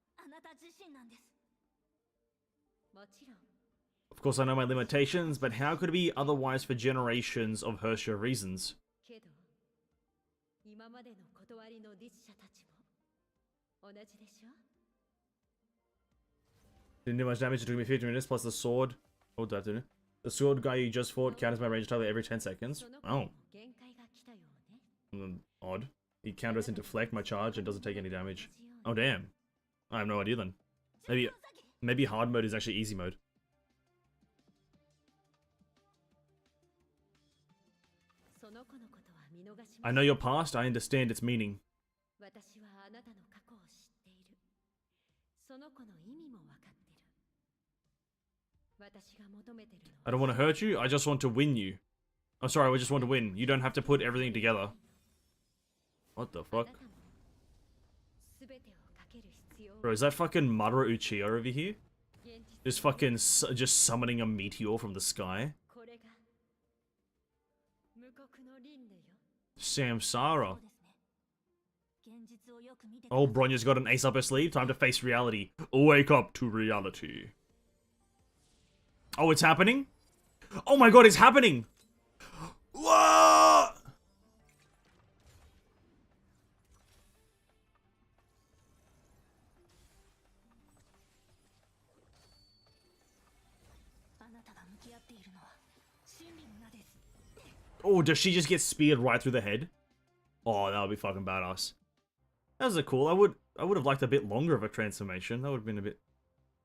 Of course, I know my limitations, but how could it be otherwise for generations of Herrscher Reasons? Didn't do much damage, it took me 50 minutes, plus the sword. Oh, that didn't. The sword guy you just fought counters my range attack every 10 seconds. Oh. Odd. He counters and deflect my charge and doesn't take any damage. Oh, damn. I have no idea then. Maybe hard mode is actually easy mode. I know your past, I understand its meaning. I don't want to hurt you, I just want to win you. Oh, sorry, I just want to win. You don't have to put everything together. What the fuck? Bro, is that fucking Madara Uchiha over here? Just fucking, just summoning a meteor from the sky? Samsara. Oh, Bronya's got an ace up her sleeve. Time to face reality. Wake up to reality. Oh, it's happening? Oh my god, it's happening! Whoa! Oh, does she just get speared right through the head? Oh, that would be fucking badass. That was a cool. I would have liked a bit longer of a transformation. That would have been a bit.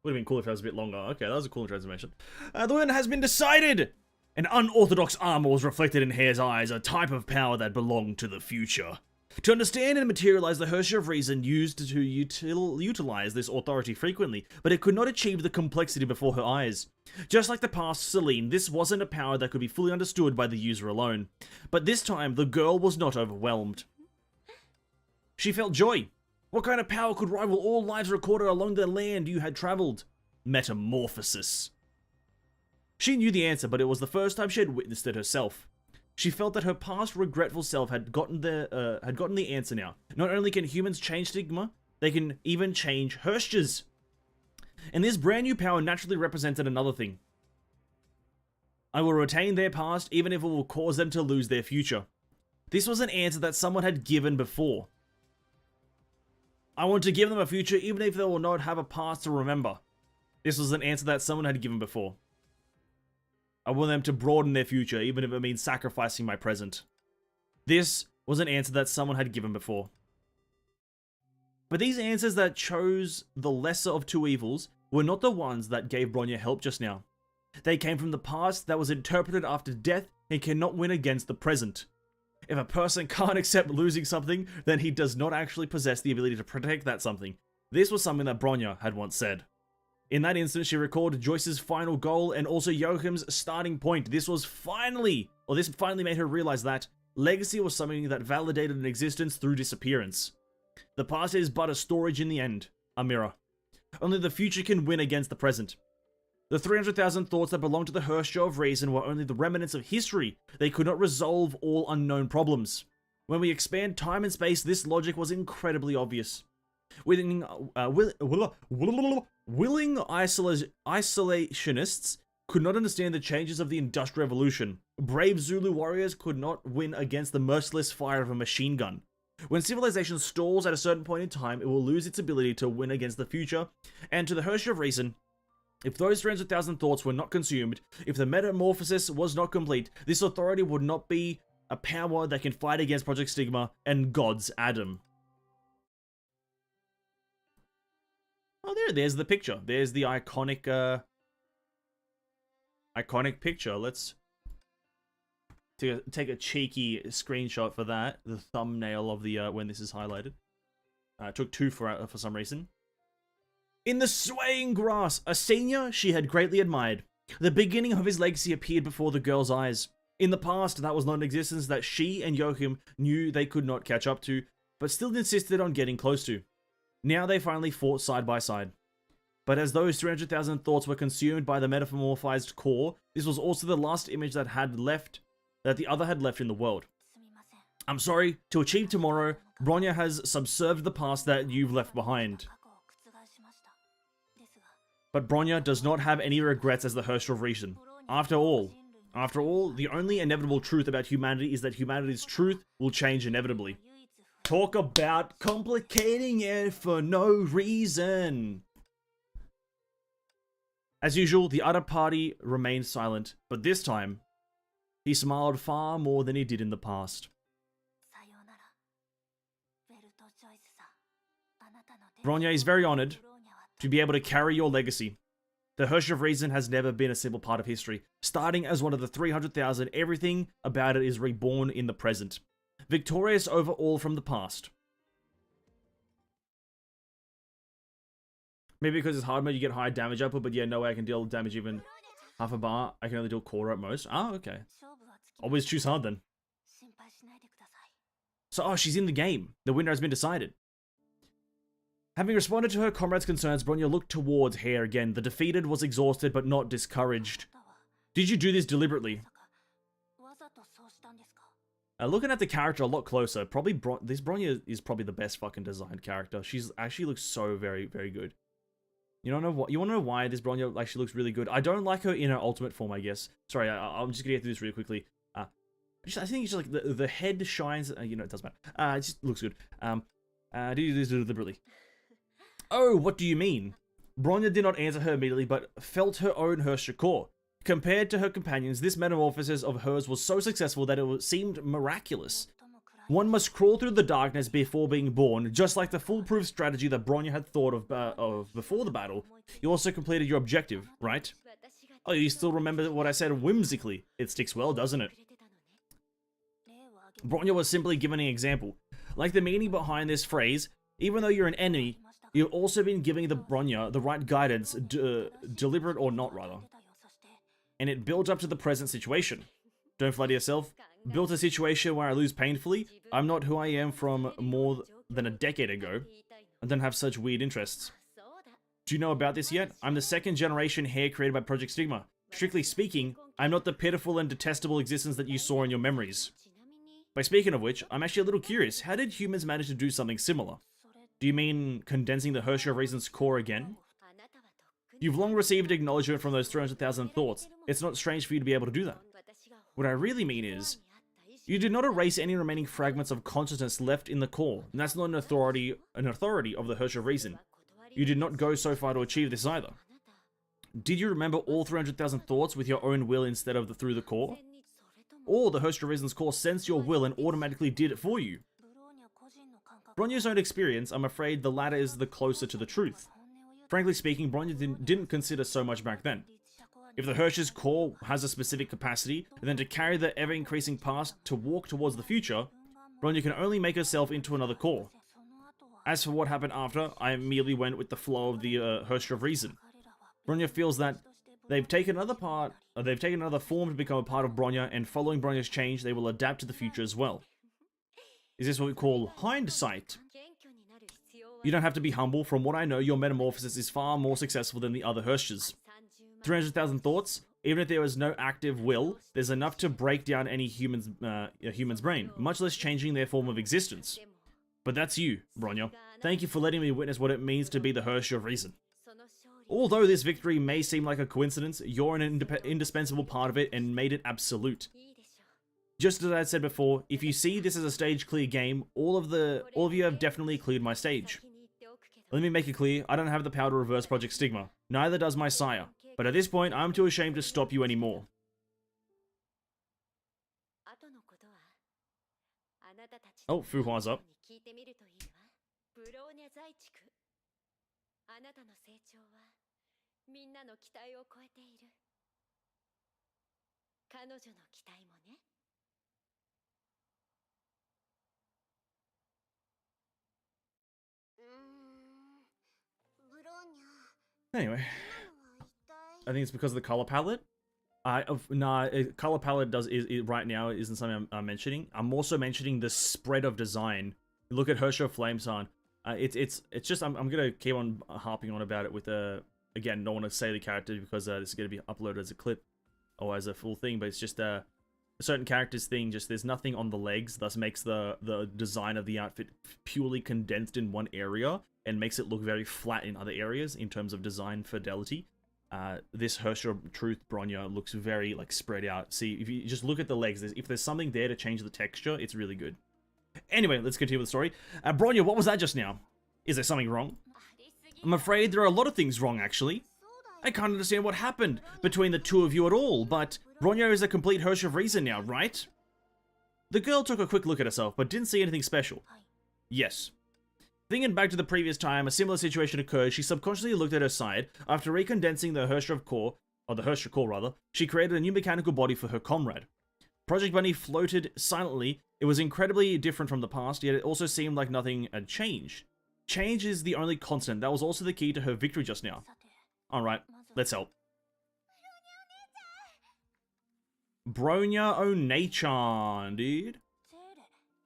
Would have been cool if that was a bit longer. Okay, that was a cool transformation. The win has been decided. An unorthodox armor was reflected in Hare's eyes, a type of power that belonged to the future. To understand and materialize, the Herrscher of Reason used to utilize this authority frequently, but it could not achieve the complexity before her eyes. Just like the past Celine, this wasn't a power that could be fully understood by the user alone. But this time, the girl was not overwhelmed. She felt joy. What kind of power could rival all lives recorded along the land you had traveled? Metamorphosis. She knew the answer, but it was the first time she had witnessed it herself. She felt that her past regretful self had gotten the answer now. Not only can humans change stigma, they can even change Hirsch's. And this brand new power naturally represented another thing. I will retain their past even if it will cause them to lose their future. This was an answer that someone had given before. I want to give them a future even if they will not have a past to remember. This was an answer that someone had given before. I want them to broaden their future even if it means sacrificing my present. This was an answer that someone had given before. But these answers that chose the lesser of two evils were not the ones that gave Bronya help just now. They came from the past that was interpreted after death and cannot win against the present. If a person can't accept losing something, then he does not actually possess the ability to protect that something. This was something that Bronya had once said. In that instance, she recalled Joyce's final goal and also Joachim's starting point. This finally made her realize that legacy was something that validated an existence through disappearance. The past is but a storage in the end, a mirror. Only the future can win against the present. The 300,000 thoughts that belonged to the Herrscher of Reason were only the remnants of history. They could not resolve all unknown problems. When we expand time and space, this logic was incredibly obvious. Willing isolationists could not understand the changes of the Industrial Revolution. Brave Zulu warriors could not win against the merciless fire of a machine gun. When civilization stalls at a certain point in time, it will lose its ability to win against the future. And to the Herrscher of Reason, if those 300,000 thoughts were not consumed, if the metamorphosis was not complete, this authority would not be a power that can fight against Project Stigma and God's Adam. Oh, there's the picture. There's the iconic picture. Let's take a cheeky screenshot for that. The thumbnail of the when this is highlighted. Took two for some reason. In the swaying grass, a senior she had greatly admired. The beginning of his legacy appeared before the girl's eyes. In the past, that was not an existence that she and Joachim knew they could not catch up to, but still insisted on getting close to. Now they finally fought side by side. But as those 300,000 thoughts were consumed by the metamorphized core, this was also the last image that the other had left in the world. I'm sorry, to achieve tomorrow, Bronya has subserved the past that you've left behind. But Bronya does not have any regrets as the Herrscher of Reason. After all, the only inevitable truth about humanity is that humanity's truth will change inevitably. Talk about complicating it for no reason. As usual, the other party remained silent, but this time, he smiled far more than he did in the past. Bronya is very honored to be able to carry your legacy. The Herrscher of Reason has never been a simple part of history. Starting as one of the 300,000, everything about it is reborn in the present. Victorious over all from the past. Maybe because it's hard mode, you get higher damage output, but yeah, no way I can deal damage even half a bar. I can only do a quarter at most. Ah, okay. Always choose hard then. So, oh, she's in the game. The winner has been decided. Having responded to her comrade's concerns, Bronya looked towards Hare again. The defeated was exhausted, but not discouraged. Did you do this deliberately? Looking at the character a lot closer, probably this Bronya is probably the best fucking designed character. She's actually looks so very, very good. You don't know what? You want to know why this Bronya actually looks really good? I don't like her in her ultimate form, I guess. Sorry, I'm just gonna get through this really quickly. I think it's just like the head shines. You know, it doesn't matter. It just looks good. Do this deliberately. Oh, what do you mean? Bronya did not answer her immediately, but felt her own Herrscher core. Compared to her companions, this metamorphosis of hers was so successful that it seemed miraculous. One must crawl through the darkness before being born, just like the foolproof strategy that Bronya had thought of before the battle. You also completed your objective, right? Oh, you still remember what I said whimsically. It sticks well, doesn't it? Bronya was simply giving an example. Like the meaning behind this phrase, even though you're an enemy, you've also been giving the Bronya the right guidance, deliberate or not, rather. And it built up to the present situation. Don't flatter yourself. Built a situation where I lose painfully. I'm not who I am from more than a decade ago. I don't have such weird interests. Do you know about this yet? I'm the second generation Hare created by Project Stigma. Strictly speaking, I'm not the pitiful and detestable existence that you saw in your memories. By speaking of which, I'm actually a little curious. How did humans manage to do something similar? Do you mean condensing the Herrscher of Reason's core again? You've long received acknowledgement from those 300,000 thoughts. It's not strange for you to be able to do that. What I really mean is, you did not erase any remaining fragments of consciousness left in the core, and that's not an authority of the Herrscher of Reason. You did not go so far to achieve this either. Did you remember all 300,000 thoughts with your own will instead of through the core? Or the Herrscher of Reason's core sensed your will and automatically did it for you? Bronya's own experience, I'm afraid the latter is the closer to the truth. Frankly speaking, Bronya didn't consider so much back then. If the Herrscher's core has a specific capacity, and then to carry the ever-increasing past to walk towards the future, Bronya can only make herself into another core. As for what happened after, I immediately went with the flow of the Herrscher of Reason. Bronya feels that they've taken another form to become a part of Bronya, and following Bronya's change, they will adapt to the future as well. Is this what we call hindsight? You don't have to be humble. From what I know, your metamorphosis is far more successful than the other Herschers. 300,000 thoughts? Even if there was no active will, there's enough to break down any human's brain, much less changing their form of existence. But that's you, Bronya. Thank you for letting me witness what it means to be the Herrscher of Reason. Although this victory may seem like a coincidence, you're an indispensable part of it and made it absolute. Just as I said before, if you see this as a stage clear game, all of you have definitely cleared my stage. Let me make it clear, I don't have the power to reverse Project Stigma. Neither does my sire. But at this point, I'm too ashamed to stop you anymore. Oh, Fuhua's up. Anyway, I think it's because of the color palette. Color palette right now isn't something I'm mentioning. I'm also mentioning the spread of design. Look at Herrscher Flameson. It's just I'm gonna keep on harping on about it with again, don't want to say the character because this is gonna be uploaded as a clip or as a full thing, but it's just a certain characters thing. Just there's nothing on the legs, thus makes the design of the outfit purely condensed in one area and makes it look very flat in other areas in terms of design fidelity. This Herrscher Truth Bronya looks very like spread out. See, if you just look at the legs, if there's something there to change the texture, it's really good. Anyway, let's continue with the story. Bronya, what was that just now? Is there something wrong? I'm afraid there are a lot of things wrong, actually. I can't understand what happened between the two of you at all, but Bronya is a complete Herrscher of Reason now, right? The girl took a quick look at herself, but didn't see anything special. Yes. Thinking back to the previous time a similar situation occurred, she subconsciously looked at her side. After recondensing the Herrscher core, she created a new mechanical body for her comrade. Project Bunny floated silently. It was incredibly different from the past, yet it also seemed like nothing had changed. Change is the only constant. That was also the key to her victory just now. Alright, let's help. Bronya Onechan, dude.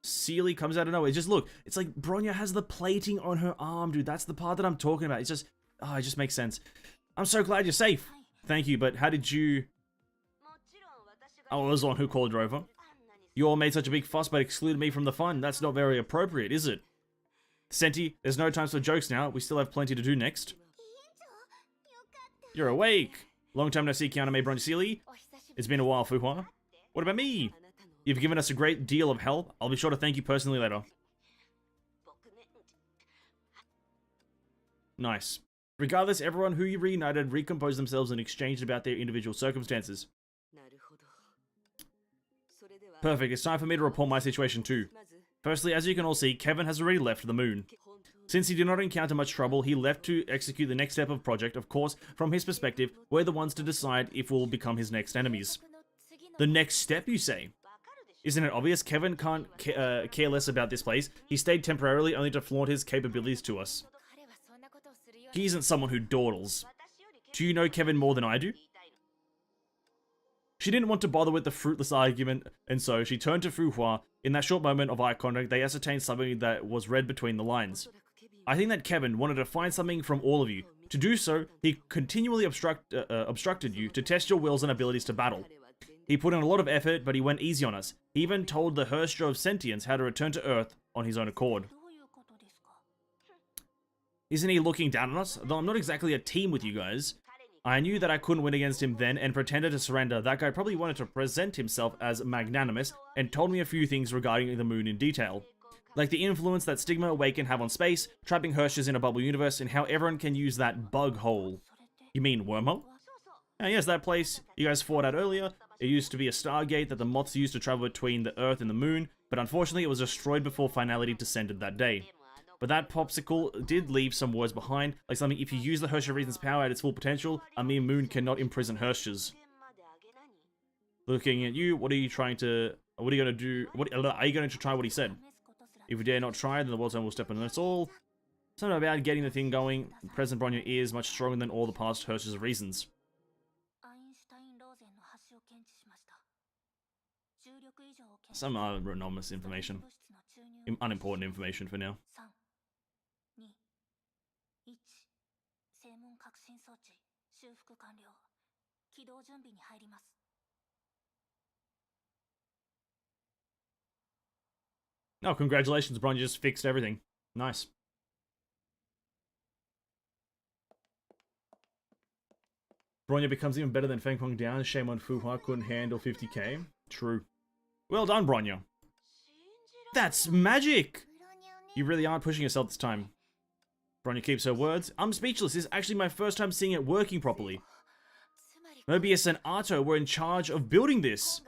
Sealy comes out of nowhere. Just look, it's like Bronya has the plating on her arm, dude. That's the part that I'm talking about. It's just, it just makes sense. I'm so glad you're safe. Thank you, but how did you... Oh, I was the one who called Rover. You all made such a big fuss but excluded me from the fun. That's not very appropriate, is it? Senti, there's no time for jokes now. We still have plenty to do next. You're awake. Long time no see, Kiana Bronya Sealy. It's been a while, Fuhua. What about me? You've given us a great deal of help. I'll be sure to thank you personally later. Nice. Regardless, everyone who you reunited recomposed themselves and exchanged about their individual circumstances. Perfect, it's time for me to report my situation too. Firstly, as you can all see, Kevin has already left the moon. Since he did not encounter much trouble, he left to execute the next step of project. Of course, from his perspective, we're the ones to decide if we'll become his next enemies. The next step, you say? Isn't it obvious? Kevin can't care less about this place. He stayed temporarily only to flaunt his capabilities to us. He isn't someone who dawdles. Do you know Kevin more than I do? She didn't want to bother with the fruitless argument, and so she turned to Fuhua. In that short moment of eye contact, they ascertained something that was read between the lines. I think that Kevin wanted to find something from all of you. To do so, he continually obstructed you to test your wills and abilities to battle. He put in a lot of effort, but he went easy on us. He even told the Herstro of Sentience how to return to Earth on his own accord. Isn't he looking down on us? Though I'm not exactly a team with you guys. I knew that I couldn't win against him then and pretended to surrender. That guy probably wanted to present himself as magnanimous and told me a few things regarding the moon in detail. Like the influence that Stigma Awaken have on space, trapping Hershers in a bubble universe, and how everyone can use that bug hole. You mean wormhole? Yes, that place you guys fought at earlier. It used to be a stargate that the moths used to travel between the Earth and the moon, but unfortunately it was destroyed before finality descended that day. But that popsicle did leave some words behind, like something: if you use the Hersher Reason's power at its full potential, a mere moon cannot imprison Hershers. Looking at you, what are you trying to... What are you going to do? Are you going to try what he said? If we dare not try, then the world's end will step on us all. Something about getting the thing going. Present Bronya is much stronger than all the past Hershers Reasons. Some anonymous information. Unimportant information for now. Oh, congratulations, Bronya just fixed everything. Nice. Bronya becomes even better than Feng Huang down. Shame on Fu Hua, couldn't handle 50k. True. Well done, Bronya. That's magic! You really aren't pushing yourself this time. Bronya keeps her words. I'm speechless. This is actually my first time seeing it working properly. Mobius and Arto were in charge of building this.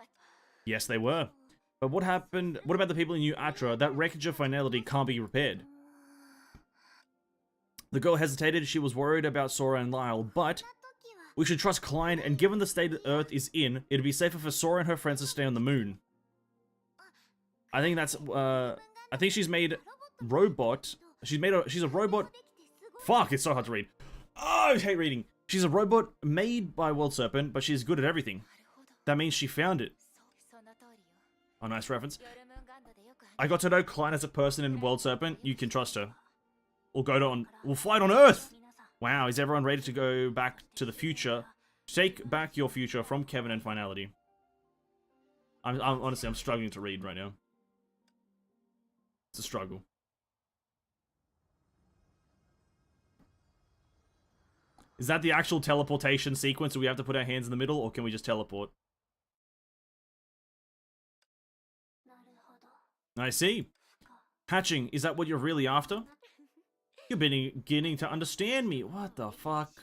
Yes, they were. But what happened? What about the people in New Atra? That wreckage of finality can't be repaired. The girl hesitated. She was worried about Sora and Lyle, but we should trust Klein, and given the state that Earth is in, it'd be safer for Sora and her friends to stay on the moon. I think that's, I think she's made robot. She's a robot. Fuck, it's so hard to read. Oh, I hate reading. She's a robot made by World Serpent, but she's good at everything. That means she found it. Oh, nice reference. I got to know Klein as a person in World Serpent. You can trust her. We'll fight on Earth! Wow, is everyone ready to go back to the future? Take back your future from Kevin and Finality. Honestly, I'm struggling to read right now. It's a struggle. Is that the actual teleportation sequence? Do we have to put our hands in the middle, or can we just teleport? I see. Hatching, is that what you're really after? You're beginning to understand me. What the fuck?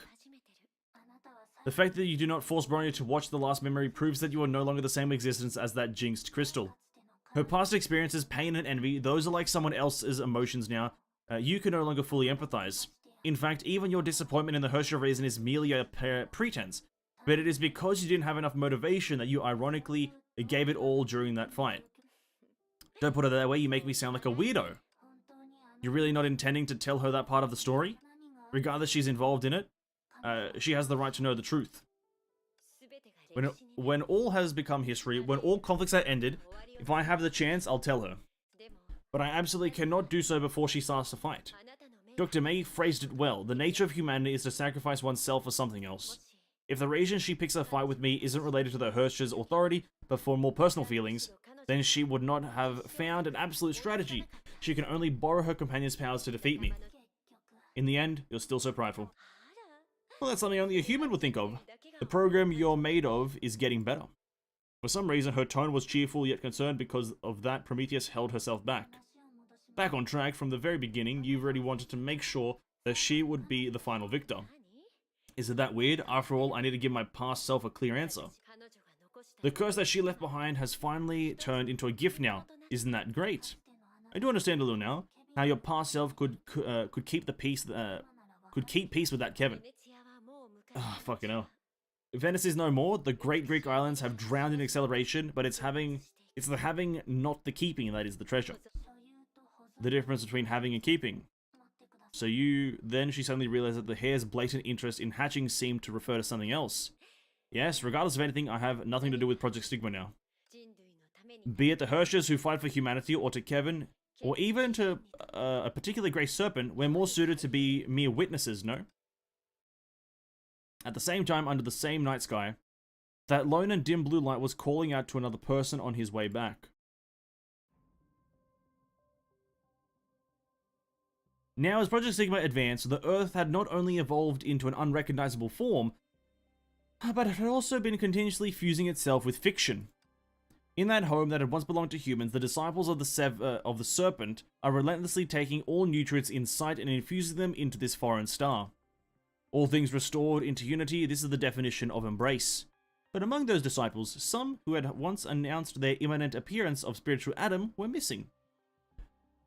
The fact that you do not force Bronya to watch the last memory proves that you are no longer the same existence as that jinxed crystal. Her past experiences, pain and envy, those are like someone else's emotions now. You can no longer fully empathize. In fact, even your disappointment in the Hersher reason is merely a pretense. But it is because you didn't have enough motivation that you ironically gave it all during that fight. Don't put it that way, you make me sound like a weirdo. You're really not intending to tell her that part of the story? Regardless she's involved in it, she has the right to know the truth. When all has become history, when all conflicts are ended, if I have the chance, I'll tell her. But I absolutely cannot do so before she starts to fight. Dr. May phrased it well. The nature of humanity is to sacrifice oneself for something else. If the reason she picks a fight with me isn't related to the Hersher's authority, but for more personal feelings, then she would not have found an absolute strategy. She can only borrow her companion's powers to defeat me. In the end, you're still so prideful. Well, that's something only a human would think of. The program you're made of is getting better. For some reason, her tone was cheerful yet concerned. Because of that, Prometheus held herself back. Back on track from the very beginning, you've already wanted to make sure that she would be the final victor. Is it that weird? After all, I need to give my past self a clear answer. The curse that she left behind has finally turned into a gift now. Isn't that great? I do understand a little now how your past self could keep peace with that Kevin. Ah, fucking hell. Venice is no more. The great Greek islands have drowned in acceleration, but it's the having, not the keeping, that is the treasure. The difference between having and keeping. So then she suddenly realized that the hare's blatant interest in hatching seemed to refer to something else. Yes, regardless of anything, I have nothing to do with Project Stigma now. Be it the Hershers who fight for humanity, or to Kevin, or even to a particular Grey Serpent, we're more suited to be mere witnesses, no? At the same time, under the same night sky, That lone and dim blue light was calling out to another person on his way back. Now, as Project Sigma advanced, the Earth had not only evolved into an unrecognizable form, but it had also been continuously fusing itself with fiction. In that home that had once belonged to humans, the disciples of the Serpent are relentlessly taking all nutrients in sight and infusing them into this foreign star. All things restored into unity, this is the definition of embrace. But among those disciples, some who had once announced their imminent appearance of spiritual Adam were missing.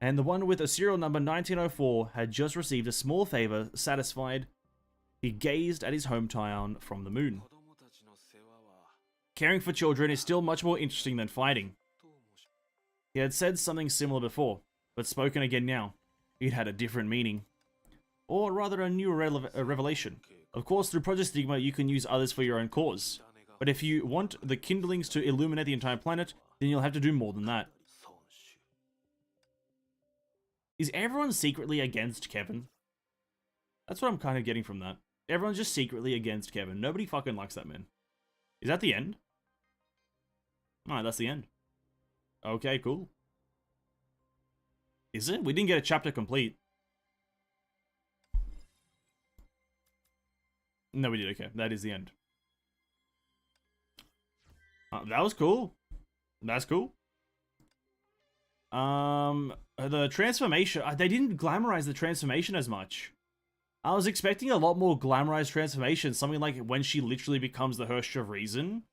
And the one with a serial number 1904 had just received a small favor. Satisfied, he gazed at his hometown from the moon. Caring for children is still much more interesting than fighting. He had said something similar before, but spoken again now. It had a different meaning. Or rather a new revelation. Of course, through Project Stigma, you can use others for your own cause. But if you want the kindlings to illuminate the entire planet, then you'll have to do more than that. Is everyone secretly against Kevin? That's what I'm kind of getting from that. Everyone's just secretly against Kevin. Nobody fucking likes that man. Is that the end? Alright, that's the end. Okay, cool. Is it? We didn't get a chapter complete. No, we did. Okay, that is the end. That was cool. That's cool. The transformation, they didn't glamorize the transformation as much. I was expecting a lot more glamorized transformation, something like when she literally becomes the Herrscher of Reason.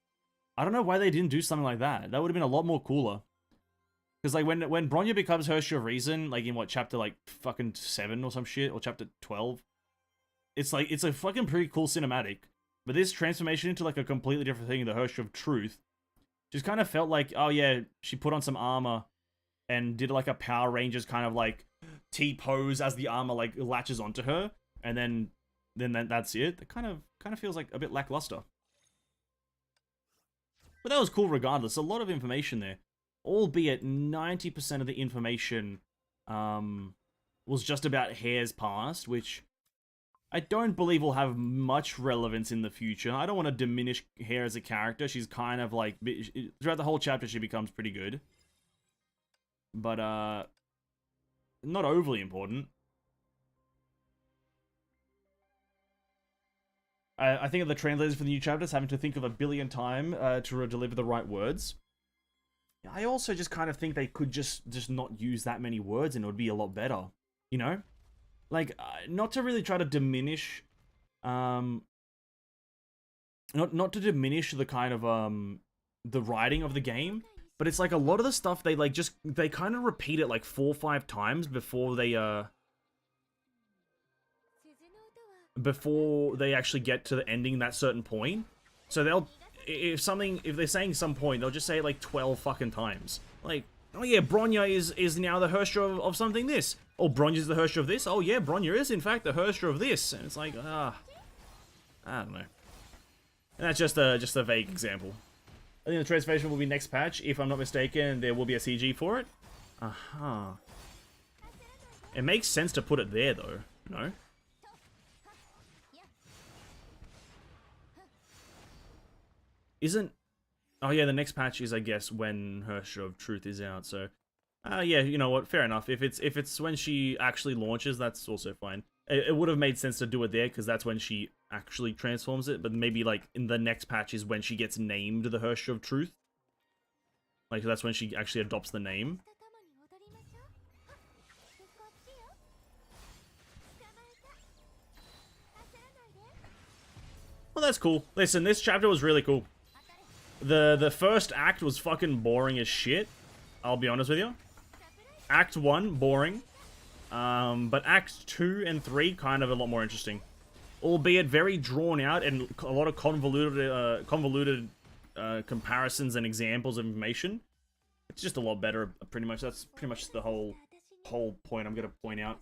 I don't know why they didn't do something like that. That would have been a lot more cooler. Because like when Bronya becomes Herrscher of Reason, like in what, chapter like fucking 7 or some shit, or chapter 12, it's like, it's a fucking pretty cool cinematic. But this transformation into like a completely different thing, the Herrscher of Truth, just kind of felt like, oh yeah, she put on some armor and did like a Power Rangers kind of like T-pose as the armor like latches onto her, and then that's it. It kind of feels like a bit lackluster. But that was cool regardless. A lot of information there. Albeit 90% of the information was just about Hare's past, which I don't believe will have much relevance in the future. I don't want to diminish Hare as a character. She's kind of like, throughout the whole chapter she becomes pretty good. But, not overly important. I think of the translators for the new chapters having to think of a billion times to deliver the right words. I also just kind of think they could just not use that many words and it would be a lot better. You know? Like, not to really try to diminish, not to diminish the kind of, the writing of the game, but it's like a lot of the stuff they like they kind of repeat it like 4 or 5 times before they actually get to the ending that certain point. So they'll, if they're saying some point, they'll just say it like 12 fucking times. Like, oh yeah, Bronya is now the Herrscher of something this. Oh, Bronya's the Herrscher of this. Oh yeah, Bronya is in fact the Herrscher of this. And it's like, I don't know. And that's just a vague example. I think the transformation will be next patch. If I'm not mistaken, there will be a CG for it. It makes sense to put it there though, no? Isn't... Oh yeah, the next patch is, I guess, when Herrscher of Truth is out, so... yeah, you know what, fair enough. If it's when she actually launches, that's also fine. It would have made sense to do it there, because that's when she actually transforms it, but maybe, like, in the next patch is when she gets named the Herrscher of Truth. Like, that's when she actually adopts the name. Well, that's cool. Listen, this chapter was really cool. The first act was fucking boring as shit. I'll be honest with you. Act 1, boring. But Act 2 and 3, kind of a lot more interesting. Albeit very drawn out and a lot of convoluted comparisons and examples of information. It's just a lot better, pretty much. That's pretty much the whole point I'm going to point out.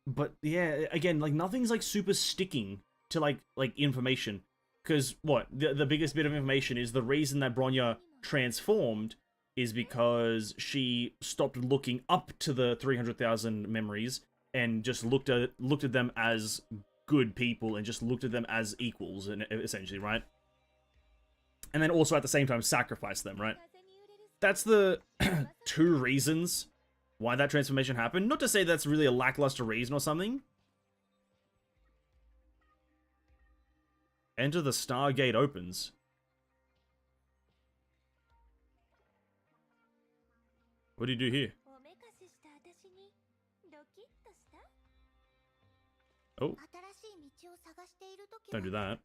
But yeah, again, like nothing's like super sticking to like information. Because what? The biggest bit of information is the reason that Bronya transformed is because she stopped looking up to the 300,000 memories and just looked at them as good people and just looked at them as equals, and essentially, right? And then also at the same time sacrifice them, right? That's the 2 reasons why that transformation happened. Not to say that's really a lackluster reason or something. Enter the Stargate opens. What do you do here? Oh. Don't do that.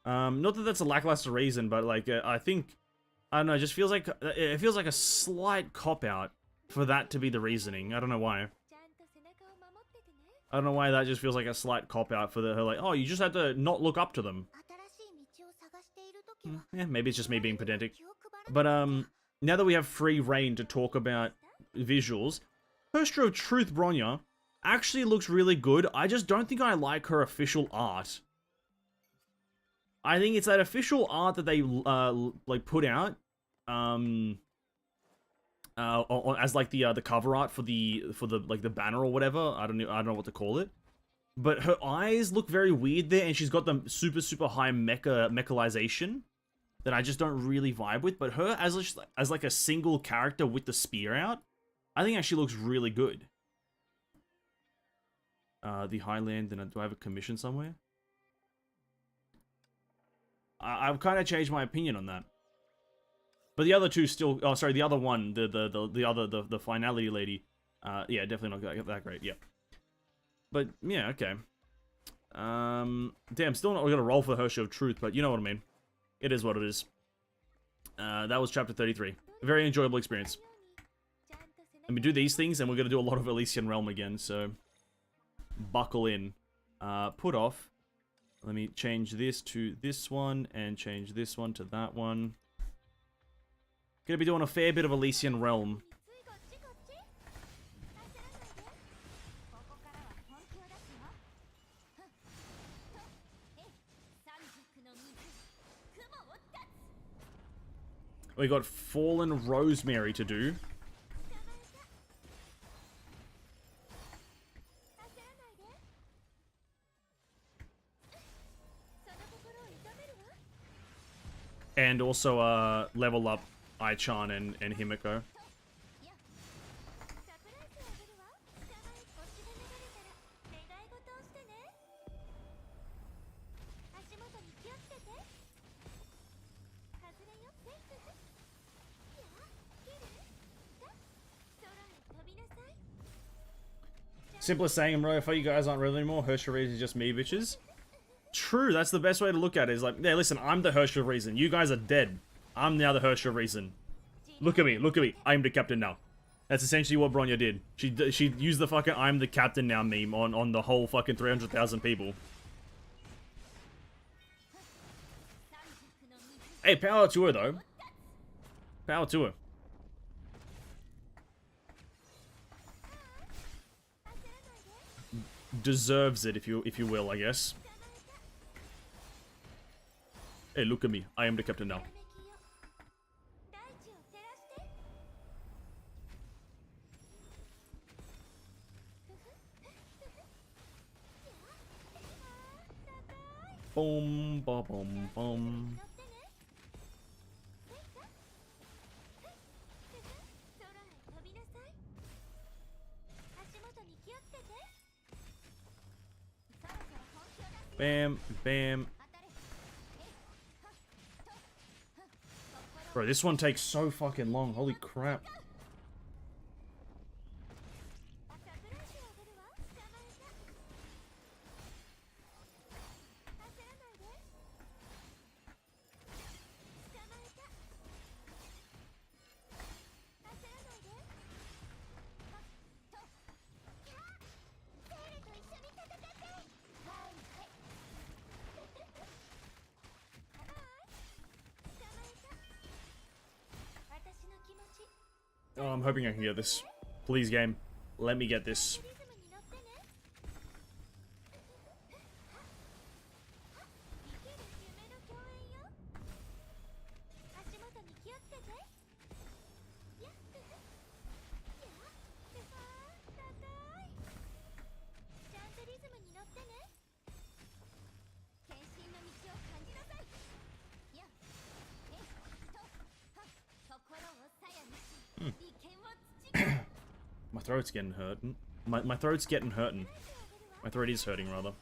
Not that that's a lackluster reason, but like, I think, I don't know, it just feels like, it feels like a slight cop-out for that to be the reasoning. I don't know why. I don't know why that just feels like a slight cop-out for her, like, oh, you just had to not look up to them. Yeah, maybe it's just me being pedantic. But, now that we have free reign to talk about visuals, Herrscher of Truth Bronya actually looks really good. I just don't think I like her official art. I think it's that official art that they, like, put out, as like the cover art for the like the banner or whatever. I don't know what to call it. But her eyes look very weird there, and she's got the super high mechanization that I just don't really vibe with. But her as like a single character with the spear out, I think actually looks really good. The Highland, and do I have a commission somewhere? I've kind of changed my opinion on that. But the other two still, oh sorry, the other one, the finality lady, yeah, definitely not that great, yeah. But yeah, okay. Damn, still not gonna roll for Herrscher of Truth, but you know what I mean. It is what it is. That was chapter 33. A very enjoyable experience. And we do these things, and we're gonna do a lot of Elysian Realm again, so buckle in. Put off. Let me change this to this one, and change this one to that one. Gonna be doing a fair bit of Elysian Realm. We got Fallen Rosemary to do. And also, level up Ai-chan and Himiko. Simplest saying, bro, if you guys aren't real anymore, Herrscher is just me, bitches. True, that's the best way to look at it. Is like, yeah, listen, I'm the Herrscher of Reason. You guys are dead. I'm now the Herrscher of Reason. Look at me, I'm the captain now. That's essentially what Bronya did. She used the fucking I'm the captain now meme on the whole fucking 300,000 people. Hey, power to her though. Power to her. Deserves it, if you will, I guess. Hey, look at me. I am the captain now. Boom, ba boom, boom. Bam, bam. Bro, this one takes so fucking long. Holy crap. Oh, I'm hoping I can get this. Please, game. Let me get this. My throat's getting hurting. My throat's getting hurting. My throat is hurting, rather.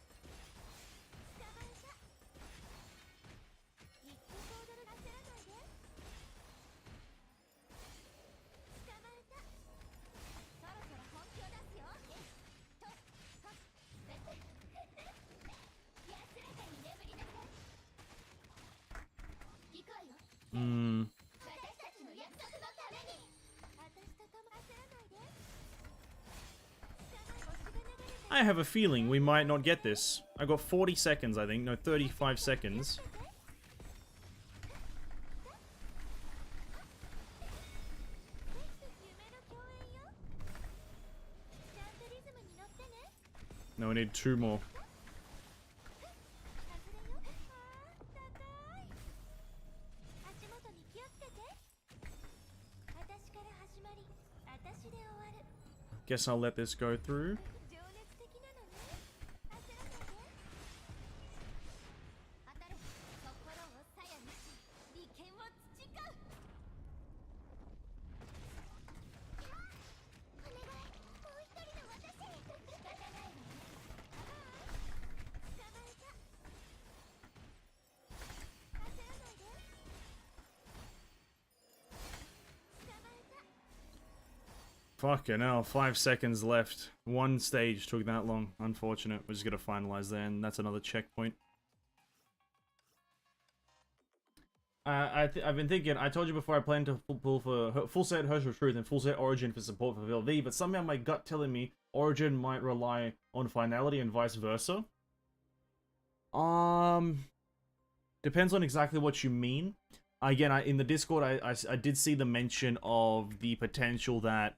I have a feeling we might not get this. I got 40 seconds, I think. No, 35 seconds. No, we need 2 more. Guess I'll let this go through. Fucking hell, 5 seconds left. 1 stage took that long. Unfortunate. We're just gonna finalize there, and that's another checkpoint. I've been thinking, I told you before I plan to pull for full set Herschel Truth and full set Origin for support for VLV, but somehow my gut telling me Origin might rely on finality and vice versa. Depends on exactly what you mean. Again, in the Discord, I did see the mention of the potential that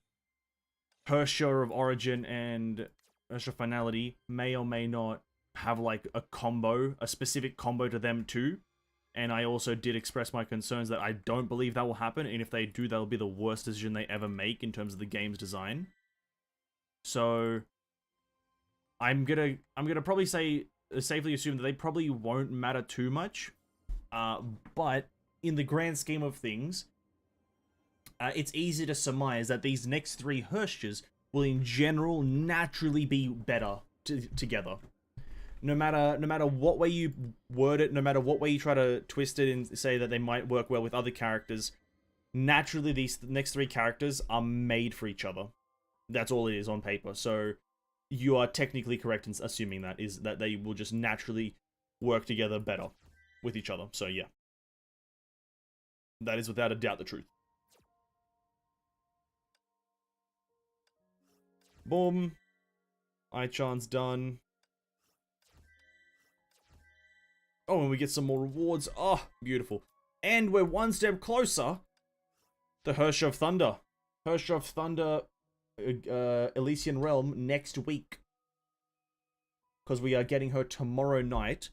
Herschel of Origin and Herschel Finality may or may not have like a combo, a specific combo to them too. And I also did express my concerns that I don't believe that will happen, and if they do, that'll be the worst decision they ever make in terms of the game's design. So I'm gonna probably say, safely assume that they probably won't matter too much. But in the grand scheme of things, it's easy to surmise that these next 3 Herschels will in general naturally be better together. No matter what way you word it, no matter what way you try to twist it and say that they might work well with other characters, naturally these next 3 characters are made for each other. That's all it is on paper. So you are technically correct in assuming that is that they will just naturally work together better with each other. So yeah. That is without a doubt the truth. Boom. Aichan's done. Oh, and we get some more rewards. Oh, beautiful. And we're 1 step closer to Hersch of Thunder. Hersch of Thunder, Elysian Realm next week. Because we are getting her tomorrow night.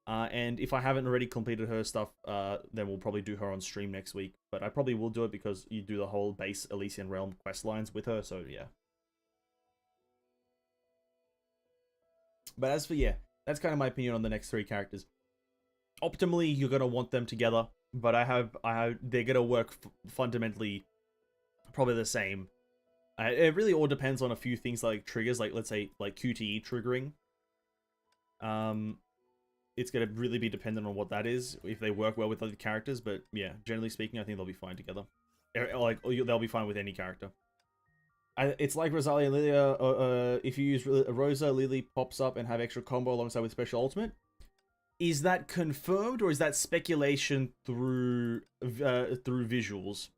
And if I haven't already completed her stuff, then we'll probably do her on stream next week. But I probably will do it because you do the whole base Elysian Realm quest lines with her, so yeah. But as for, yeah, that's kind of my opinion on the next 3 characters. Optimally, you're gonna want them together, but they're gonna work fundamentally probably the same. It really all depends on a few things like triggers, like let's say like QTE triggering. It's gonna really be dependent on what that is, if they work well with other characters. But yeah, generally speaking, I think they'll be fine together. Like they'll be fine with any character. It's like Rosalia and Lilia. If you use Rosa, Lily pops up and have extra combo alongside with special ultimate. Is that confirmed or is that speculation through visuals?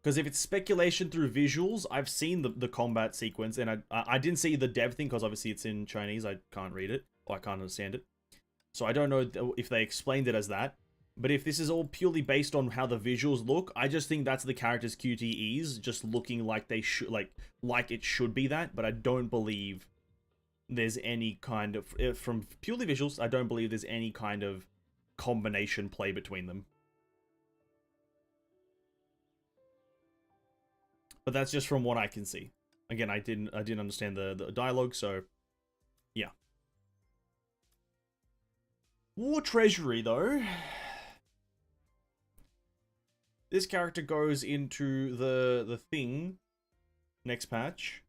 Because if it's speculation through visuals, I've seen the combat sequence, and I didn't see the dev thing because obviously it's in Chinese. I can't read it, or I can't understand it. So I don't know if they explained it as that. But if this is all purely based on how the visuals look, I just think that's the character's QTEs just looking like they should, like it should be that. But I don't believe there's any kind of, from purely visuals, I don't believe there's any kind of combination play between them. But that's just from what I can see. Again, I didn't understand the dialogue, so yeah. War Treasury, though. This character goes into the thing next patch.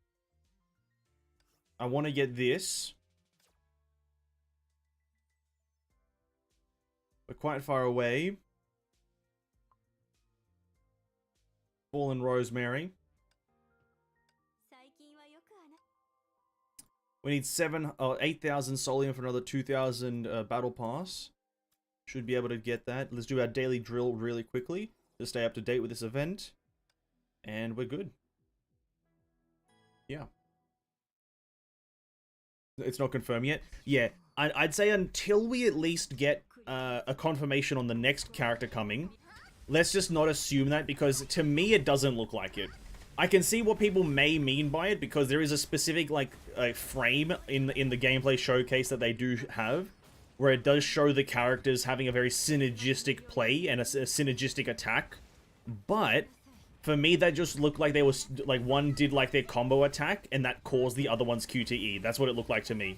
I want to get this. We're quite far away. Fallen Rosemary. We need 8,000 Solium for another 2,000 Battle Pass. Should be able to get that. Let's do our daily drill really quickly to stay up to date with this event. And we're good. Yeah. It's not confirmed yet. Yeah, I'd say until we at least get a confirmation on the next character coming, let's just not assume that, because to me it doesn't look like it. I can see what people may mean by it, because there is a specific like frame in the gameplay showcase that they do have, where it does show the characters having a very synergistic play and a synergistic attack. But for me, that just looked like they was like one did like their combo attack, and that caused the other one's QTE. That's what it looked like to me.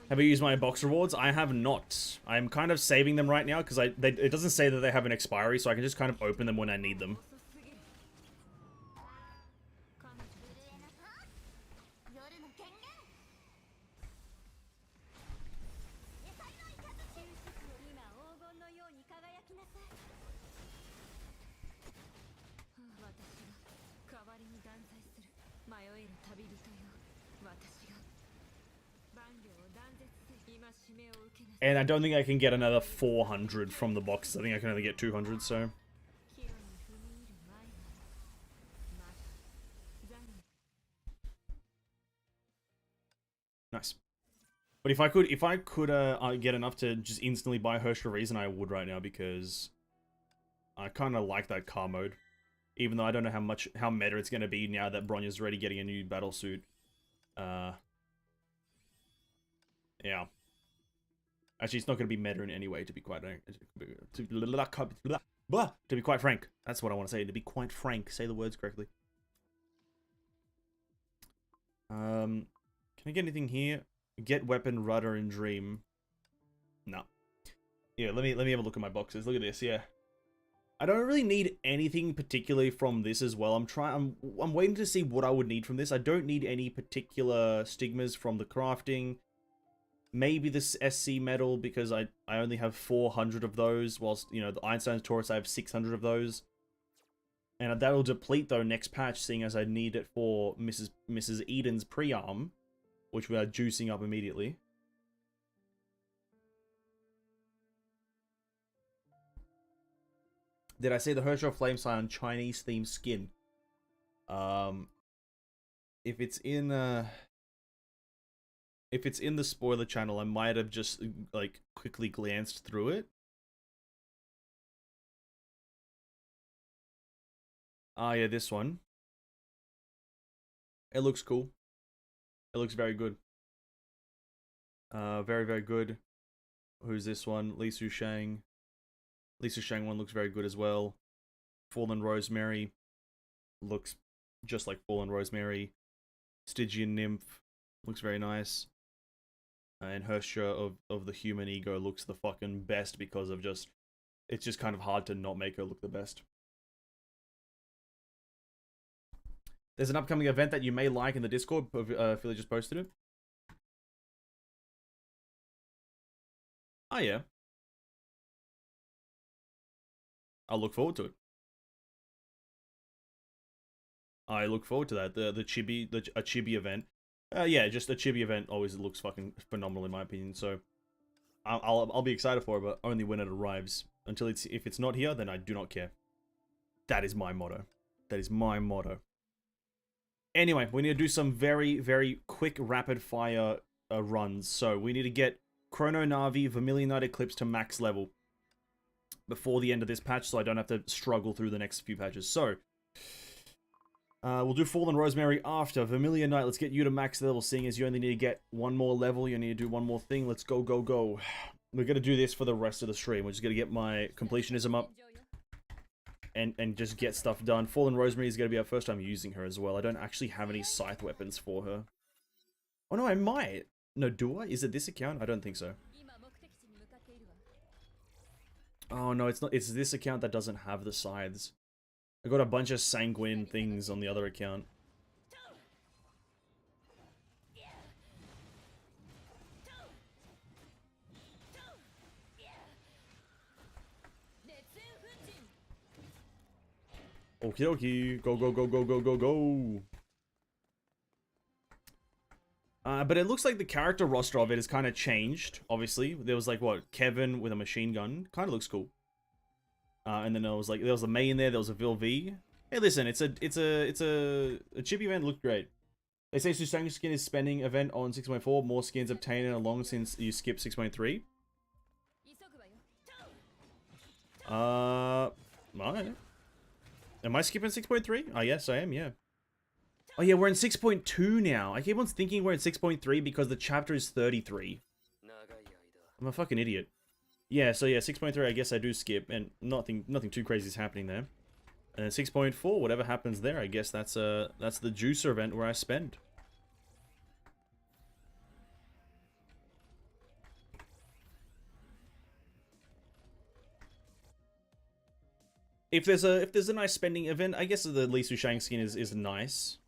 Have you used my box rewards? I have not. I'm kind of saving them right now because it doesn't say that they have an expiry, so I can just kind of open them when I need them. And I don't think I can get another 400 from the boxes. I think I can only get 200, so... Nice. But if I could get enough to just instantly buy Herschel Reason, I would right now, because I kind of like that car mode. Even though I don't know how meta it's going to be now that Bronya's already getting a new battle suit. Yeah. Actually, it's not going to be meta in any way, to be quite frank. To be quite frank. That's what I want to say. To be quite frank. Say the words correctly. Can I get anything here? Get weapon, rudder, and dream. No. Yeah, let me have a look at my boxes. Look at this, yeah. I don't really need anything particularly from this as well. I'm waiting to see what I would need from this. I don't need any particular stigmas from the crafting. Maybe this SC metal, because I only have 400 of those, whilst, you know, the Einstein's Taurus, I have 600 of those. And that'll deplete, though, next patch, seeing as I need it for Mrs. Eden's pre-arm, which we are juicing up immediately. Did I say the Herschel Flame Scion Chinese-themed skin? If it's in the spoiler channel, I might have just, like, quickly glanced through it. Ah, yeah, this one. It looks cool. It looks very good. Very, very good. Who's this one? Li Su Shang. Li Su Shang one looks very good as well. Fallen Rosemary looks just like Fallen Rosemary. Stygian Nymph looks very nice. And Herschel of the human ego looks the fucking best because of just... It's just kind of hard to not make her look the best. There's an upcoming event that you may like in the Discord. Philly just posted it. Oh, yeah. I'll look forward to it. I look forward to that. A chibi event. Yeah, just a chibi event always looks fucking phenomenal in my opinion. So I'll be excited for it, but only when it arrives. If it's not here, then I do not care. That is my motto. That is my motto. Anyway, we need to do some very, very quick rapid fire runs. So we need to get Chrono Navi Vermilion Knight Eclipse to max level before the end of this patch, so I don't have to struggle through the next few patches. So we'll do Fallen Rosemary after Vermilion Knight. Let's get you to max level, seeing as you only need to get one more level. You need to do one more thing. Let's go, go, go. We're going to do this for the rest of the stream. We're just going to get my completionism up and just get stuff done. Fallen Rosemary is going to be our first time using her as well. I don't actually have any scythe weapons for her. Oh no, I might. No, do I? Is it this account? I don't think so. Oh no, it's not. It's this account that doesn't have the scythes. I got a bunch of sanguine things on the other account. Okie dokie. Go, go, go, go, go, go, go. But it looks like the character roster of it has kind of changed, obviously. There was like, what, Kevin with a machine gun. Kind of looks cool. And then there was a May in there, there was a Vil V. Hey, listen, it's a chip event, looked great. They say Susang skin is spending event on 6.4, more skins obtained in a long since you skip 6.3. Alright. Am I skipping 6.3? Oh, yes, I am, yeah. Oh, yeah, we're in 6.2 now. I keep on thinking we're in 6.3 because the chapter is 33. I'm a fucking idiot. Yeah, so yeah, 6.3 I guess I do skip, and nothing too crazy is happening there. And 6.4, whatever happens there, I guess that's the juicer event where I spend. If there's a nice spending event, I guess the Li Sushang skin is nice.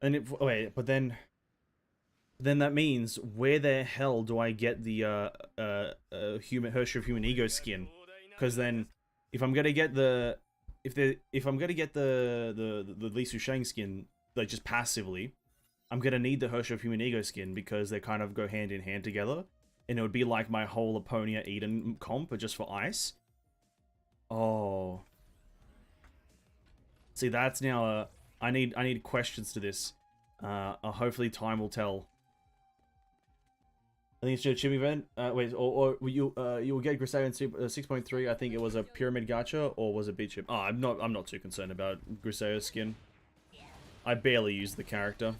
And wait, but then that means where the hell do I get the Herrscher of Human Ego skin? Because then if I'm gonna get the Li Sushang skin, like just passively, I'm gonna need the Herrscher of Human Ego skin because they kind of go hand in hand together, and it would be like my whole Aponia+Eden comp, but just for ice. Oh, see, that's now I need questions to this. Hopefully time will tell. I think it's a chip event. Wait, or you will get Griseo in 6.3. I think it was a pyramid gacha, or was it beat chip? Oh, I'm not too concerned about Griseo's skin. I barely use the character.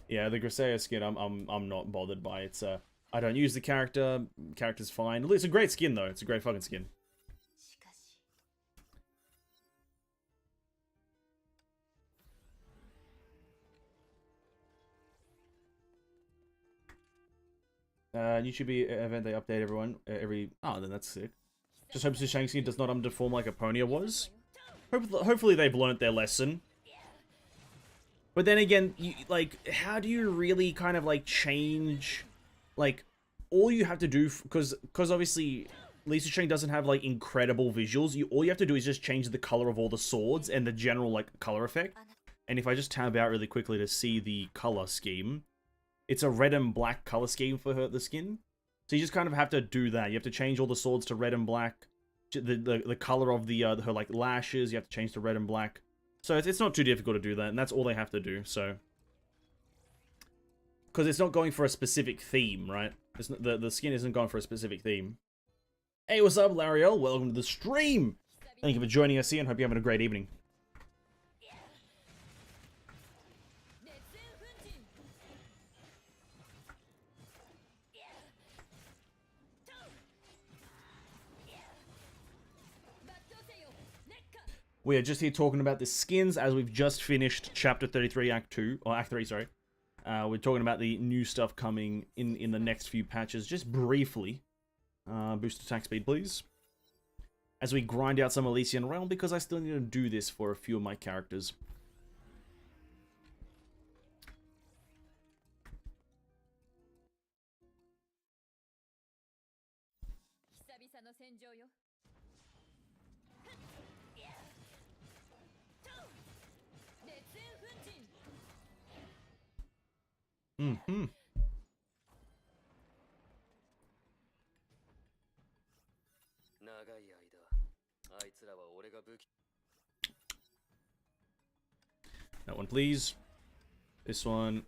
Yeah, the Griseo skin, I'm not bothered by. It's I don't use the character. Character's fine. It's a great skin though. It's a great fucking skin. YouTube event, they update everyone every... Oh, then that's sick. Just hope Sushang skin does not underperform like Aponia was. Hopefully they've learnt their lesson. But then again, like, how do you really kind of, like, change... Like, all you have to do... Because obviously, Li Sushang doesn't have, like, incredible visuals. All you have to do is just change the color of all the swords and the general, like, color effect. And if I just tab out really quickly to see the color scheme... It's a red and black color scheme for the skin. So you just kind of have to do that. You have to change all the swords to red and black. The color of her like lashes, you have to change to red and black. So it's not too difficult to do that, and that's all they have to do, so. Because it's not going for a specific theme, right? The skin isn't going for a specific theme. Hey, what's up, Lariel? Welcome to the stream! Thank you for joining us here, and hope you're having a great evening. We are just here talking about the skins as we've just finished Chapter 33, Act 2, or Act 3, sorry. We're talking about the new stuff coming in the next few patches, just briefly. Boost attack speed, please. As we grind out some Elysian Realm, because I still need to do this for a few of my characters. Mm-hmm. That one, please. This one.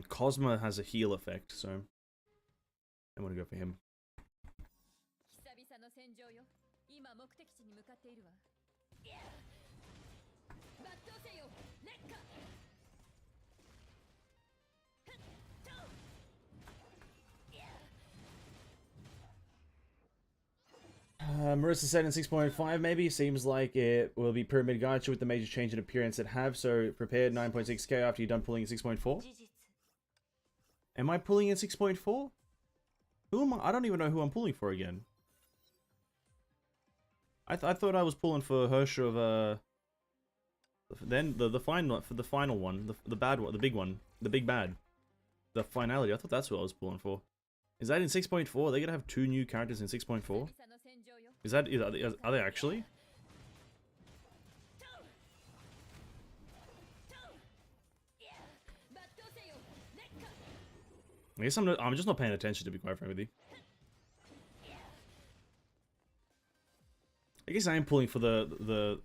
Cosma has a heal effect, so I'm gonna go for him. Marissa said in 6.5 maybe. Seems like it will be Pyramid Gacha with the major change in appearance it have. So prepared 9.6k after you're done pulling in 6.4. Am I pulling in 6.4? Who am I? I don't even know who I'm pulling for again. I thought I was pulling for Hershov, then the final for the final one, the bad one, the big one, the big bad, the finality. I thought that's what I was pulling for. Is that in 6.4? They're gonna have 2 new characters in 6.4. Is that are they actually? I guess I'm just not paying attention, to be quite frank with you. I guess I am pulling for the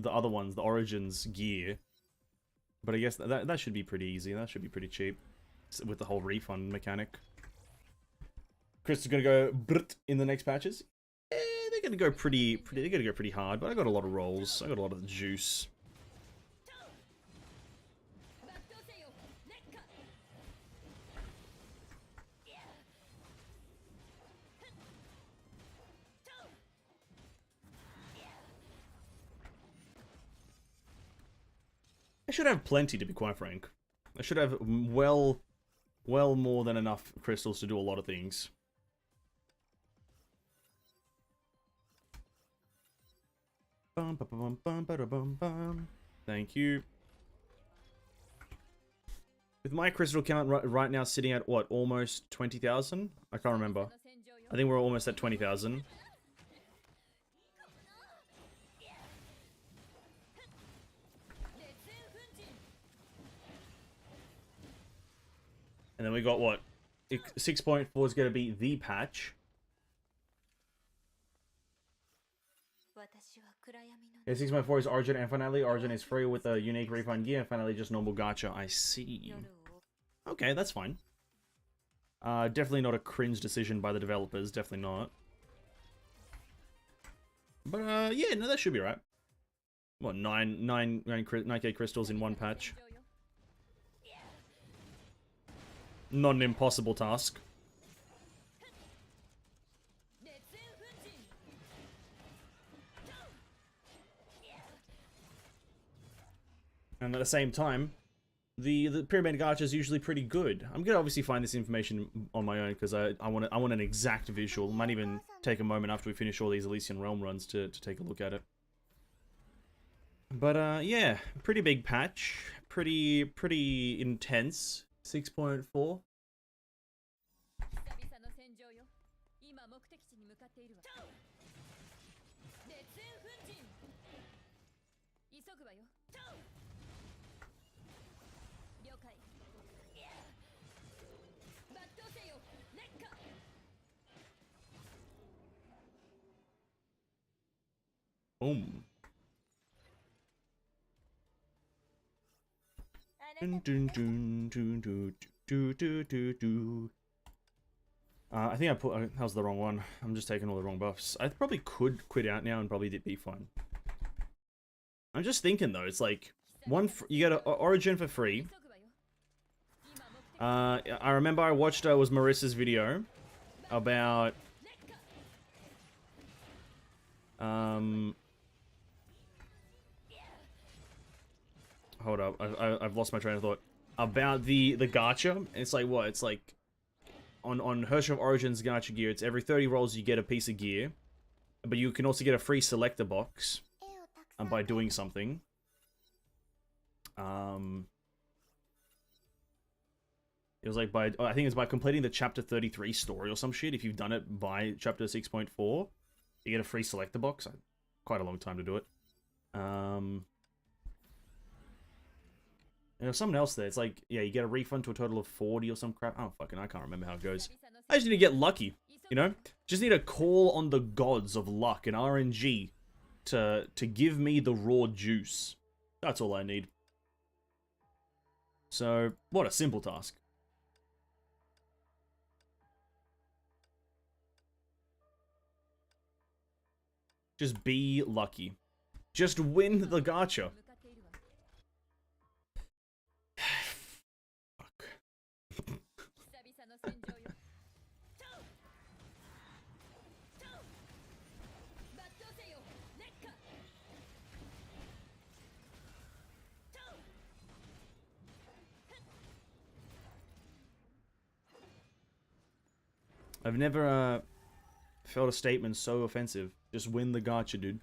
other ones, the Origins gear. But I guess that should be pretty easy. That should be pretty cheap with the whole refund mechanic. Chris is gonna go in the next patches. They're gonna go pretty. They're gonna go pretty hard. But I got a lot of rolls. I got a lot of juice. I should have plenty, to be quite frank. I should have well more than enough crystals to do a lot of things. Thank you. With my crystal count right now sitting at, what, almost 20,000? I can't remember. I think we're almost at 20,000. And then we got what? 6.4 is going to be the patch. Yeah, 6.4 is Origin and Finale. Origin is free with a unique refund gear, and Finale just normal gacha. I see. Okay, that's fine. Definitely not a cringe decision by the developers. Definitely not. But yeah, no, that should be right. What, 9k crystals in one patch? Not an impossible task. And at the same time, the Pyramid Gacha is usually pretty good. I'm gonna obviously find this information on my own because I want an exact visual. Might even take a moment after we finish all these Elysian Realm runs to take a look at it. But yeah, pretty big patch, pretty intense. 6.4. Boom. Dun, dun, dun, dun, dun, dun, dun, dun, dun. I think that was the wrong one. I'm just taking all the wrong buffs. I probably could quit out now and probably be fine. I'm just thinking though, it's like you get an Origin for free. I remember I watched was Marissa's video about hold up, I've lost my train of thought. About the gacha. It's like what? It's like on Hershey of Origins gacha gear, it's every 30 rolls you get a piece of gear. But you can also get a free selector box by doing something. It was like I think it's by completing the chapter 33 story or some shit. If you've done it by chapter 6.4, you get a free selector box. Quite a long time to do it. There's something else there. It's like, yeah, you get a refund to a total of 40 or some crap. Oh, fucking, I can't remember how it goes. I just need to get lucky, you know? Just need to call on the gods of luck and RNG to give me the raw juice. That's all I need. So, what a simple task. Just be lucky. Just win the gacha. I've never felt a statement so offensive. Just win the gacha, dude.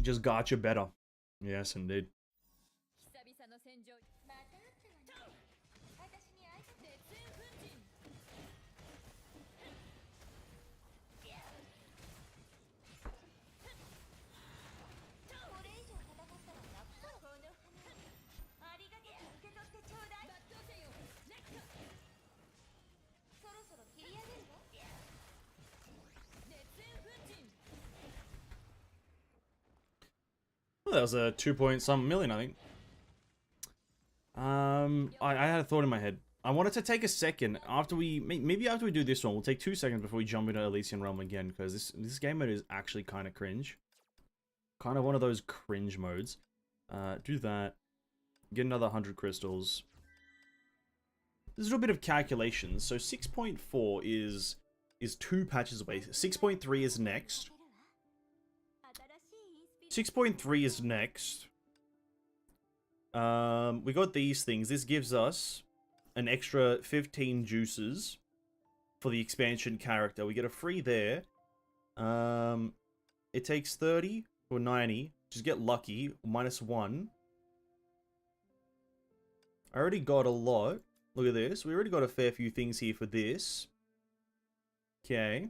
Just gacha better. Yes, indeed. Well, that was a 2-point-some million, I think. I had a thought in my head. I wanted to take a second after we, maybe after we do this one, we'll take 2 seconds before we jump into Elysian Realm again, because this game mode is actually kind of cringe. Kind of one of those cringe modes. Do that. Get another 100 crystals. There's a little bit of calculations. So 6.4 is 2 patches away. 6.3 is next. 6.3 is next. We got these things. This gives us an extra 15 juices for the expansion character. We get a free there. It takes 30 or 90. Just get lucky. -1. I already got a lot. Look at this. We already got a fair few things here for this. Okay.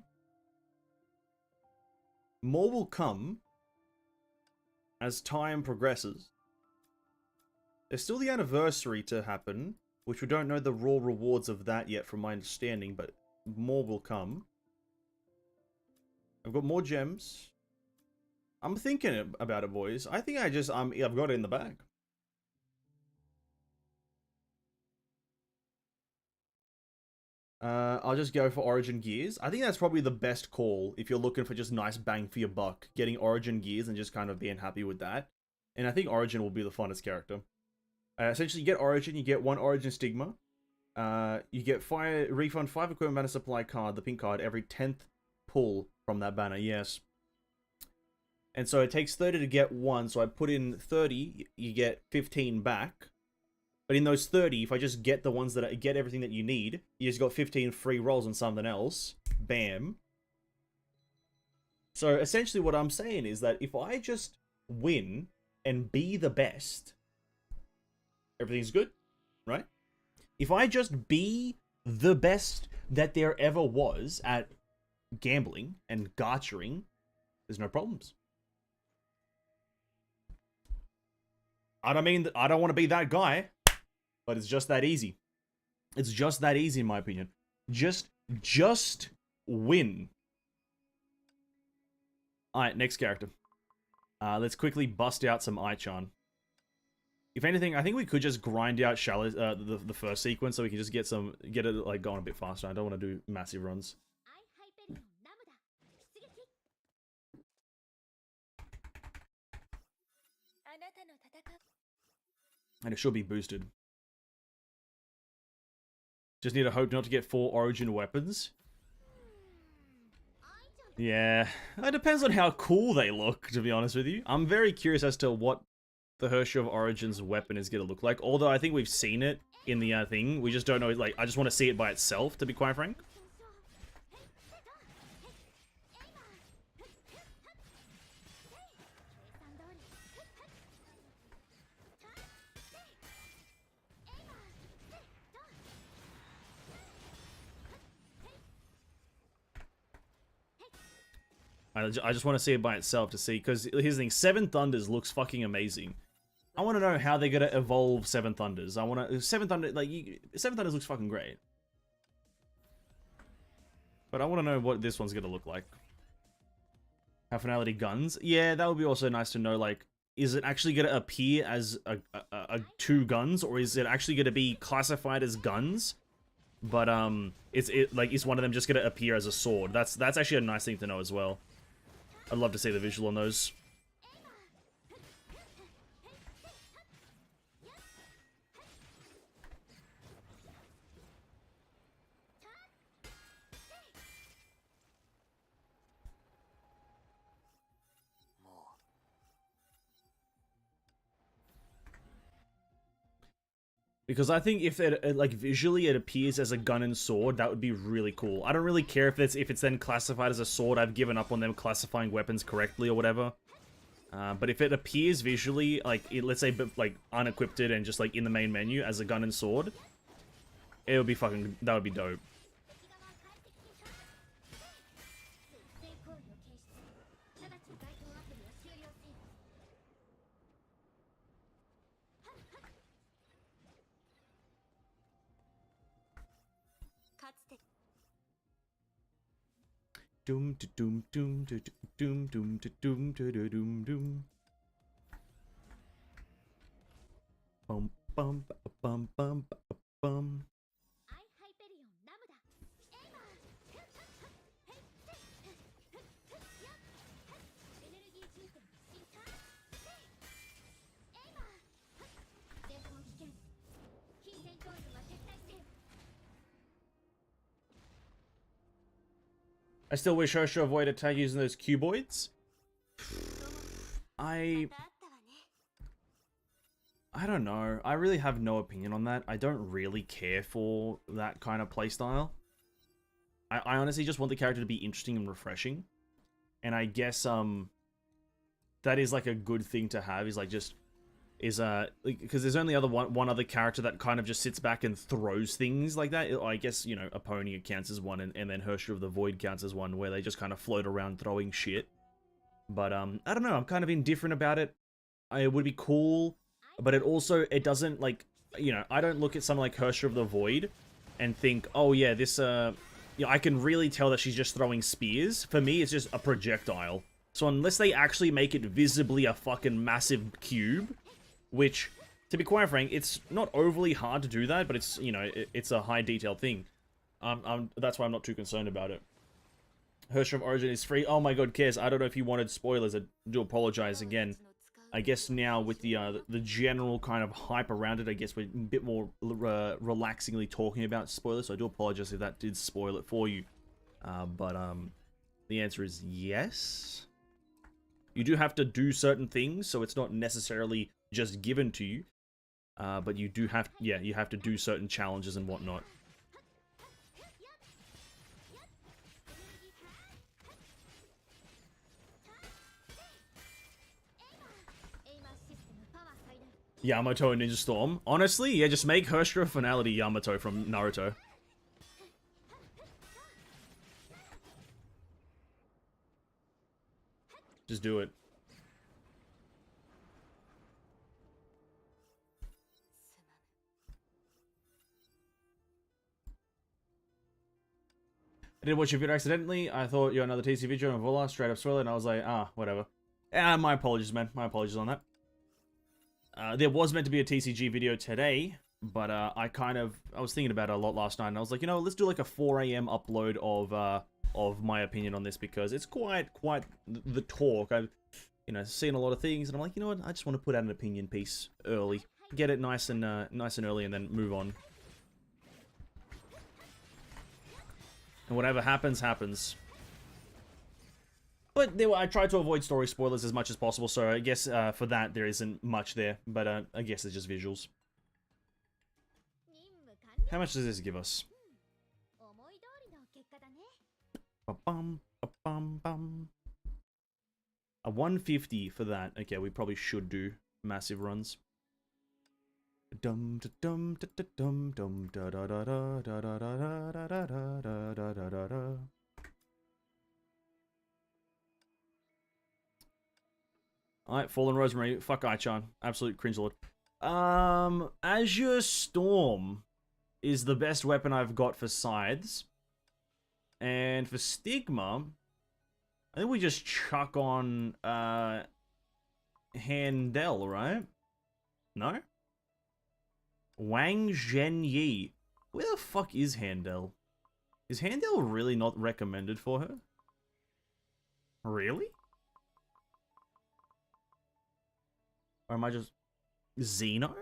More will come as time progresses. There's still the anniversary to happen, which we don't know the raw rewards of that yet from my understanding, but more will come. I've got more gems. I'm thinking about it, boys. I think I've got it in the bag. I'll just go for Origin Gears. I think that's probably the best call if you're looking for just nice bang for your buck. Getting Origin Gears and just kind of being happy with that. And I think Origin will be the funnest character. Essentially, you get Origin, you get 1 Origin Stigma. You get refund 5 equipment banner supply card, the pink card, every 10th pull from that banner, yes. And so it takes 30 to get 1, so I put in 30, you get 15 back. But in those 30, if I just get the ones that get everything that you need, you just got 15 free rolls on something else. Bam. So essentially what I'm saying is that if I just win and be the best, everything's good, right? If I just be the best that there ever was at gambling and gachering, there's no problems. I don't mean that I don't want to be that guy, but it's just that easy. It's just that easy in my opinion. Just win. Alright, next character. Let's quickly bust out some Aichan. If anything, I think we could just grind out shallow, the first sequence so we can just get it like going a bit faster. I don't want to do massive runs. And it should be boosted. Just need to hope not to get 4 Origin weapons. Yeah, it depends on how cool they look, to be honest with you. I'm very curious as to what the Hershey of Origin's weapon is going to look like. Although I think we've seen it in the thing. We just don't know, like, I just want to see it by itself, to be quite frank. I just want to see it by itself to see, because here's the thing, 7 Thunders looks fucking amazing. I want to know how they're going to evolve 7 Thunders. 7 Thunders looks fucking great. But I want to know what this one's going to look like. Have finality guns? Yeah, that would be also nice to know, like, is it actually going to appear as a 2 guns, or is it actually going to be classified as guns? But, is one of them just going to appear as a sword? That's actually a nice thing to know as well. I'd love to see the visual on those. Because I think if it, like, visually it appears as a gun and sword, that would be really cool. I don't really care if it's then classified as a sword. I've given up on them classifying weapons correctly or whatever. But if it appears visually, like, let's say, like, unequipped and just, like, in the main menu as a gun and sword, it would be fucking, that would be dope. Doom to doom doom to doom doom to doom to doom doom. Bum bum bum bum bum. I still wish Hershey avoided attack using those cuboids. I don't know. I really have no opinion on that. I don't really care for that kind of playstyle. I honestly just want the character to be interesting and refreshing. And I guess that is like a good thing to have, is like just because there's only one other character that kind of just sits back and throws things like that. I guess, you know, Aponia counts as one, and then Hershey of the Void counts as one, where they just kind of float around throwing shit. But I don't know, I'm kind of indifferent about it. It would be cool, but it doesn't, like, you know, I don't look at someone like Hershey of the Void and think, oh yeah, this you know, I can really tell that she's just throwing spears. For me, it's just a projectile. So unless they actually make it visibly a fucking massive cube, which, to be quite frank, it's not overly hard to do that, but it's, you know, it's a high detail thing. That's why I'm not too concerned about it. Hershey of Origin is free. Oh my god, Kez, I don't know if you wanted spoilers. I do apologize again. I guess now with the general kind of hype around it, I guess we're a bit more relaxingly talking about spoilers, so I do apologize if that did spoil it for you. But the answer is yes. You do have to do certain things, so it's not necessarily just given to you. But you do have, yeah, you have to do certain challenges and whatnot. Yamato and Ninja Storm. Honestly, yeah, just make Hershey a finality Yamato from Naruto. Just do it. I did watch your video accidentally. I thought you're another TC video and voila, straight up spoiler, and I was like, ah, whatever. My apologies, man. My apologies on that. There was meant to be a TCG video today, but I was thinking about it a lot last night, and I was like, you know, let's do like a 4 AM upload of my opinion on this, because it's quite the talk. I've, you know, seen a lot of things, and I'm like, you know what, I just want to put out an opinion piece early, get it nice and early, and then move on. And whatever happens, happens. But I tried to avoid story spoilers as much as possible, so I guess for that there isn't much there. But I guess it's just visuals. How much does this give us? Ba-bum, ba-bum, bum. A 150 for that. Okay, we probably should do massive runs. Dum da dum da da dum dum da da da da da da da da da da da da da. Alright, Fallen Rosemary. Fuck Aichan. Absolute cringe lord. Azure Storm is the best weapon I've got for scythes. And for Stigma, I think we just chuck on Handel, right? No? Wang Zhenyi. Where the fuck is Handel? Is Handel really not recommended for her? Really? Or am I just... Xeno?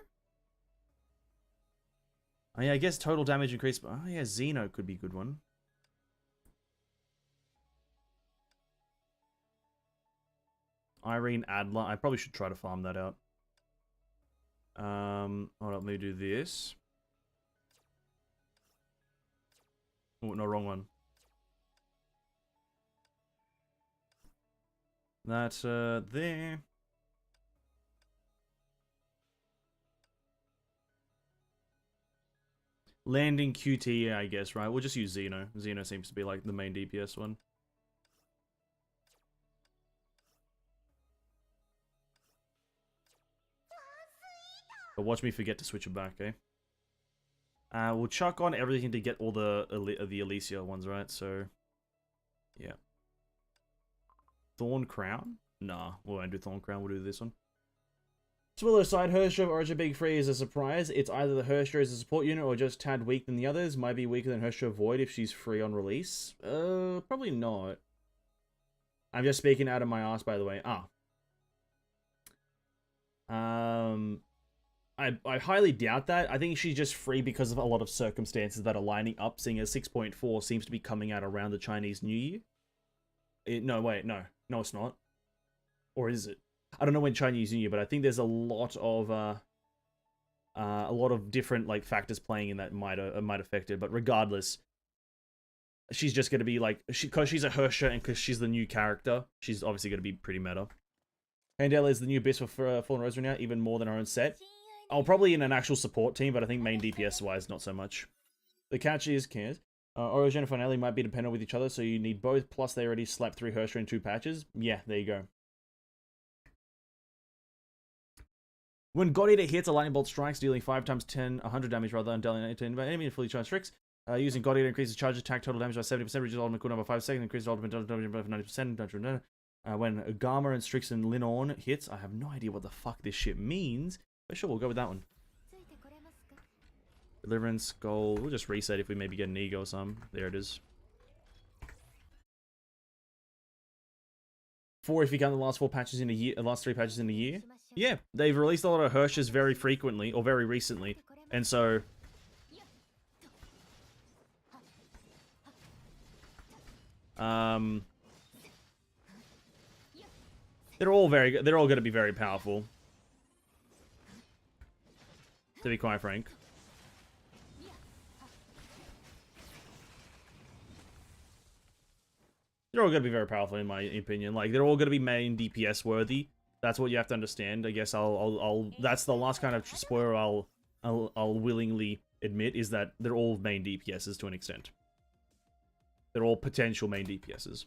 Oh yeah, I guess total damage increase, but oh yeah, Xeno could be a good one. Irene Adler. I probably should try to farm that out. Hold on, let me do this. Oh, no, wrong one. That's there. Landing QT, I guess, right? We'll just use Xeno. Xeno seems to be like the main DPS one. But watch me forget to switch it back, eh? We'll chuck on everything to get all the Elysia ones, right? So, yeah. Thorn Crown? Nah, we won't do Thorn Crown, we'll do this one. Swallow side, Herstra of Origin being free is a surprise. It's either the Herstra is a support unit or just tad weak than the others. Might be weaker than Herstra Void if she's free on release. Probably not. I'm just speaking out of my ass, by the way. I highly doubt that. I think she's just free because of a lot of circumstances that are lining up, seeing as 6.4 seems to be coming out around the Chinese New Year. No, wait, no. No, it's not. Or is it? I don't know when Chinese New Year, but I think there's a lot of different like factors playing in that might affect it. But regardless, she's just gonna be like because she's a Hersha and because she's the new character, she's obviously gonna be pretty meta. Handel is the new Abyss for Fallen Rosary now, even more than her own set. I'll probably in an actual support team, but I think main DPS wise, not so much. The catch is Origin and Finale might be dependent with each other, so you need both. Plus, they already slapped 3 Hersha in 2 patches. Yeah, there you go. When God Eater hits, a lightning bolt strikes, dealing 5 times 10, 100 damage rather than dealing 18 by enemy and fully charged tricks. Using God Eater increases charge attack total damage by 70%, reduces ultimate cooldown by 5 seconds, increases ultimate damage by 90%. When Gamma and Strix and Linorn hits, I have no idea what the fuck this shit means, but sure, we'll go with that one. Deliverance, goal. We'll just reset if we maybe get an ego or something. There it is. 4 if you count the last 4 patches in a year, the last 3 patches in a year. Yeah, they've released a lot of Hershas very frequently, or very recently, and so they're all very good. They're all going to be very powerful, to be quite frank. They're all going to be very powerful in my opinion. Like, they're all going to be main DPS worthy. That's what you have to understand. I guess that's the last kind of spoiler I'll willingly admit, is that they're all main DPSs to an extent. They're all potential main DPSs.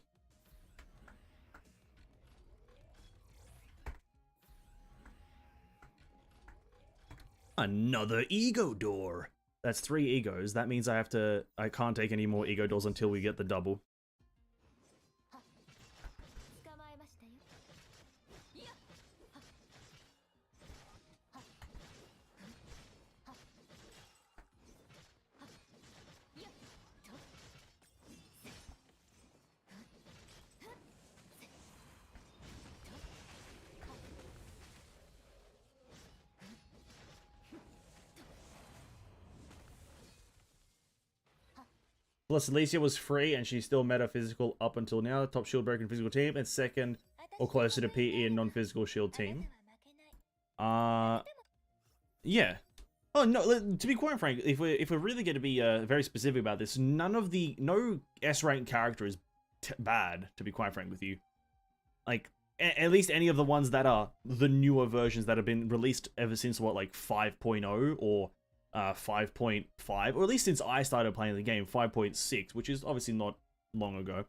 Another ego door. That's 3 egos. That means I can't take any more ego doors until we get the double. Plus, Alicia was free, and she's still metaphysical up until now. Top shield breaking physical team, and second or closer to PE in non-physical shield team. Yeah. Oh no. To be quite frank, if we're really going to be very specific about this, no S rank character is bad. To be quite frank with you, like at least any of the ones that are the newer versions that have been released ever since what, like 5.0 or 5.5, or at least since I started playing the game, 5.6, which is obviously not long ago.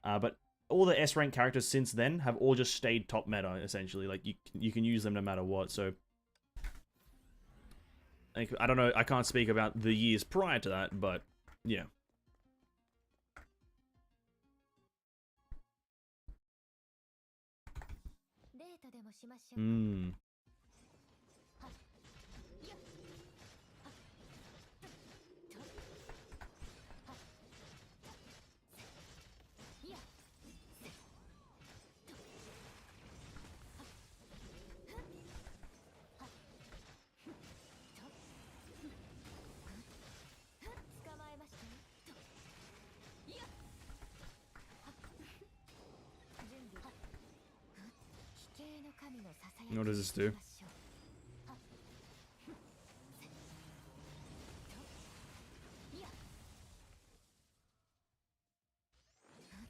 But all the S rank characters since then have all just stayed top meta, essentially. Like, you can use them no matter what, so like, I don't know, I can't speak about the years prior to that, but yeah. What does this do?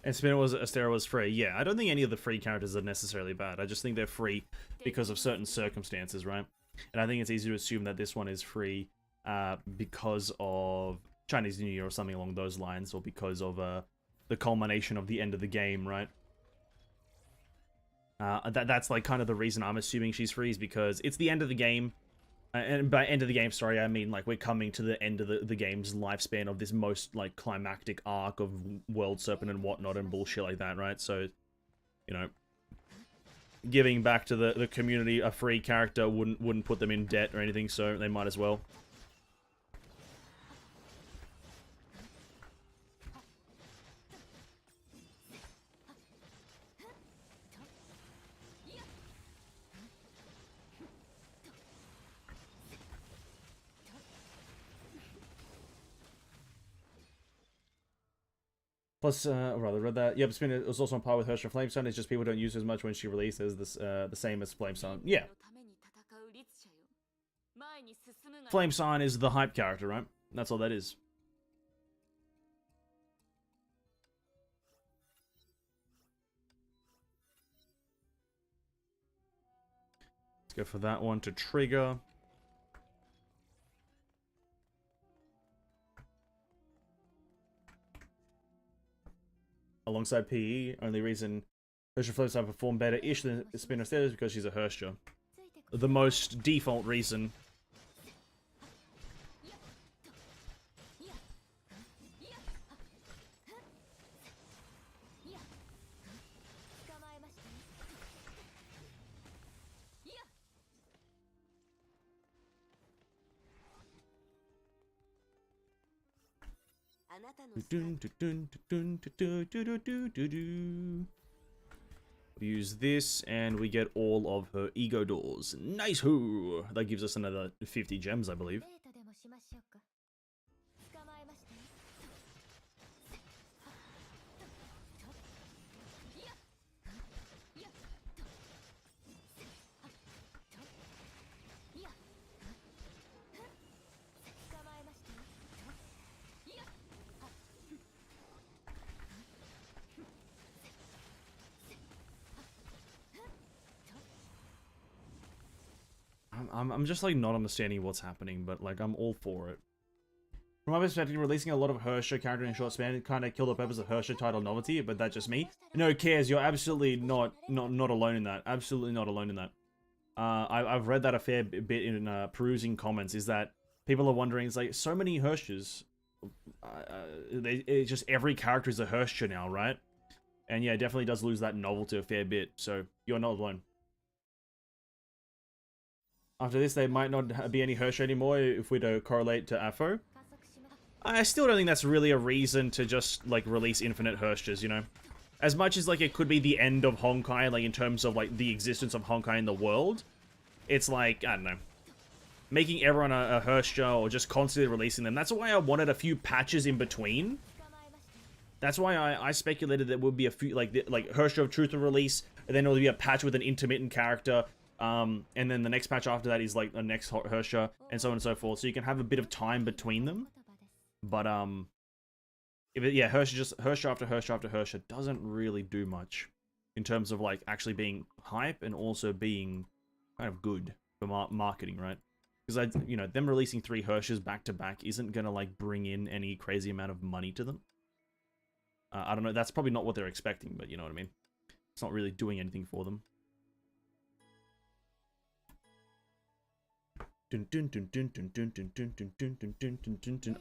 And Spinner was Astera was free. Yeah, I don't think any of the free characters are necessarily bad. I just think they're free because of certain circumstances, right? And I think it's easy to assume that this one is free because of Chinese New Year or something along those lines, or because of the culmination of the end of the game, right? That's like kind of the reason I'm assuming she's free, is because it's the end of the game. And by end of the game, sorry, I mean like we're coming to the end of the game's lifespan of this most like climactic arc of World Serpent and whatnot and bullshit like that, right? So, you know, giving back to the community a free character wouldn't put them in debt or anything, so they might as well. Plus, rather, read that. Yep, Spin was also on par with Herschel Flamestone. It's just people don't use her as much when she releases this, the same as Flamestone. Yeah. Flamestone is the hype character, right? That's all that is. Let's go for that one to trigger. Alongside PE, only reason Herschel Flamestone performed better-ish than Spinner Stairs is because she's a Herschel. The most default reason. Use this, and we get all of her ego doors. Nice hoo! That gives us another 50 gems, I believe. I'm just like not understanding what's happening, but like I'm all for it. From my perspective, releasing a lot of Herschel character in a short span kind of killed the purpose of Herschel title novelty, but that's just me. No cares, you're absolutely not alone in that. Absolutely not alone in that. I've read that a fair bit in perusing comments, is that people are wondering, it's like, so many Herschels. It's just every character is a Herschel now, right? And yeah, it definitely does lose that novelty a fair bit, so you're not alone. After this, there might not be any Herschel anymore if we don't correlate to AFO. I still don't think that's really a reason to just, like, release infinite Herschels, you know? As much as, like, it could be the end of Honkai, like, in terms of, like, the existence of Honkai in the world, it's like, I don't know, making everyone a Herschel or just constantly releasing them. That's why I wanted a few patches in between. That's why I speculated there would be a few, like Herschel of Truth will release, and then it'll be a patch with an intermittent character. And then the next patch after that is like the next Herschel, and so on and so forth. So you can have a bit of time between them. But yeah, Herschel after Herschel after Herschel doesn't really do much in terms of like actually being hype and also being kind of good for marketing, right? Because you know, them releasing 3 Herschels back to back isn't gonna like bring in any crazy amount of money to them. I don't know. That's probably not what they're expecting, but you know what I mean. It's not really doing anything for them. I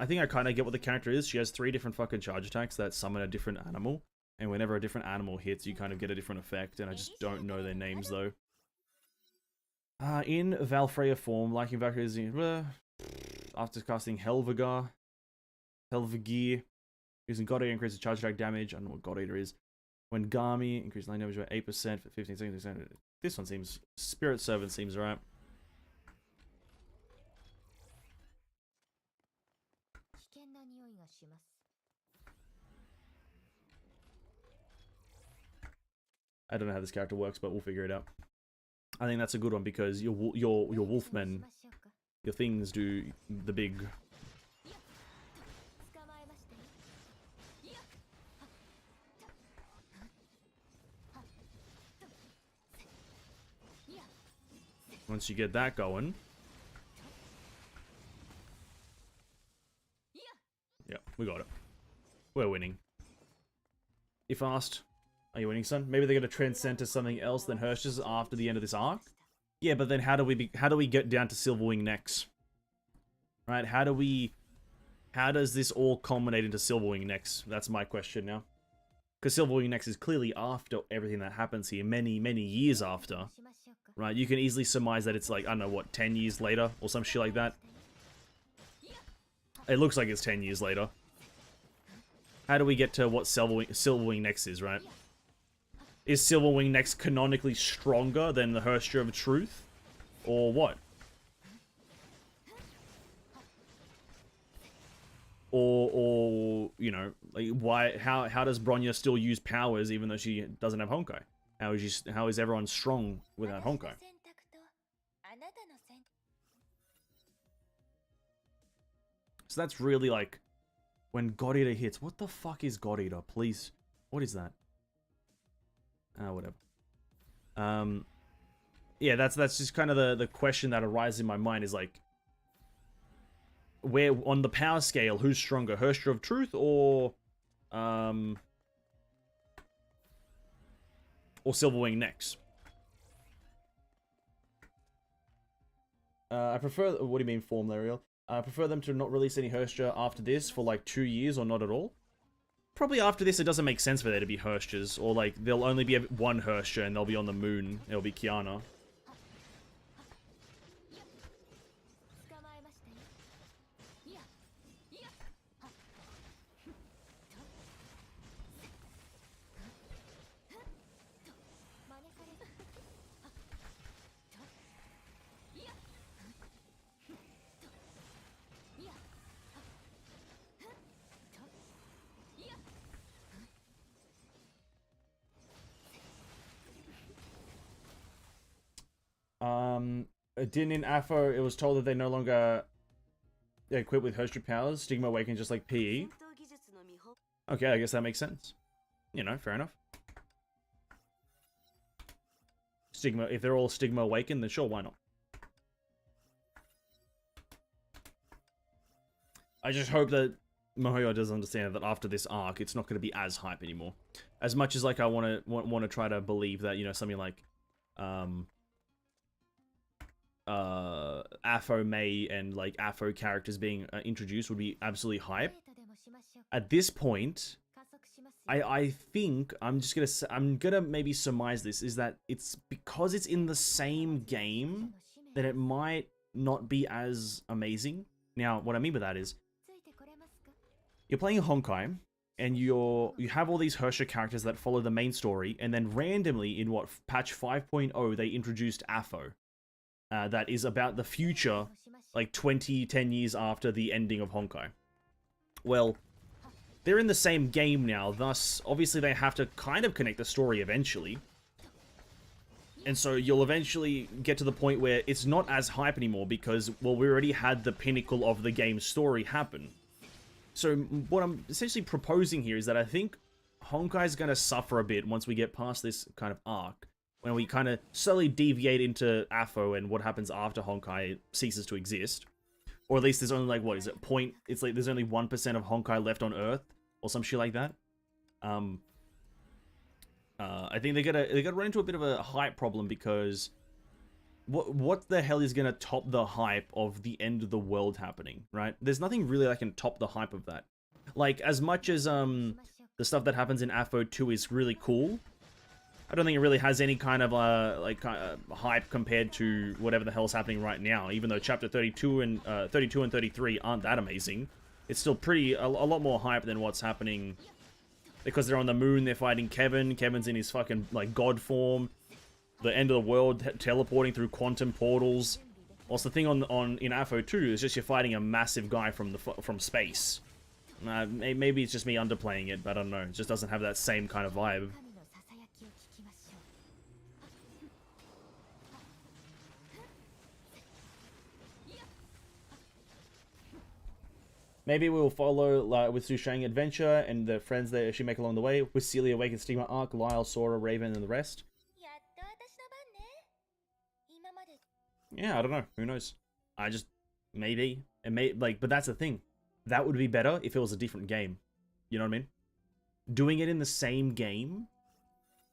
think I kind of get what the character is. She has 3 different fucking charge attacks that summon a different animal. And whenever a different animal hits, you kind of get a different effect. And I just don't know their names, though. In Valfreya form, liking Valkyries after casting Helvigir, using God Eater increases charge attack damage. I don't know what God Eater is. When Gami, increases line damage by 8% for 15 seconds. This one seems... Spirit Servant seems right. I don't know how this character works, but we'll figure it out. I think that's a good one because your wolfmen, your things do the big. Once you get that going. Yeah, we got it. We're winning. If asked, are you winning, son? Maybe they're gonna transcend to something else than Hirsch's after the end of this arc. Yeah, but then how do we get down to Silverwing next? Right? How does this all culminate into Silverwing next? That's my question now. Because Silverwing next is clearly after everything that happens here, many, many years after. Right? You can easily surmise that it's like, I don't know, what, 10 years later? Or some shit like that. It looks like it's 10 years later. How do we get to what Silverwing next is, right? Is Silverwing next canonically stronger than the Herstra of Truth? Or what? Or you know, like how does Bronya still use powers even though she doesn't have Honkai? How is everyone strong without Honkai? So that's really like when God Eater hits. What the fuck is God Eater? Please, what is that? Whatever. Yeah, that's just kind of the question that arises in my mind is like, where on the power scale, who's stronger, Herstra of Truth or Silverwing next? I prefer. What do you mean, form, Lariel? I prefer them to not release any Herstra after this for like 2 years or not at all. Probably after this, it doesn't make sense for there to be Herstras, or like there'll only be one Herstra and they'll be on the moon. It'll be Kiana. Didn't in AFO, it was told that they no longer equipped with Herstra powers. Stigma Awakened just like PE. Okay, I guess that makes sense. You know, fair enough. Stigma, if they're all Stigma Awakened, then sure, why not? I just hope that Mihoyo does understand that after this arc, it's not going to be as hype anymore. As much as like I want to try to believe that, you know, something like Afro May and like Afro characters being introduced would be absolutely hype. At this point, I think I'm gonna maybe surmise this is that it's because it's in the same game that it might not be as amazing. Now, what I mean by that is you're playing Honkai and you have all these Herstra characters that follow the main story, and then randomly in what patch 5.0 they introduced Afo. That is about the future, like 10 years after the ending of Honkai. Well, they're in the same game now, thus, obviously they have to kind of connect the story eventually. And so you'll eventually get to the point where it's not as hype anymore because, well, we already had the pinnacle of the game's story happen. So what I'm essentially proposing here is that I think Honkai's going to suffer a bit once we get past this kind of arc. When we kind of slowly deviate into Afo and what happens after Honkai ceases to exist. Or at least there's only like, what is it, it's like there's only 1% of Honkai left on Earth. Or some shit like that. I think they're gonna run into a bit of a hype problem because what the hell is gonna top the hype of the end of the world happening, right? There's nothing really that can top the hype of that. Like, as much as the stuff that happens in Afo 2 is really cool, I don't think it really has any kind of hype compared to whatever the hell's happening right now. Even though chapter 32 and 33 aren't that amazing, it's still a lot more hype than what's happening because they're on the moon. They're fighting Kevin. Kevin's in his fucking like god form. The end of the world teleporting through quantum portals. Whilst the thing in Afo 2 is just you're fighting a massive guy from space. Maybe it's just me underplaying it, but I don't know. It just doesn't have that same kind of vibe. Maybe we'll follow with Sushang adventure and the friends that she make along the way with Celia, Awakened, Stigma, Arc, Lyle, Sora, Raven, and the rest. Yeah, I don't know. Who knows? I just maybe but that's the thing. That would be better if it was a different game. You know what I mean? Doing it in the same game,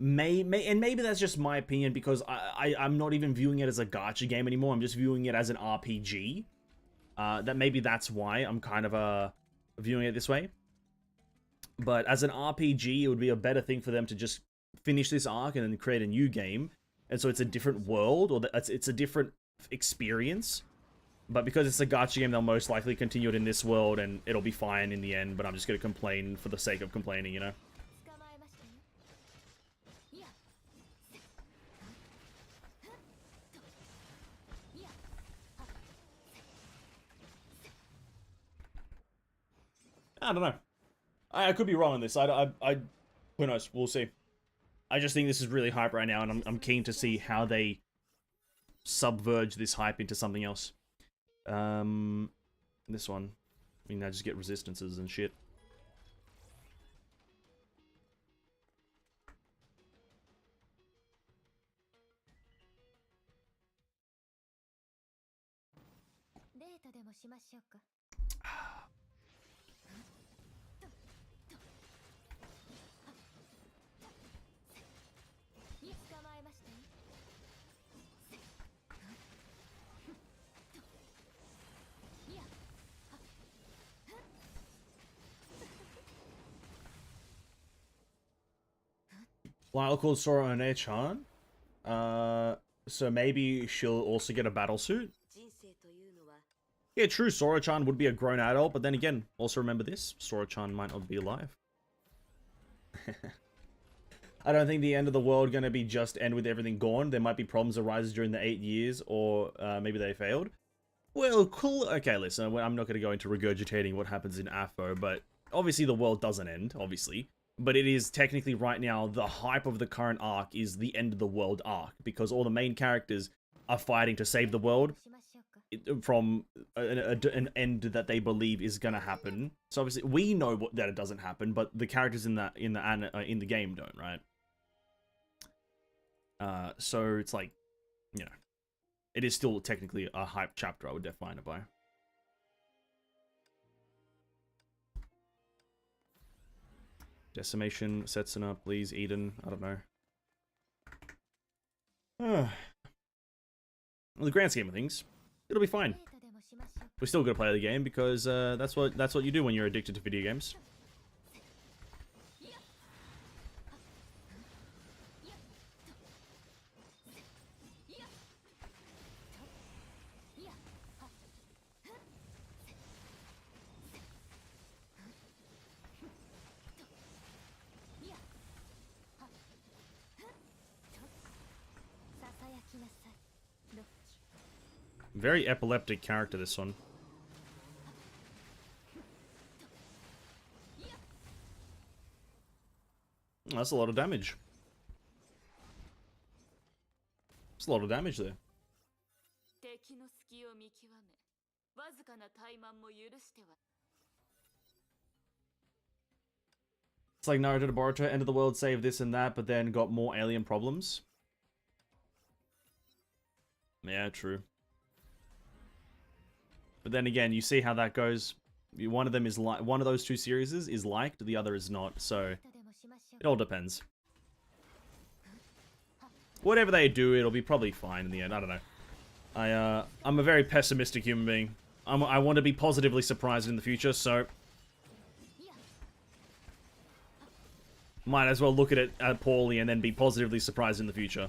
and maybe that's just my opinion because I'm not even viewing it as a gacha game anymore. I'm just viewing it as an RPG. That maybe that's why I'm kind of viewing it this way. But as an RPG, it would be a better thing for them to just finish this arc and then create a new game. And so it's a different world, or it's a different experience. But because it's a gacha game, they'll most likely continue it in this world, and it'll be fine in the end. But I'm just going to complain for the sake of complaining, you know? I don't know. I could be wrong on this. Who knows? We'll see. I just think this is really hype right now, and I'm keen to see how they subverge this hype into something else. This one. I mean, I just get resistances and shit. Lyle called Sora One-chan. So maybe she'll also get a battle suit. Yeah, true, Sora-chan would be a grown adult, but then again, also remember this, Sora-chan might not be alive. I don't think the end of the world gonna be just end with everything gone. There might be problems arise during the 8 years, or maybe they failed. Well, cool. Okay, listen, I'm not gonna go into regurgitating what happens in AFO, but obviously the world doesn't end, obviously. But it is technically right now, the hype of the current arc is the end of the world arc, because all the main characters are fighting to save the world from an end that they believe is gonna happen. So obviously we know that it doesn't happen, but the characters in the game don't, right? So it's like, you know, it is still technically a hype chapter. I would define it by. Decimation sets it up, please, Eden. I don't know. Well, the grand scheme of things, it'll be fine. We're still gonna play the game because that's what you do when you're addicted to video games. Very epileptic character, this one. That's a lot of damage. That's a lot of damage there. It's like Naruto to Boruto, end of the world, save this and that, but then got more alien problems. Yeah, true. But then again, you see how that goes. One of them is like, one of those two series is liked, the other is not. So it all depends. Whatever they do, it'll be probably fine in the end. I don't know. I'm a very pessimistic human being. I want to be positively surprised in the future, so might as well look at it poorly and then be positively surprised in the future.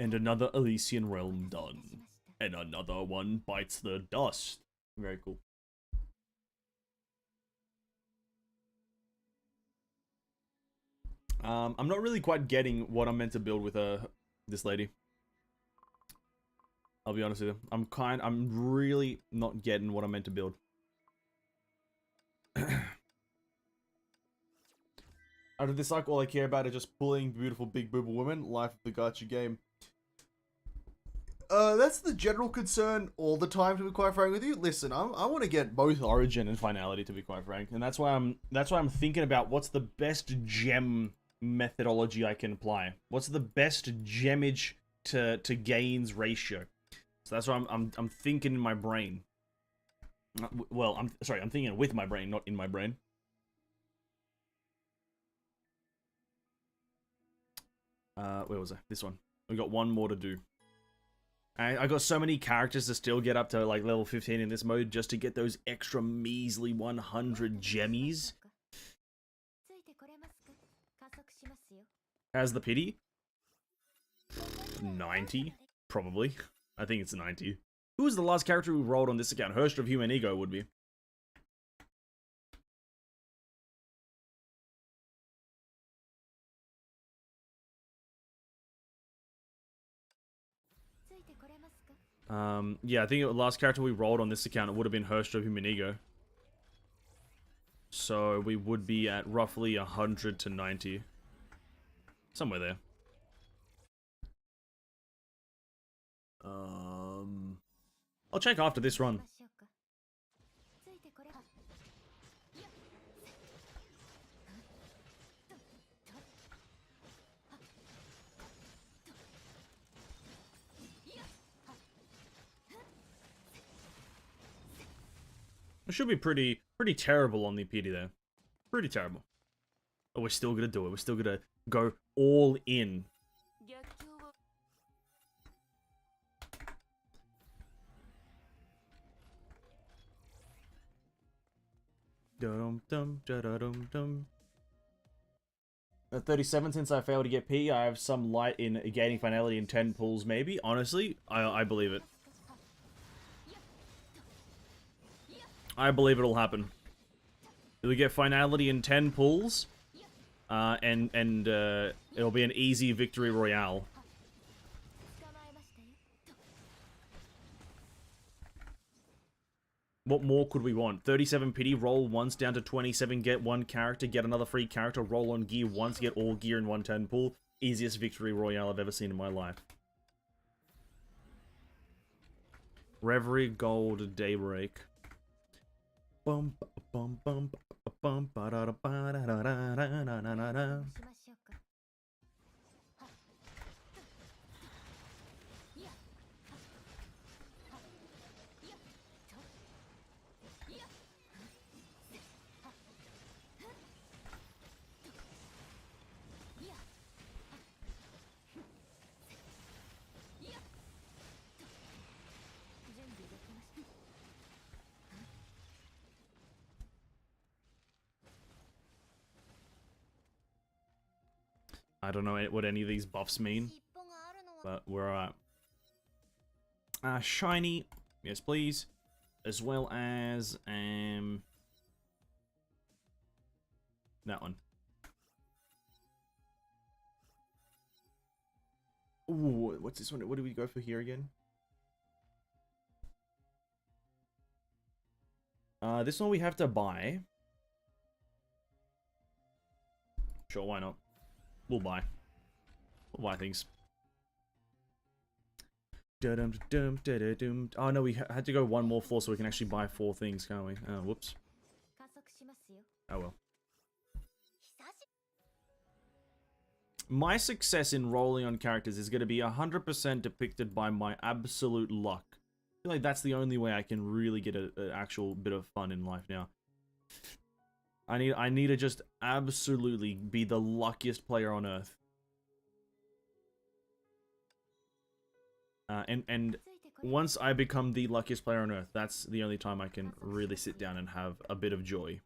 And another Elysian realm done. And another one bites the dust. Very cool. I'm not really quite getting what I'm meant to build with this lady. I'll be honest with you. I'm really not getting what I'm meant to build. Out of this arc, all I care about is just pulling beautiful big booba women. Life of the gacha game. That's the general concern all the time, to be quite frank with you. Listen, I want to get both origin and finality, to be quite frank, and that's why I'm thinking about what's the best gem methodology I can apply. What's the best gemage to gains ratio? So that's why I'm thinking in my brain. Well, I'm thinking with my brain, not in my brain. Where was I? This one. We got one more to do. I got so many characters to still get up to like level 15 in this mode just to get those extra measly 100 gemmies. As the pity? 90? Probably. I think it's 90. Who was the last character who rolled on this account? Hurst of Human Ego would be. Yeah, I think the last character we rolled on this account, it would have been Hurst of Human Ego. So we would be at roughly 100 to 90. Somewhere there. I'll check after this run. It should be pretty terrible on the PD there. Pretty terrible. But we're still gonna do it. We're still gonna go all in. At 37, since I failed to get P, I have some light in gaining finality in 10 pulls, maybe. Honestly, I believe it. I believe it'll happen. We'll get finality in 10 pulls, and it'll be an easy victory royale. What more could we want? 37 pity, roll once down to 27, get one character, get another free character, roll on gear once, get all gear in 110 pull. Easiest victory royale I've ever seen in my life. Reverie, Gold, Daybreak. Bum bum bum bum ba da da ba da da da da da da. I don't know what any of these buffs mean, but we're alright. Shiny, yes please, as well as that one. Ooh, what's this one? What do we go for here again? This one we have to buy. Sure, why not? We'll buy. We'll buy things. Oh no, we had to go one more floor so we can actually buy 4 things, can't we? Oh, whoops. Oh well. My success in rolling on characters is going to be 100% depicted by my absolute luck. I feel like that's the only way I can really get an actual bit of fun in life now. I need to just absolutely be the luckiest player on earth. And once I become the luckiest player on earth, that's the only time I can really sit down and have a bit of joy.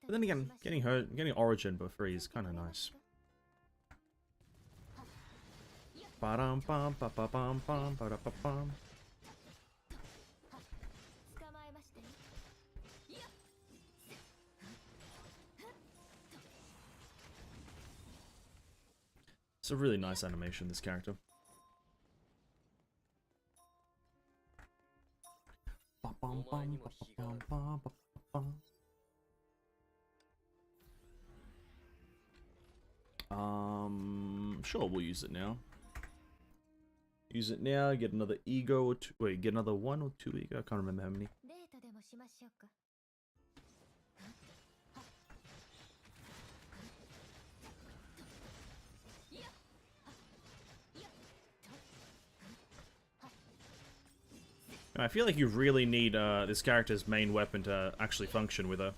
But then again, getting Origin for free is kind of nice. Ba-dum bum ba ba bum bum ba da ba bum. It's a really nice animation, this character. Sure, we'll use it now. Use it now, get another ego or two. Wait, get another 1 or 2 ego? I can't remember how many. And I feel like you really need this character's main weapon to actually function with her.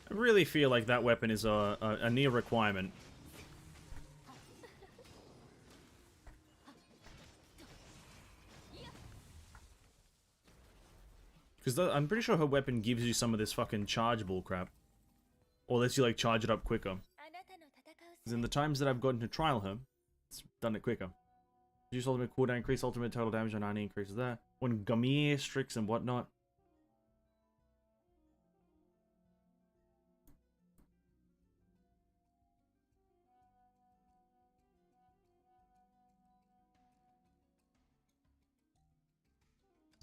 I really feel like that weapon is a near requirement. Because I'm pretty sure her weapon gives you some of this fucking chargeable crap. Or lets you, like, charge it up quicker. Because in the times that I've gotten to trial her, it's done it quicker. Reduce ultimate cooldown, increase ultimate total damage on 90, increases that. When Gamir, Strix, and whatnot.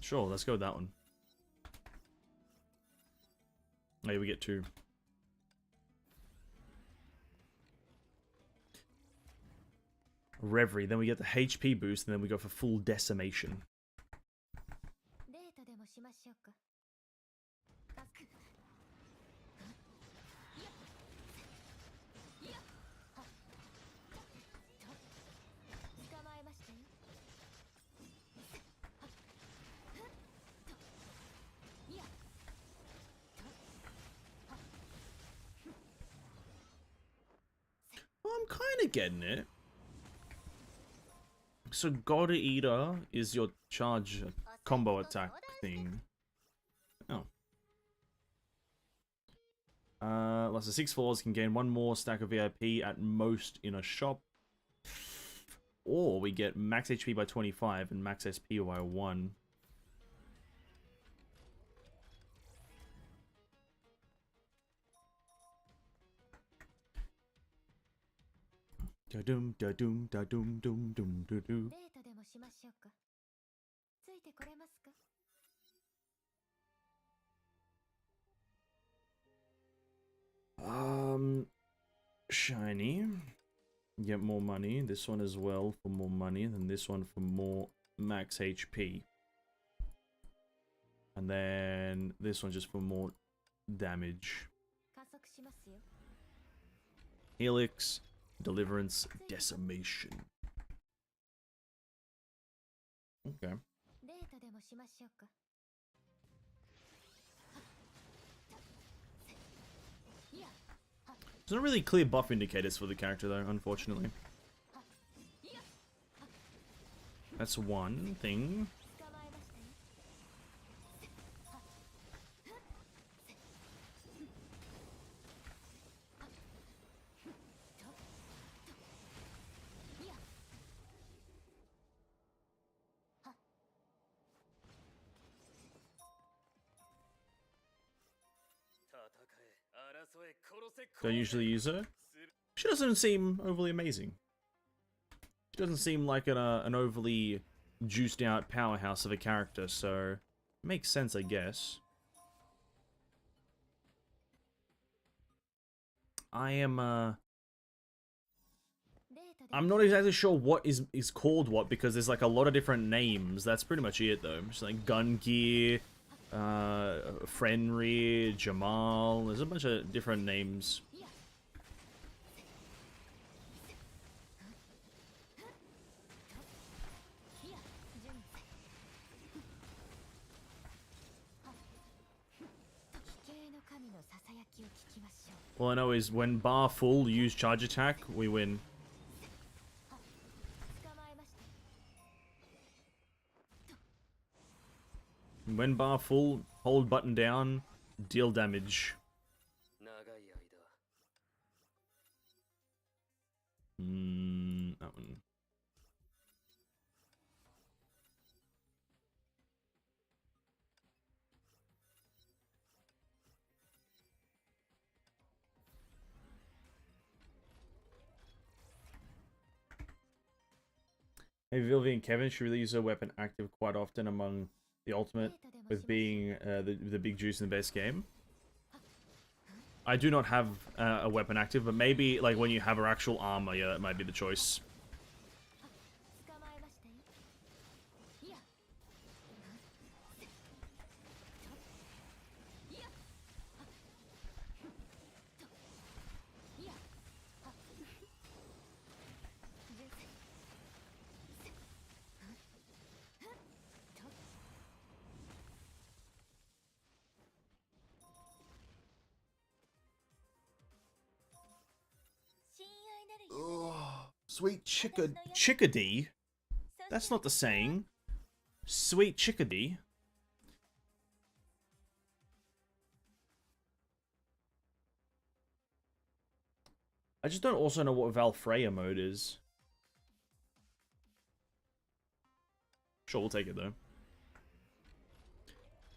Sure, let's go with that one. Maybe we get 2. Reverie, then we get the HP boost, and then we go for full decimation. Well, I'm kind of getting it. So God Eater is your charge combo attack thing. Oh. Lots of 6 floors can gain 1 more stack of VIP at most in a shop. Or we get max HP by 25 and max SP by 1. Da-dum, da-dum, da-dum, dum, dum, da-dum. Shiny. Get more money. This one as well for more money. Then this one for more max HP. And then this one just for more damage. Helix. Deliverance, decimation. Okay. There's not really clear buff indicators for the character though, unfortunately. That's one thing. Don't usually use her. She doesn't seem overly amazing. She doesn't seem like an overly juiced out powerhouse of a character, so makes sense, I guess. I'm not exactly sure what is called what, because there's like a lot of different names. That's pretty much it though. Just like Gun Gear, Fenrir, Jamal. There's a bunch of different names. All I know is when bar full, use charge attack, we win. When bar full, hold button down, deal damage. That one. Maybe Vilvi and Kevin should really use their weapon active quite often among the ultimate, with being the big juice in the base game. I do not have a weapon active, but maybe like when you have her actual armor, yeah, that might be the choice. Oh, sweet chickadee? That's not the saying. Sweet chickadee? I just don't also know what Valfreya mode is. Sure, we'll take it though.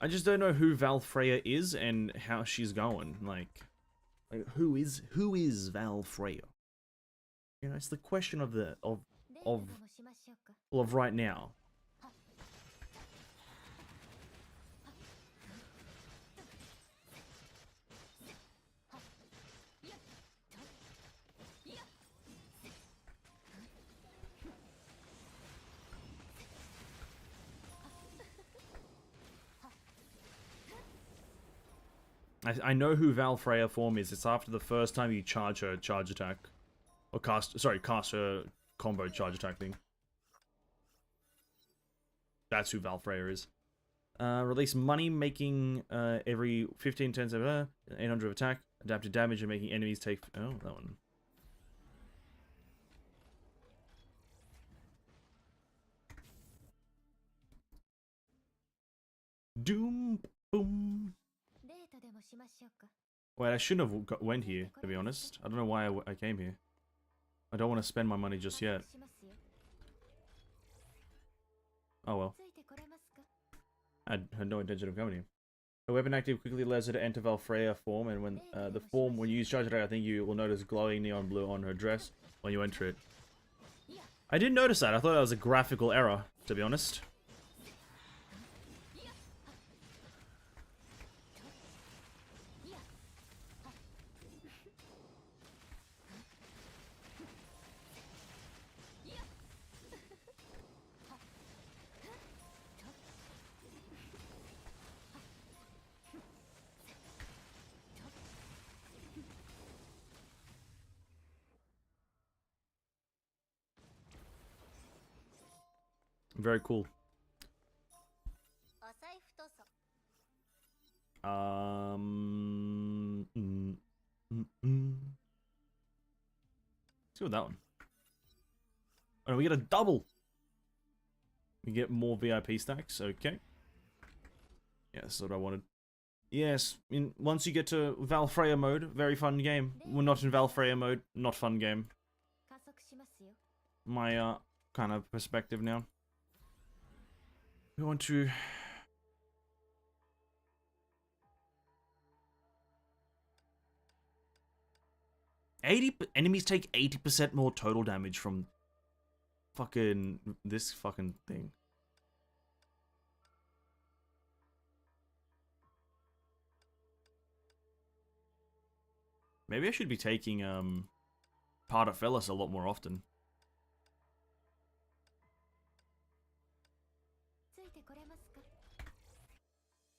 I just don't know who Valfreya is and how she's going. Like who is Valfreya? You know, it's the question of right now. I know who Valfreya form is. It's after the first time you charge her charge attack. Or cast her combo charge attack thing. That's who Valfreya is. Release money, making every 15 turns of 800 of attack. Adapted damage and making enemies take... Oh, that one. Doom, boom. Wait, I shouldn't have went here, to be honest. I don't know why I came here. I don't want to spend my money just yet. Oh well. I had no intention of coming here. The weapon active quickly allows her to enter Valfreya form, and when when you use charge attack, I think you will notice glowing neon blue on her dress when you enter it. I didn't notice that. I thought that was a graphical error, to be honest. Very cool. Let's go with that one. Oh, no, we get a double. We get more VIP stacks. Okay. Yeah, that's what I wanted. Yes, once you get to Valfreya mode, very fun game. We're not in Valfreya mode, not fun game. My kind of perspective now. We want to... Enemies take 80% more total damage from fucking this fucking thing. Maybe I should be taking Pardafellas a lot more often.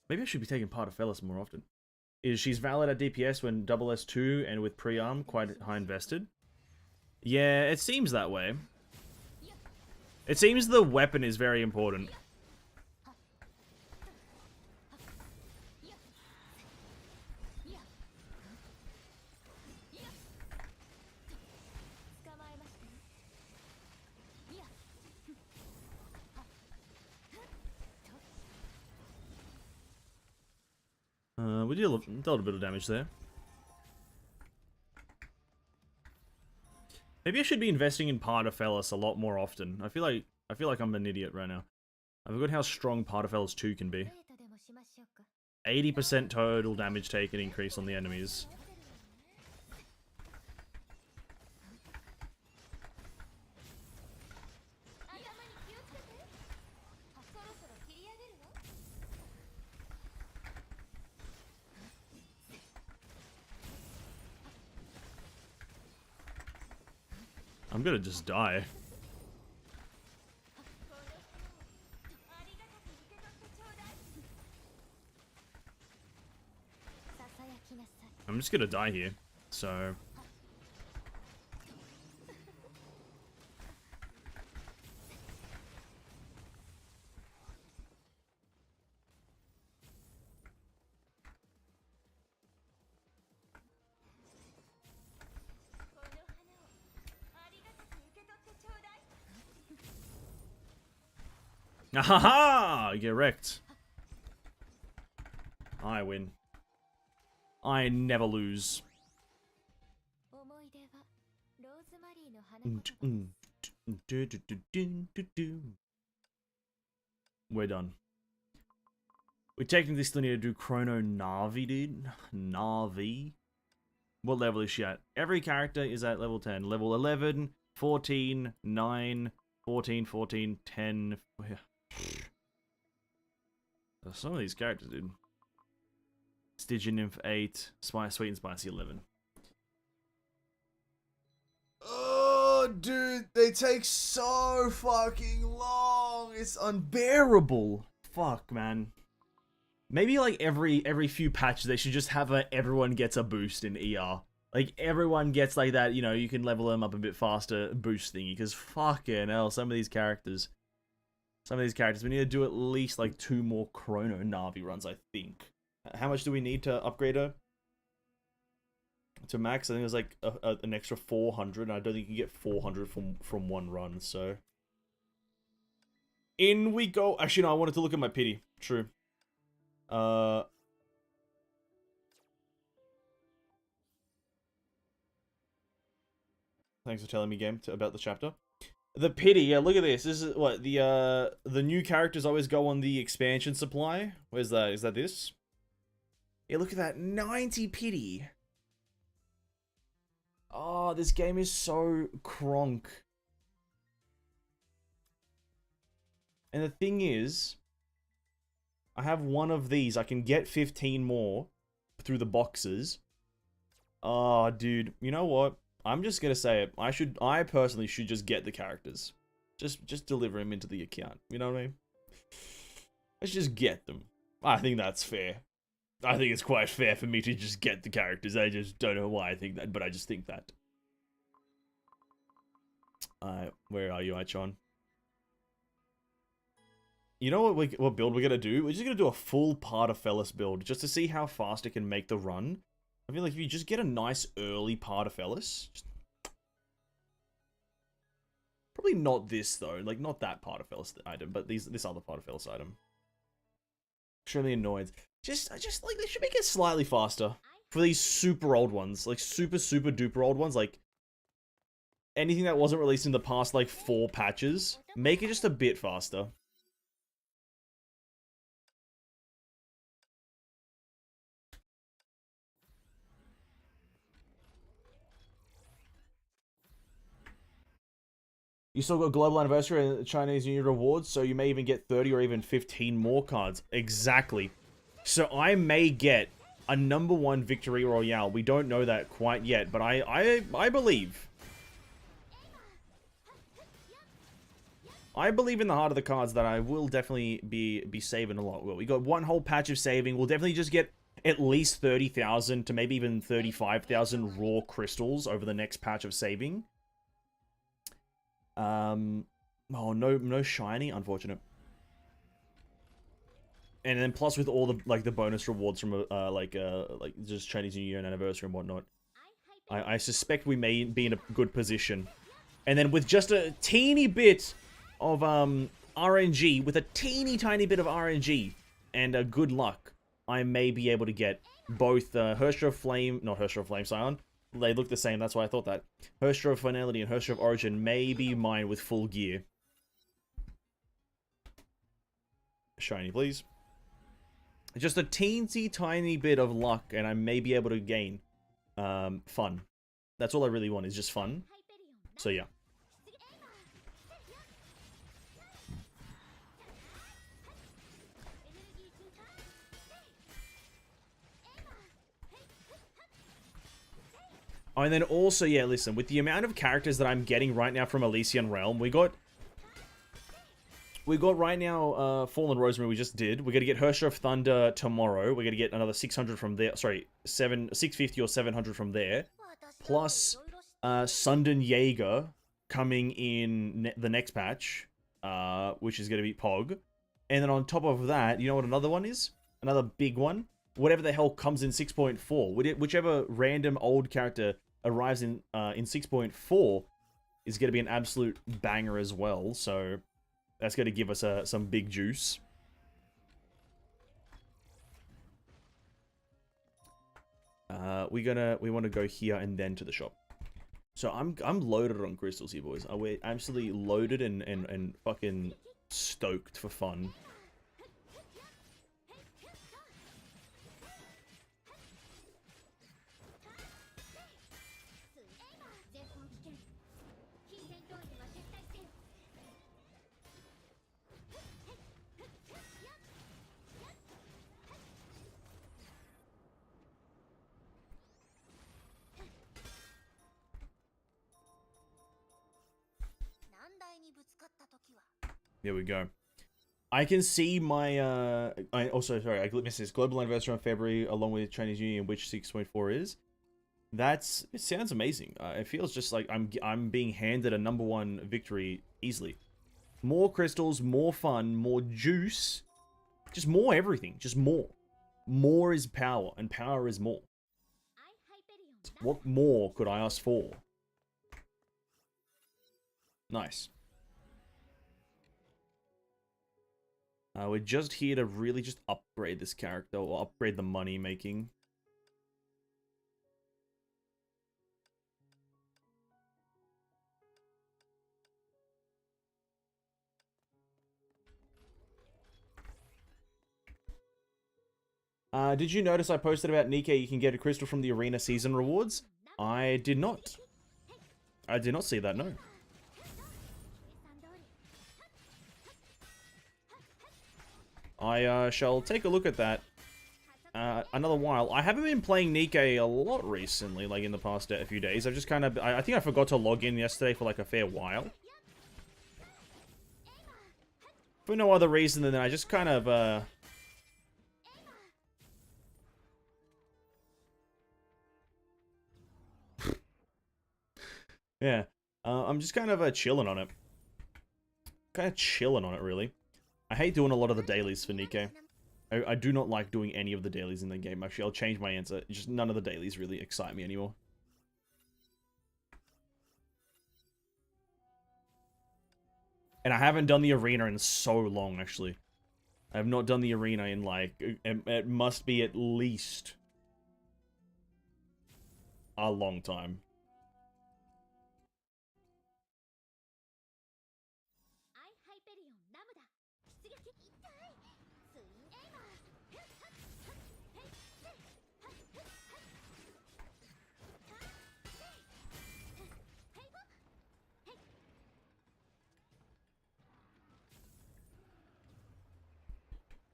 Maybe I should be taking Pardafellas more often. She's valid at DPS when double S2 and with pre-arm, quite high invested. Yeah, it seems that way. It seems the weapon is very important. We dealt a bit of damage there. Maybe I should be investing in Pardafellas a lot more often. I feel like I'm an idiot right now. I forgot how strong Pardafellas 2 can be. 80% total damage taken increase on the enemies. I'm gonna just die. I'm just gonna die here, so... Ahaha! Get wrecked. I win. I never lose. We're done. We technically still need to do Chrono Navi, dude. Navi. What level is she at? Every character is at level 10. Level 11, 14, 9, 14, 14, 10. Some of these characters, dude. Stygian Nymph 8, Sweet and Spicy 11. Oh, dude, they take so fucking long. It's unbearable. Fuck, man. Maybe like every few patches they should just have everyone gets a boost in ER. Like everyone gets like that, you know, you can level them up a bit faster boost thingy, because fucking hell, some of these characters, we need to do at least like 2 more Chrono Navi runs, I think. How much do we need to upgrade her to max? I think it was like an extra 400, and I don't think you can get 400 from one run, so. In we go. Actually, no, I wanted to look at my pity. True. Thanks for telling me, game, about the chapter. The pity, yeah, look at this. This is what the new characters always go on the expansion supply. Where's that? Is that this? Yeah, look at that. 90 pity. Oh, this game is so cronk. And the thing is, I have one of these. I can get 15 more through the boxes. Oh, dude. You know what? I'm just gonna say it. I personally should just get the characters. Just deliver them into the account. You know what I mean? Let's just get them. I think that's fair. I think it's quite fair for me to just get the characters. I just don't know why I think that, but I just think that. Where are you, Ichon? You know what build we're gonna do? We're just gonna do a full Pardafelis build, just to see how fast it can make the run. I feel like if you just get a nice early Pardafelis... Probably not this, though. Like, not that Pardafelis item, but this other Pardafelis item. Extremely annoyed. Just like, they should make it slightly faster. For these super old ones. Like, super duper old ones. Like, anything that wasn't released in the past, like, 4 patches. Make it just a bit faster. You still got Global Anniversary and Chinese New Year rewards, so you may even get 30 or even 15 more cards. Exactly. So I may get a #1 Victory Royale. We don't know that quite yet, but I believe. I believe in the heart of the cards that I will definitely be saving a lot. Well, we got one whole patch of saving. We'll definitely just get at least 30,000 to maybe even 35,000 raw crystals over the next patch of saving. Oh, no shiny, unfortunate. And then plus with all the the bonus rewards from like just Chinese New Year and anniversary and whatnot, I suspect we may be in a good position. And then with just a teeny bit of RNG, with a teeny tiny bit of RNG and good luck, I may be able to get both Herstra Flame, not Herstra Flame Scion. They look the same, that's why I thought that. Herstra of Finality and Herstra of Origin may be mine with full gear. Shiny, please. Just a teensy tiny bit of luck, and I may be able to gain fun. That's all I really want, is just fun. So yeah. Oh, and then also, yeah, listen, with the amount of characters that I'm getting right now from Elysian Realm, we got right now Fallen Rosemary we just did. We're going to get Hersher of Thunder tomorrow. We're going to get another 600 from there. Sorry, 650 or 700 from there. Plus Sundon Jaeger coming in the next patch, which is going to be Pog. And then on top of that, you know what another one is? Another big one? Whatever the hell comes in 6.4. Whichever random old character arrives in 6.4 is going to be an absolute banger as well. So that's going to give us some big juice. We want to go here and then to the shop. So I'm loaded on crystals here, boys. We're absolutely loaded and fucking stoked for fun. There we go. I can see my, I missed this. Global anniversary on February, along with Chinese New Year, which 6.4 is. It sounds amazing. It feels just like I'm being handed a #1 victory easily. More crystals, more fun, more juice. Just more everything. Just more. More is power, and power is more. What more could I ask for? Nice. We're just here to really just upgrade this character, or upgrade the money making. Did you notice I posted about Nikkei you can get a crystal from the arena season rewards? I did not. I did not see that, no. I shall take a look at that another while. I haven't been playing Nikkei a lot recently, like in the past few days. I've just kind of... I think I forgot to log in yesterday for like a fair while. For no other reason than I just kind of... yeah. I'm just kind of chilling on it. Kind of chilling on it, really. I hate doing a lot of the dailies for Nikkei. I do not like doing any of the dailies in the game. Actually, I'll change my answer. Just none of the dailies really excite me anymore. And I haven't done the arena in so long, actually. I have not done the arena in, like, it must be at least a long time.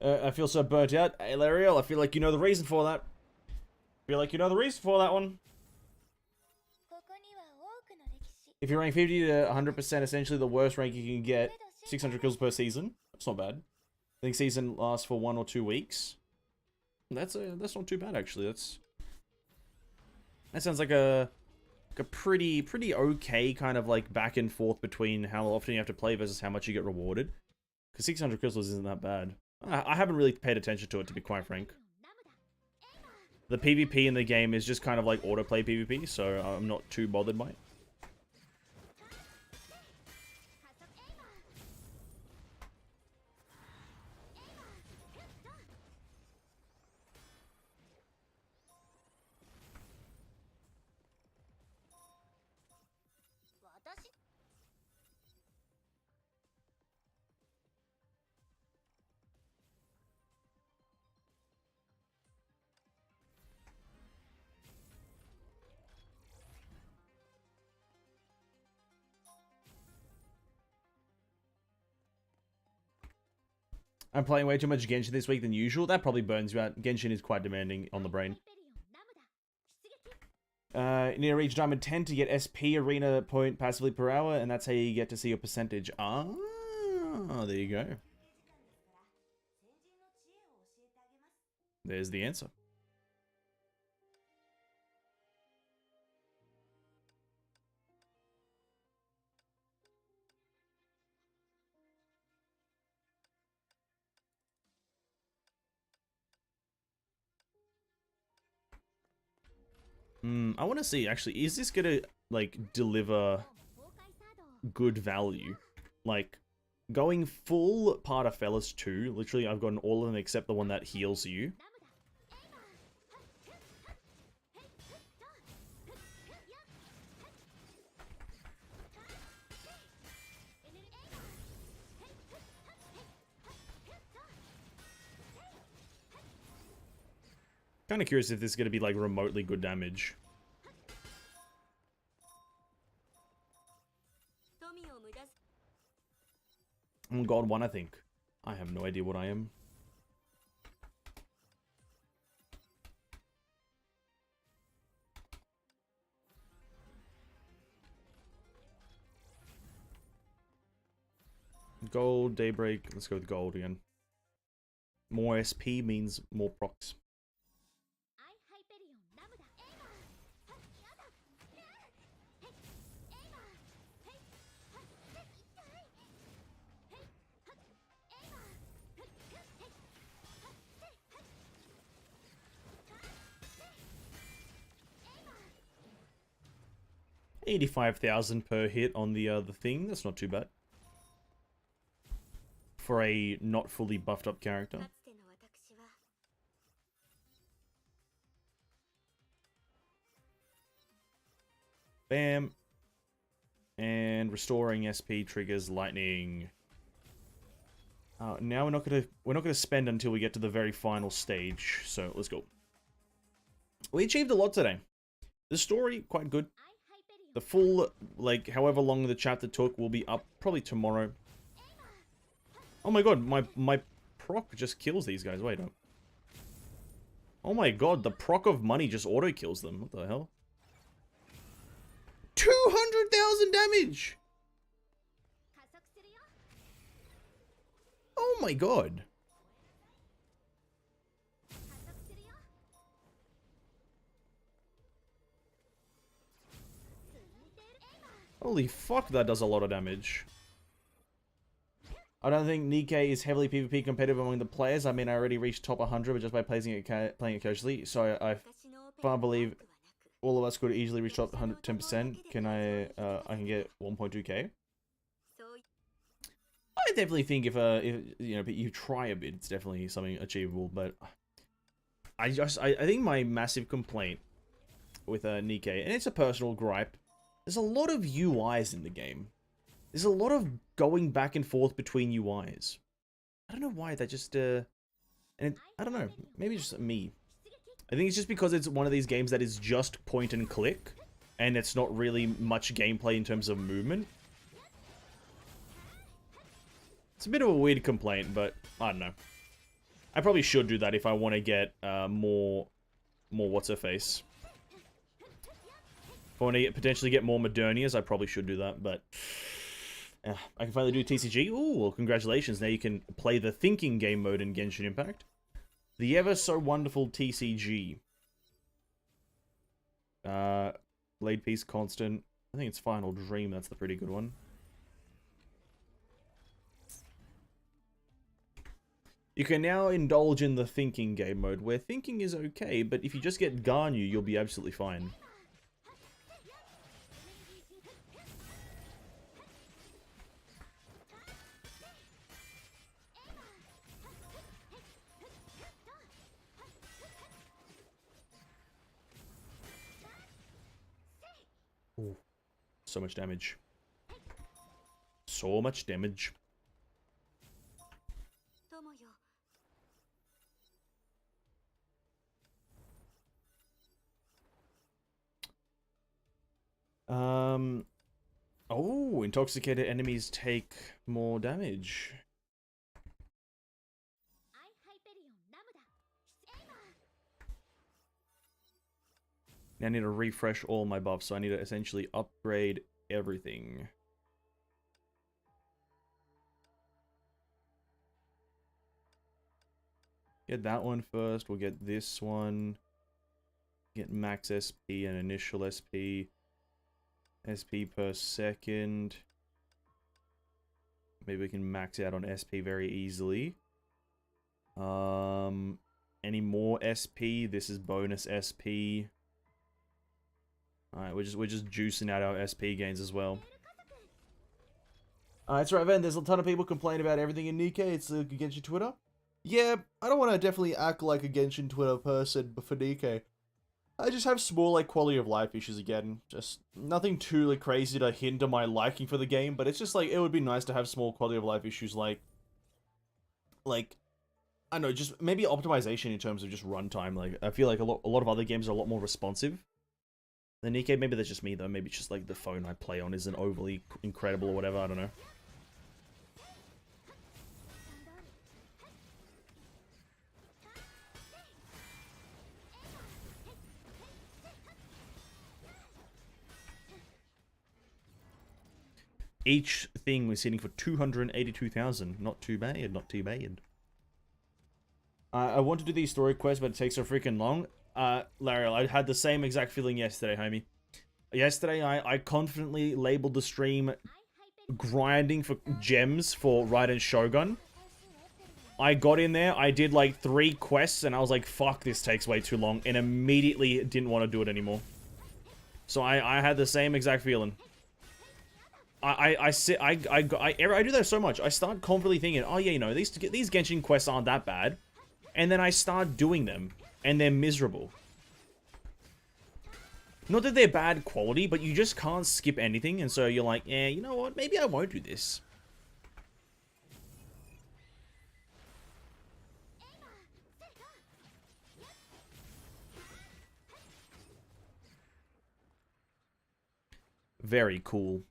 I feel so burnt out. Hey, Lariel, I feel like you know the reason for that. I feel like you know the reason for that one. If you rank 50 to 100%, essentially the worst rank you can get, 600 kills per season. That's not bad. I think season lasts for 1 or 2 weeks. That's not too bad, actually. That sounds like a pretty okay kind of like back and forth between how often you have to play versus how much you get rewarded. Because 600 crystals isn't that bad. I haven't really paid attention to it, to be quite frank. The PvP in the game is just kind of like autoplay PvP, so I'm not too bothered by it. I'm playing way too much Genshin this week than usual. That probably burns you out. Genshin is quite demanding on the brain. You need to reach Diamond 10 to get SP Arena point passively per hour, and that's how you get to see your percentage. Ah, there you go. There's the answer. I want to see, actually, is this going to, like, deliver good value? Like, going full part of Fellas 2, literally I've gotten all of them except the one that heals you. Kind of curious if this is going to be, like, remotely good damage. I'm God 1, I think. I have no idea what I am. Gold, Daybreak. Let's go with gold again. More SP means more procs. 85,000 per hit on the thing. That's not too bad for a not fully buffed up character. Bam. And restoring SP triggers lightning. Now we're not gonna spend until we get to the very final stage. So let's go. We achieved a lot today. The story quite good. The full, like, however long the chapter took will be up probably tomorrow. Oh my god, my proc just kills these guys. Wait up. Oh my god, the proc of money just auto kills them. What the hell? 200,000 damage! Oh my god. Holy fuck, that does a lot of damage. I don't think Nikkei is heavily PvP competitive among the players. I mean, I already reached top 100 but just by playing it casually. So I far believe all of us could easily reach top 110%. Can I can get 1.2k. I definitely think if you know, but you try a bit, it's definitely something achievable. But I think my massive complaint with Nikkei, and it's a personal gripe, there's a lot of UIs in the game. There's a lot of going back and forth between UIs. I don't know why, that just, and I don't know, maybe just me. I think it's just because it's one of these games that is just point and click, and it's not really much gameplay in terms of movement. It's a bit of a weird complaint, but I don't know. I probably should do that if I want to get more what's-her-face. If I want to potentially get more Modernias, I probably should do that, but I can finally do TCG. Ooh, well, congratulations. Now you can play the thinking game mode in Genshin Impact. The ever so wonderful TCG. Blade Piece Constant. I think it's Final Dream. That's the pretty good one. You can now indulge in the thinking game mode, where thinking is okay, but if you just get Garnu, you'll be absolutely fine. Ooh, so much damage. So much damage. Oh, intoxicated enemies take more damage. Now I need to refresh all my buffs, so I need to essentially upgrade everything. Get that one first, we'll get this one. Get max SP and initial SP. SP per second. Maybe we can max out on SP very easily. Any more SP? This is bonus SP. Alright, we're just juicing out our SP gains as well. That's right, Van. There's a ton of people complaining about everything in Nikkei. It's against your Twitter. Yeah, I don't want to definitely act like a Genshin Twitter person for Nikkei. I just have small, like, quality of life issues again. Just nothing too, like, crazy to hinder my liking for the game, but it's just, like, it would be nice to have small quality of life issues like, I don't know, just maybe optimization in terms of just runtime. Like, I feel like a lot of other games are a lot more responsive than Nikkei. Maybe that's just me, though. Maybe it's just, like, the phone I play on isn't overly incredible or whatever. I don't know. Each thing was hitting for 282,000. Not too bad, not too bad. I want to do these story quests, but it takes so freaking long. Larry, I had the same exact feeling yesterday, homie. Yesterday, I confidently labeled the stream grinding for gems for Raiden Shogun. I got in there, I did like 3 quests, and I was like, fuck, this takes way too long, and immediately didn't want to do it anymore. So I had the same exact feeling. I do that so much. I start confidently thinking, oh yeah, you know, these Genshin quests aren't that bad. And then I start doing them, and they're miserable. Not that they're bad quality, but you just can't skip anything, and so you're like, yeah, you know what, maybe I won't do this. Very cool.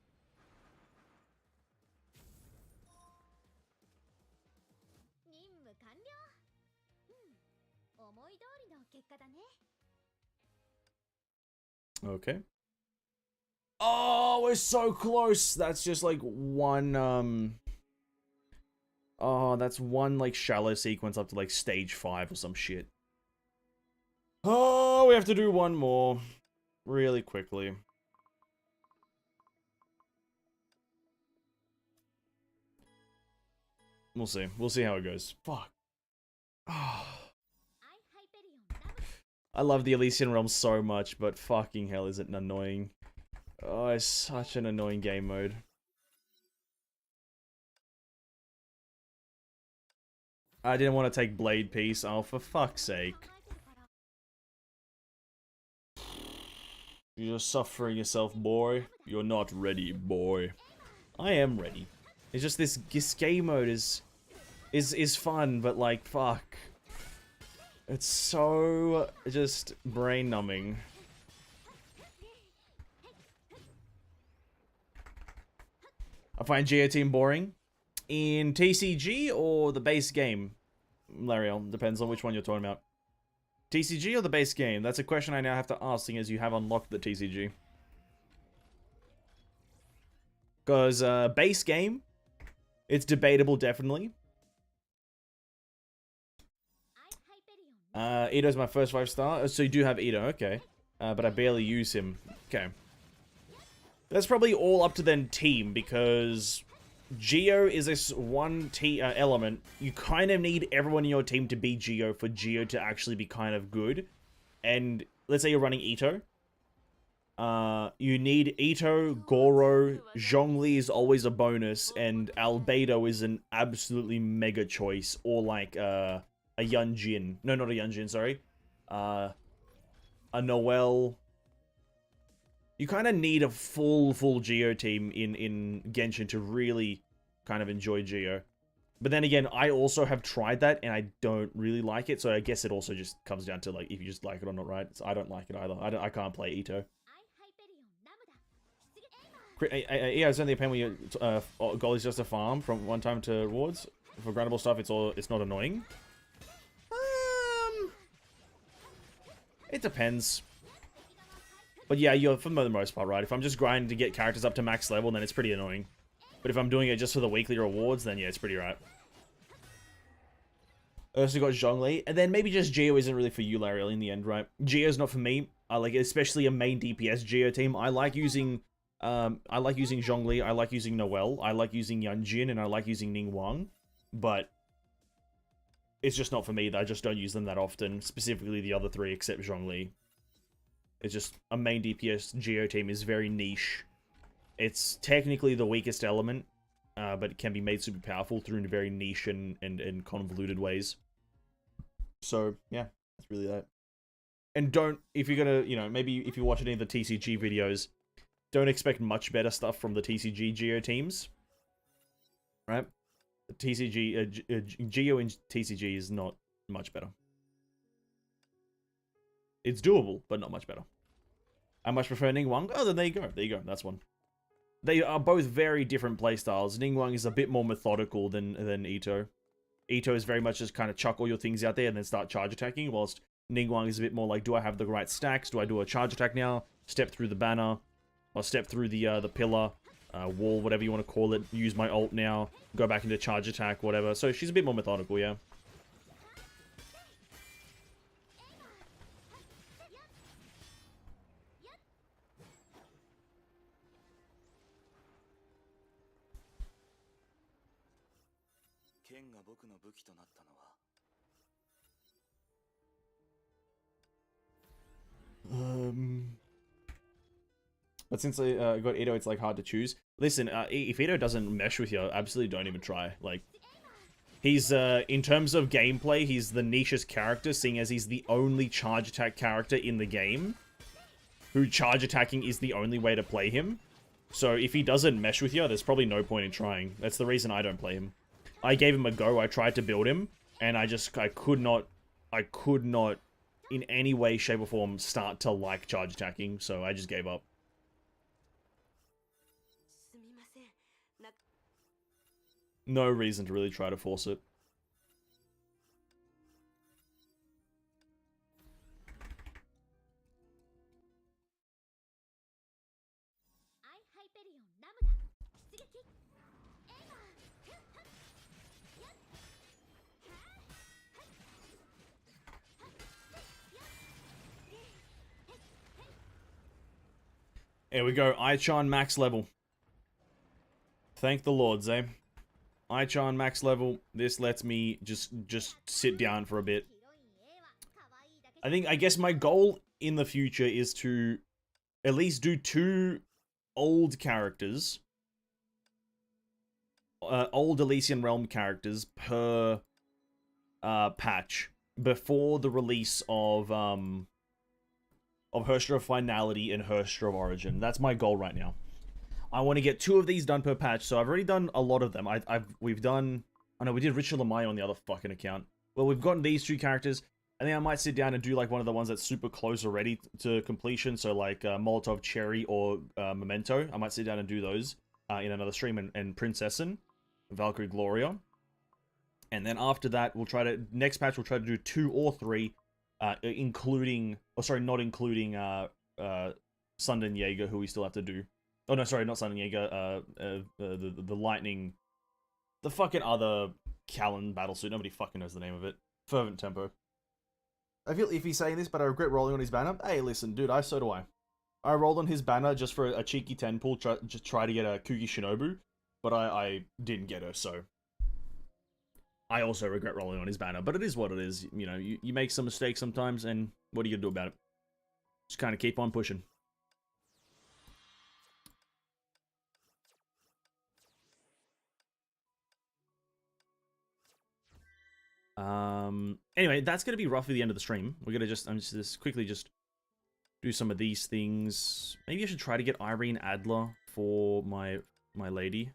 Okay. Oh, we're so close. That's just like one, oh, that's one, like, shallow sequence up to, like, stage 5 or some shit. Oh, we have to do one more. Really quickly. We'll see. We'll see how it goes. Fuck. Oh. I love the Elysian Realm so much, but fucking hell is it annoying. Oh, it's such an annoying game mode. I didn't want to take Blade Piece. Oh, for fuck's sake. You're suffering yourself, boy. You're not ready, boy. I am ready. It's just this game mode is fun, but like, fuck. It's so just brain numbing. I find Geo Team boring. In TCG or the base game? Lariel, depends on which one you're talking about. TCG or the base game? That's a question I now have to ask, seeing as you have unlocked the TCG. Because, base game, it's debatable, definitely. Ito's my first 5-star. So you do have Ito, okay. But I barely use him. Okay. That's probably all up to then team, because Geo is this one element. You kind of need everyone in your team to be Geo for Geo to actually be kind of good. And let's say you're running Ito. You need Ito, Goro, Zhongli is always a bonus, and Albedo is an absolutely mega choice. Or like, a Yunjin. No, not a Yunjin, sorry. A Noel. You kind of need a full Geo team in Genshin to really kind of enjoy Geo. But then again, I also have tried that, and I don't really like it, so I guess it also just comes down to, like, if you just like it or not, right? So I don't like it either. I can't play Ito. Yeah, it's only a pain when your goal is just a farm from one time to rewards. For grindable stuff, it's not annoying. It depends. But yeah, you're for the most part, right? If I'm just grinding to get characters up to max level, then it's pretty annoying. But if I'm doing it just for the weekly rewards, then yeah, it's pretty right. I also got Zhongli, and then maybe just Geo isn't really for you, Larry, in the end, right? Geo's not for me. I like it, especially a main DPS Geo team. I like using Zhongli, I like using Noelle, I like using Yunjin, and I like using Ningguang. But it's just not for me. I just don't use them that often, specifically the other three except Zhongli. It's just a main DPS Geo team is very niche. It's technically the weakest element, but it can be made super powerful through very niche and convoluted ways. So, yeah, that's really that. And don't, if you're gonna, you know, maybe if you watch any of the TCG videos, don't expect much better stuff from the TCG Geo teams. Right? The TCG, Geo in TCG is not much better. It's doable, but not much better. I much prefer Ningguang. Oh, then there you go. There you go. That's one. They are both very different playstyles. Ningguang is a bit more methodical than Ito. Ito is very much just kind of chuck all your things out there and then start charge attacking, whilst Ningguang is a bit more like, do I have the right stacks? Do I do a charge attack now? Step through the banner, or step through the pillar, wall, whatever you want to call it. Use my ult now, go back into charge attack, whatever. So she's a bit more methodical, yeah. But since I got Ito, it's like hard to choose. Listen, if Ito doesn't mesh with you, absolutely don't even try. Like, he's, in terms of gameplay, he's the nichest character, seeing as he's the only charge attack character in the game, who charge attacking is the only way to play him. So if he doesn't mesh with you, there's probably no point in trying. That's the reason I don't play him. I gave him a go, I tried to build him, and I could not in any way, shape, or form start to like charge attacking, so I just gave up. No reason to really try to force it. There we go, Aichan max level. Thank the Lords, eh? Aichan max level. This lets me just sit down for a bit. I guess my goal in the future is to at least do 2 old characters. Old Elysian Realm characters per patch before the release of Herstra of Finality and Herstra of Origin. That's my goal right now. I want to get 2 of these done per patch, so I've already done a lot of them. We've done... I know, we did Richard Lamayo on the other fucking account. Well, we've gotten these 2 characters. I think I might sit down and do, like, one of the ones that's super close already to completion, so, like, Molotov Cherry or Memento. I might sit down and do those in another stream, and Princessen, Valkyrie Gloria. And then after that, we'll try to... Next patch, we'll try to do 2 or 3, including... Oh, sorry, not including Sundin Jaeger, who we still have to do. Oh, no, sorry, not Sundin Jaeger, the Lightning... The fucking other Callan battlesuit. Nobody fucking knows the name of it. Fervent Tempo. I feel iffy saying this, but I regret rolling on his banner. Hey, listen, dude, so do I. I rolled on his banner just for a cheeky 10 pull, just try to get a Kugi Shinobu, but I didn't get her, so... I also regret rolling on his banner, but it is what it is. You know, you make some mistakes sometimes, and what are you gonna do about it? Just kind of keep on pushing. Anyway, that's gonna be roughly the end of the stream. We're gonna I'm just quickly do some of these things. Maybe I should try to get Irene Adler for my lady.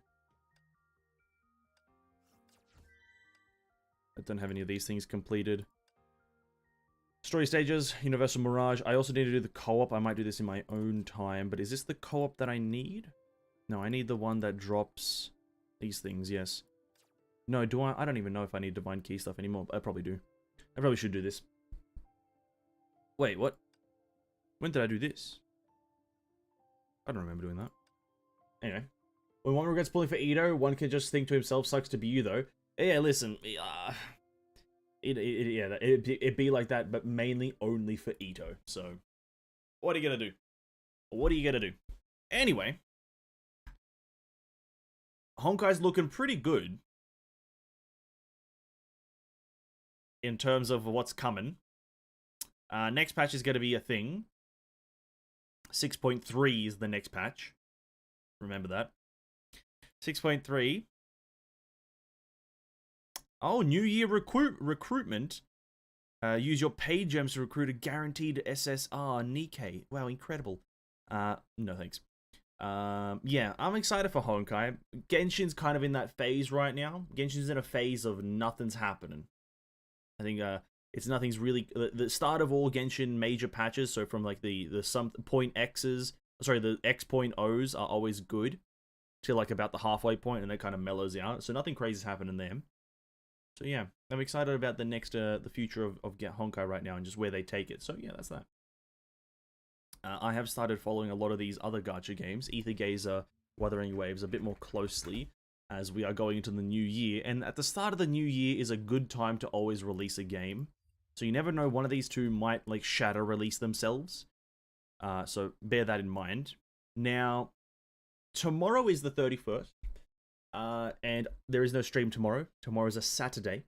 I don't have any of these things completed. Story stages, Universal Mirage. I also need to do the co-op. I might do this in my own time, but is this the co-op that I need? No, I need the one that drops these things, yes. No, do I? I don't even know if I need Divine Key stuff anymore, but I probably do. I probably should do this. Wait, what? When did I do this? I don't remember doing that. Anyway. When one regrets pulling for Ito, one can just think to himself, sucks to be you, though. Yeah, listen. It'd be like that, but mainly only for Ito. So, what are you gonna do? What are you gonna do? Anyway. Honkai's looking pretty good. In terms of what's coming. Next patch is gonna be a thing. 6.3 is the next patch. Remember that. 6.3. Oh, New Year recruitment. Use your paid gems to recruit a guaranteed SSR Nikkei. Wow, incredible. No thanks. Yeah, I'm excited for Honkai. Genshin's kind of in that phase right now. Genshin's in a phase of nothing's happening. I think it's nothing's really the start of all Genshin major patches. So from like the some point X's, sorry, the X point O's are always good till like about the halfway point, and it kind of mellows out. So nothing crazy is happening there. So yeah, I'm excited about the next the future of Honkai right now and just where they take it. So yeah, that's that. I have started following a lot of these other gacha games, Ether Gazer, Wuthering Waves, a bit more closely as we are going into the new year. And at the start of the new year is a good time to always release a game. So you never know, one of these two might like shadow release themselves. So bear that in mind. Now, tomorrow is the 31st. And there is no stream tomorrow. Tomorrow is a Saturday,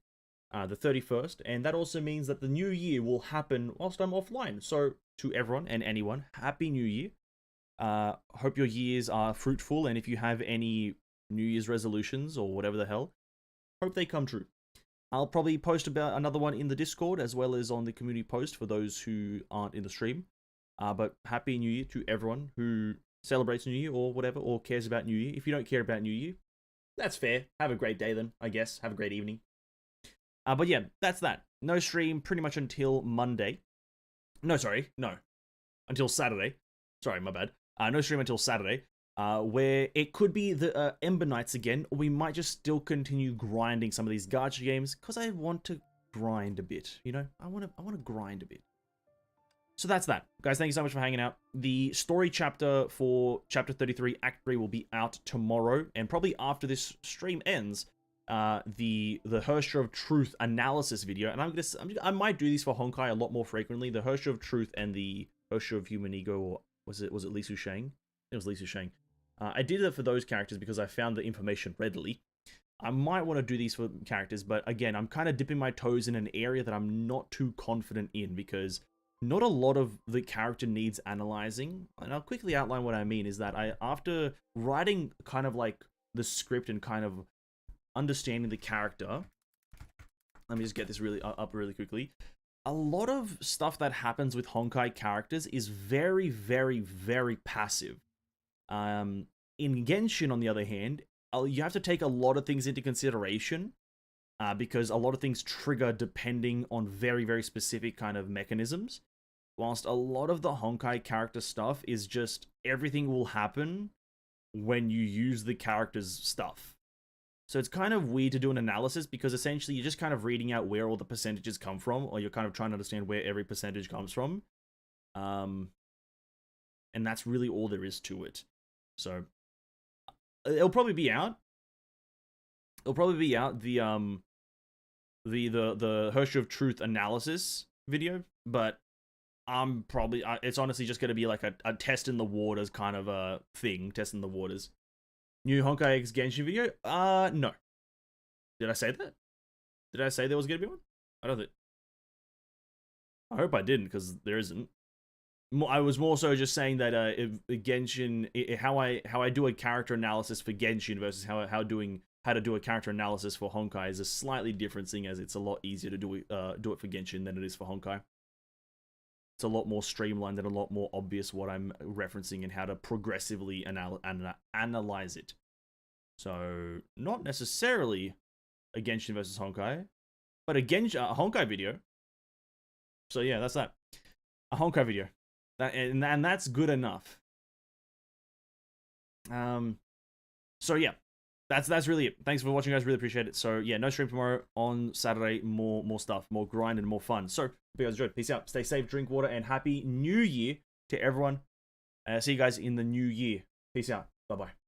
the 31st. And that also means that the new year will happen whilst I'm offline. So to everyone and anyone, Happy New Year. Hope your years are fruitful. And if you have any New Year's resolutions or whatever the hell, hope they come true. I'll probably post about another one in the Discord as well as on the community post for those who aren't in the stream. But Happy New Year to everyone who celebrates New Year or whatever, or cares about New Year. If you don't care about New Year, that's fair. Have a great day then, I guess. Have a great evening. But yeah, that's that. No stream pretty much until Monday. No, sorry. No. Until Saturday. Sorry, my bad. No stream until Saturday. Where it could be the Ember Nights again, or we might just still continue grinding some of these gacha games, because I want to grind a bit, you know? I want to grind a bit. So that's that. Guys, thank you so much for hanging out. The story chapter for Chapter 33, Act 3 will be out tomorrow, and probably after this stream ends, the Hersher of Truth analysis video, and I might do these for Honkai a lot more frequently, the Hersher of Truth and the Hersher of Human Ego, or was it Li Su Shang? It was Li Su Shang. I did it for those characters because I found the information readily. I might want to do these for characters, but again, I'm kind of dipping my toes in an area that I'm not too confident in, because not a lot of the character needs analyzing. And I'll quickly outline what I mean is that after writing kind of like the script and kind of understanding the character, let me just get this really up really quickly. A lot of stuff that happens with Honkai characters is very, very, very passive. In Genshin, on the other hand, you have to take a lot of things into consideration, because a lot of things trigger depending on very, very specific kind of mechanisms. Whilst a lot of the Honkai character stuff is just everything will happen when you use the character's stuff. So it's kind of weird to do an analysis, because essentially you're just kind of reading out where all the percentages come from, or you're kind of trying to understand where every percentage comes from. And that's really all there is to it. So it'll probably be out. It'll probably be out, the Hersher of Truth analysis video, but I'm probably, it's honestly just going to be like a test in the waters kind of a thing, testing the waters. New Honkai X Genshin video? No. Did I say that? Did I say there was going to be one? I don't think. I hope I didn't, because there isn't. I was more so just saying that if Genshin, how I do a character analysis for Genshin versus how to do a character analysis for Honkai is a slightly different thing, as it's a lot easier to do it for Genshin than it is for Honkai. It's a lot more streamlined and a lot more obvious what I'm referencing and how to progressively analyze it. So, not necessarily a Genshin versus Honkai, but a Honkai video. So yeah, that's that. A Honkai video. And that's good enough. So yeah, that's really it. Thanks for watching, guys. Really appreciate it. So yeah, no stream tomorrow. On Saturday, more stuff, more grind and more fun. So hope you guys enjoyed. Peace out. Stay safe, drink water, and Happy New Year to everyone. See you guys in the new year. Peace out. Bye-bye.